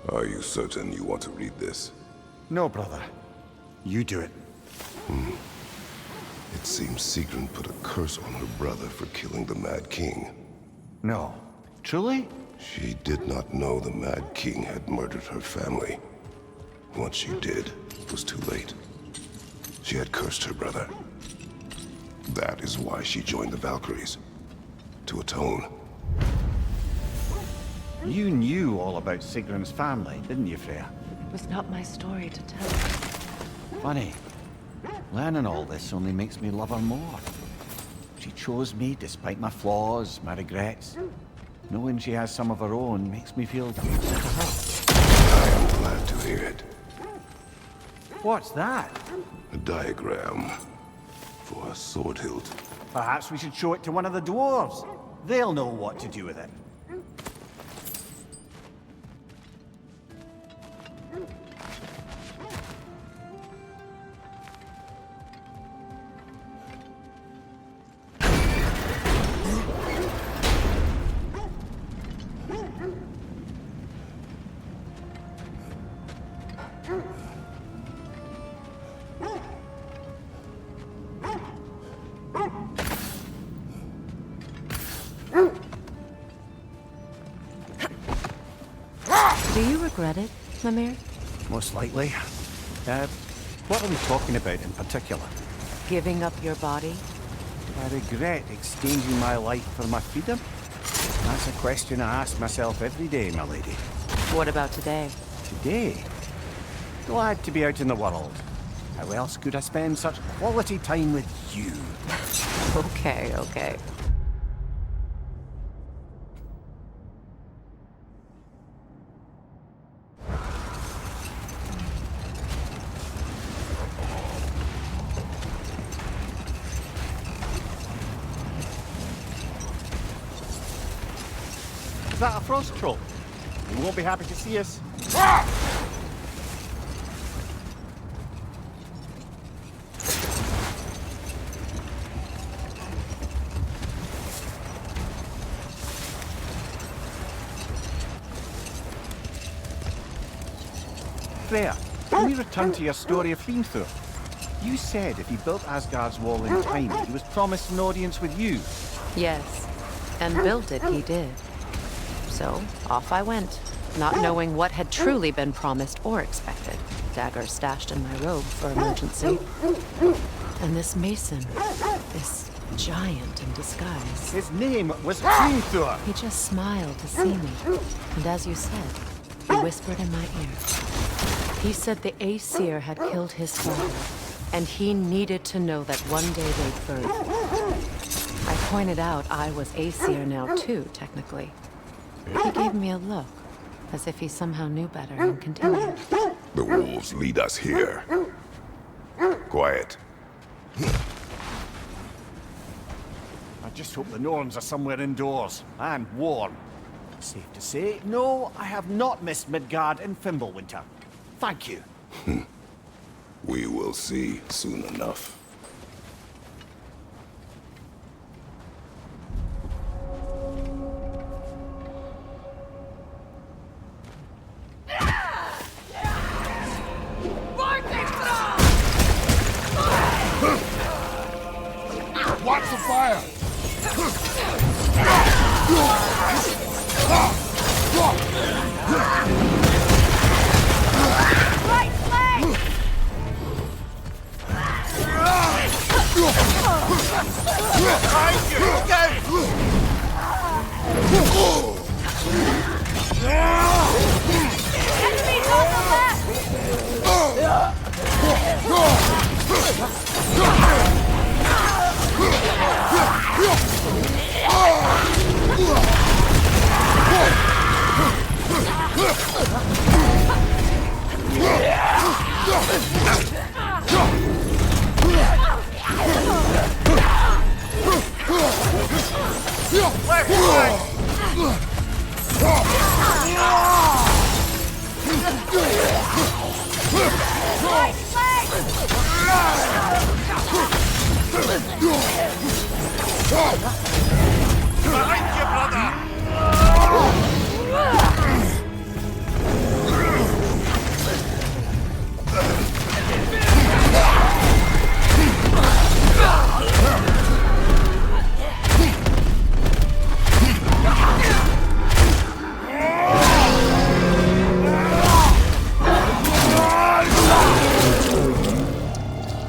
S13: Are you certain you want to read this?
S9: No, brother. You do it.
S13: It seems Sigrun put a curse on her brother for killing the Mad King.
S9: No. Truly?
S13: She did not know the Mad King had murdered her family. Once she did, it was too late. She had cursed her brother. That is why she joined the Valkyries. To atone.
S9: You knew all about Sigrun's family, didn't you, Freya?
S14: It was not my story to tell.
S9: Funny. Learning all this only makes me love her more. She chose me despite my flaws, my regrets. Knowing she has some of her own makes me feel for her.
S13: I am glad to hear it.
S9: What's that?
S13: A diagram for a sword hilt.
S9: Perhaps we should show it to one of the dwarves. They'll know what to do with it.
S14: Do you regret it, Mimir?
S9: Most likely. What are we talking about in particular?
S14: Giving up your body?
S9: Do I regret exchanging my life for my freedom? That's a question I ask myself every day, my lady.
S14: What about today?
S9: Today? Glad to be out in the world. How else could I spend such quality time with you?
S14: Okay, okay.
S9: Is that a frost troll? You won't be happy to see us. Freya, can we return to your story of Hrimthur? You said if he built Asgard's wall in time, he was promised an audience with you.
S14: Yes, and built it he did. So, off I went, not knowing what had truly been promised or expected. Dagger stashed in my robe for emergency. And this mason, this giant in disguise.
S9: His name was Hrimthur.
S14: He just smiled to see me. And as you said, he whispered in my ear. He said the Aesir had killed his father, and he needed to know that one day they'd birth. I pointed out I was Aesir now too, technically. He gave me a look, as if he somehow knew better, and continued.
S13: The wolves lead us here. Quiet.
S9: I just hope the Norns are somewhere indoors, and warm. Safe to say, no, I have not missed Midgard and Fimbulwinter. Thank you.
S13: We will see soon enough.
S4: Watch the fire!
S19: Right flank!
S17: Behind you, brother!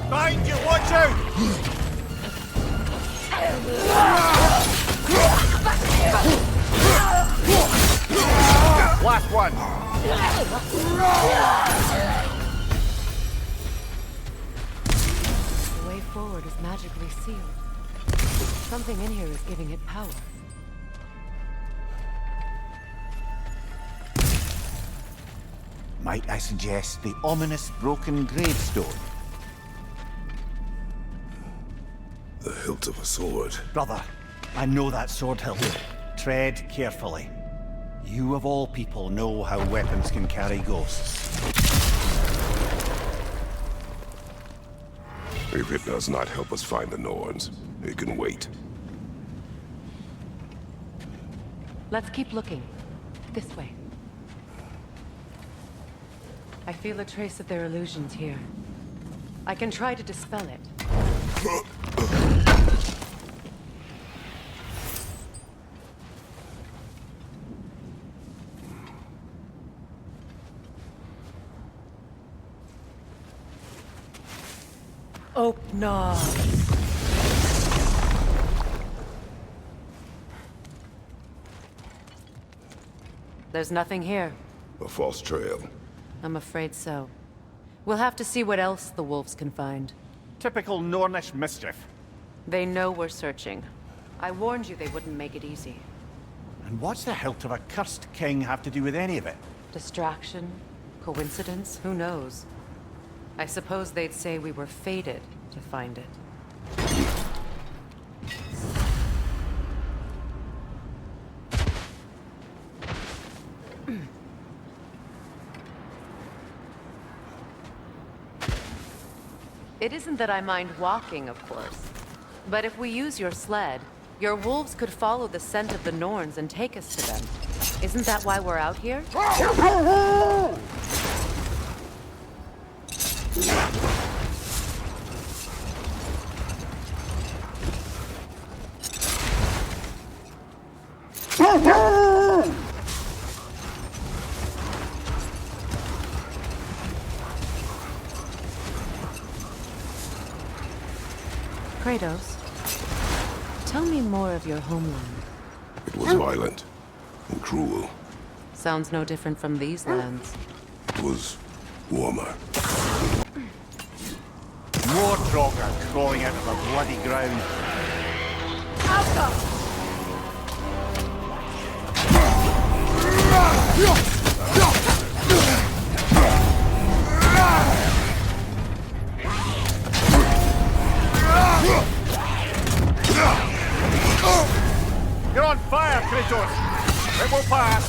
S17: Behind you, watch out! Last one!
S14: The way forward is magically sealed. Something in here is giving it power.
S9: Might I suggest the ominous broken gravestone?
S13: The hilt of a sword.
S9: Brother, I know that sword hilt. Tread carefully. You of all people know how weapons can carry ghosts.
S13: If it does not help us find the Norns, it can wait.
S14: Let's keep looking. This way. I feel a trace of their illusions here. I can try to dispel it. Open up. There's nothing here.
S13: A false trail.
S14: I'm afraid so. We'll have to see what else the wolves can find.
S9: Typical Nornish mischief.
S14: They know we're searching. I warned you they wouldn't make it easy.
S9: And what's the hilt of a cursed king have to do with any of it?
S14: Distraction? Coincidence? Who knows? I suppose they'd say we were fated to find it. It isn't that I mind walking, of course. But if we use your sled, your wolves could follow the scent of the Norns and take us to them. Isn't that why we're out here? Kratos, tell me more of your homeland.
S13: It was violent and cruel.
S14: Sounds no different from these lands.
S13: It was warmer.
S9: More Draugr crawling out of the bloody ground.
S17: You're on fire, Kratos! It will pass!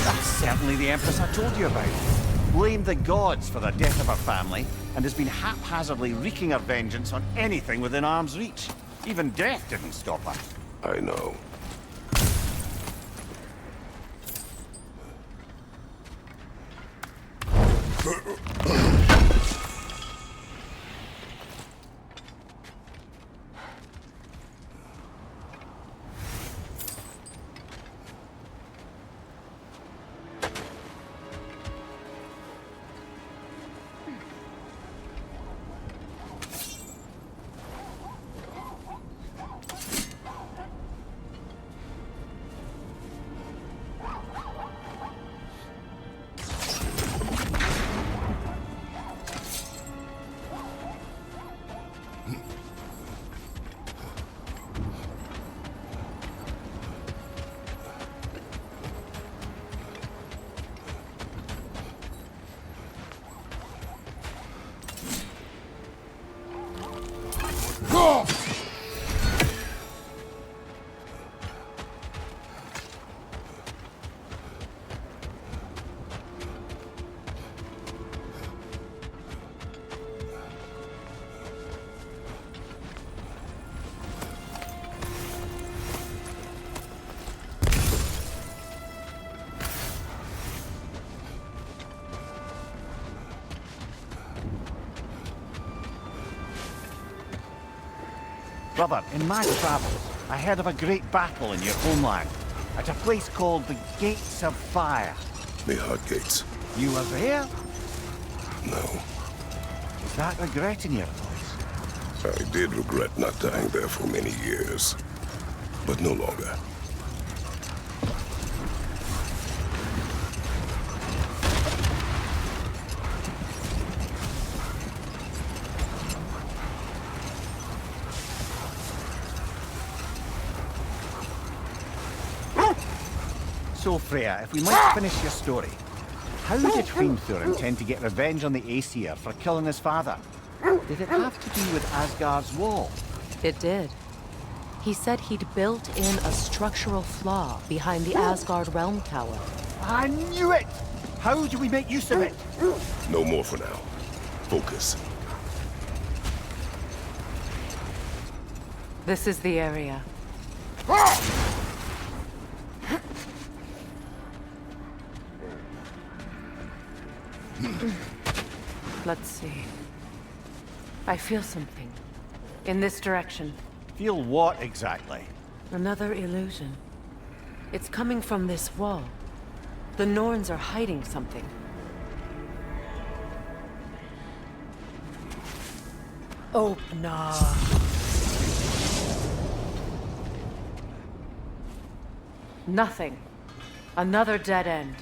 S9: That's certainly the Empress I told you about. Blamed the gods for the death of her family, and has been haphazardly wreaking her vengeance on anything within arm's reach. Even death didn't stop her.
S13: I know.
S9: Brother, in my travels, I heard of a great battle in your homeland, at a place called the Gates of Fire.
S13: The Hot Gates.
S9: You were there?
S13: No.
S9: Is that regret in your voice?
S13: I did regret not dying there for many years, but no longer.
S9: So, Freya, if we might finish your story, how did Hrimthur intend to get revenge on the Aesir for killing his father? Did it have to do with Asgard's wall?
S14: It did. He said he'd built in a structural flaw behind the Asgard Realm Tower.
S9: I knew it! How do we make use of it?
S13: No more for now. Focus.
S14: This is the area. Let's see. I feel something. In this direction.
S9: Feel what exactly?
S14: Another illusion. It's coming from this wall. The Norns are hiding something. Oh, nah. Nothing. Another dead end.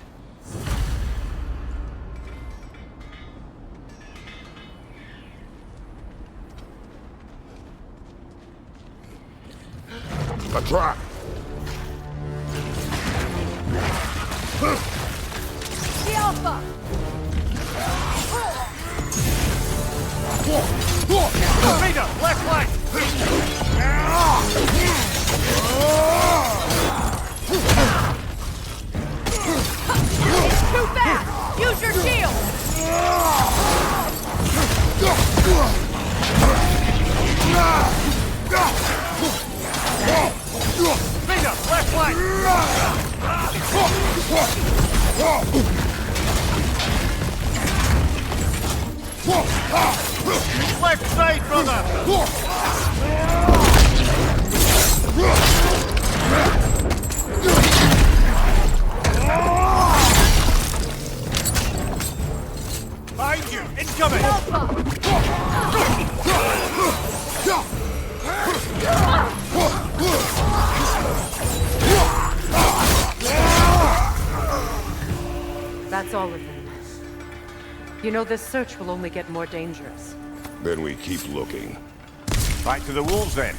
S13: A trap!
S19: The Alpha!
S9: Rita, left flank!
S19: It's too fast! Use your shield!
S9: Rita, left flank! Left side, brother! Behind you! Incoming!
S14: That's all of them. You know, this search will only get more dangerous.
S13: Then we keep looking.
S9: Back to the wolves, then.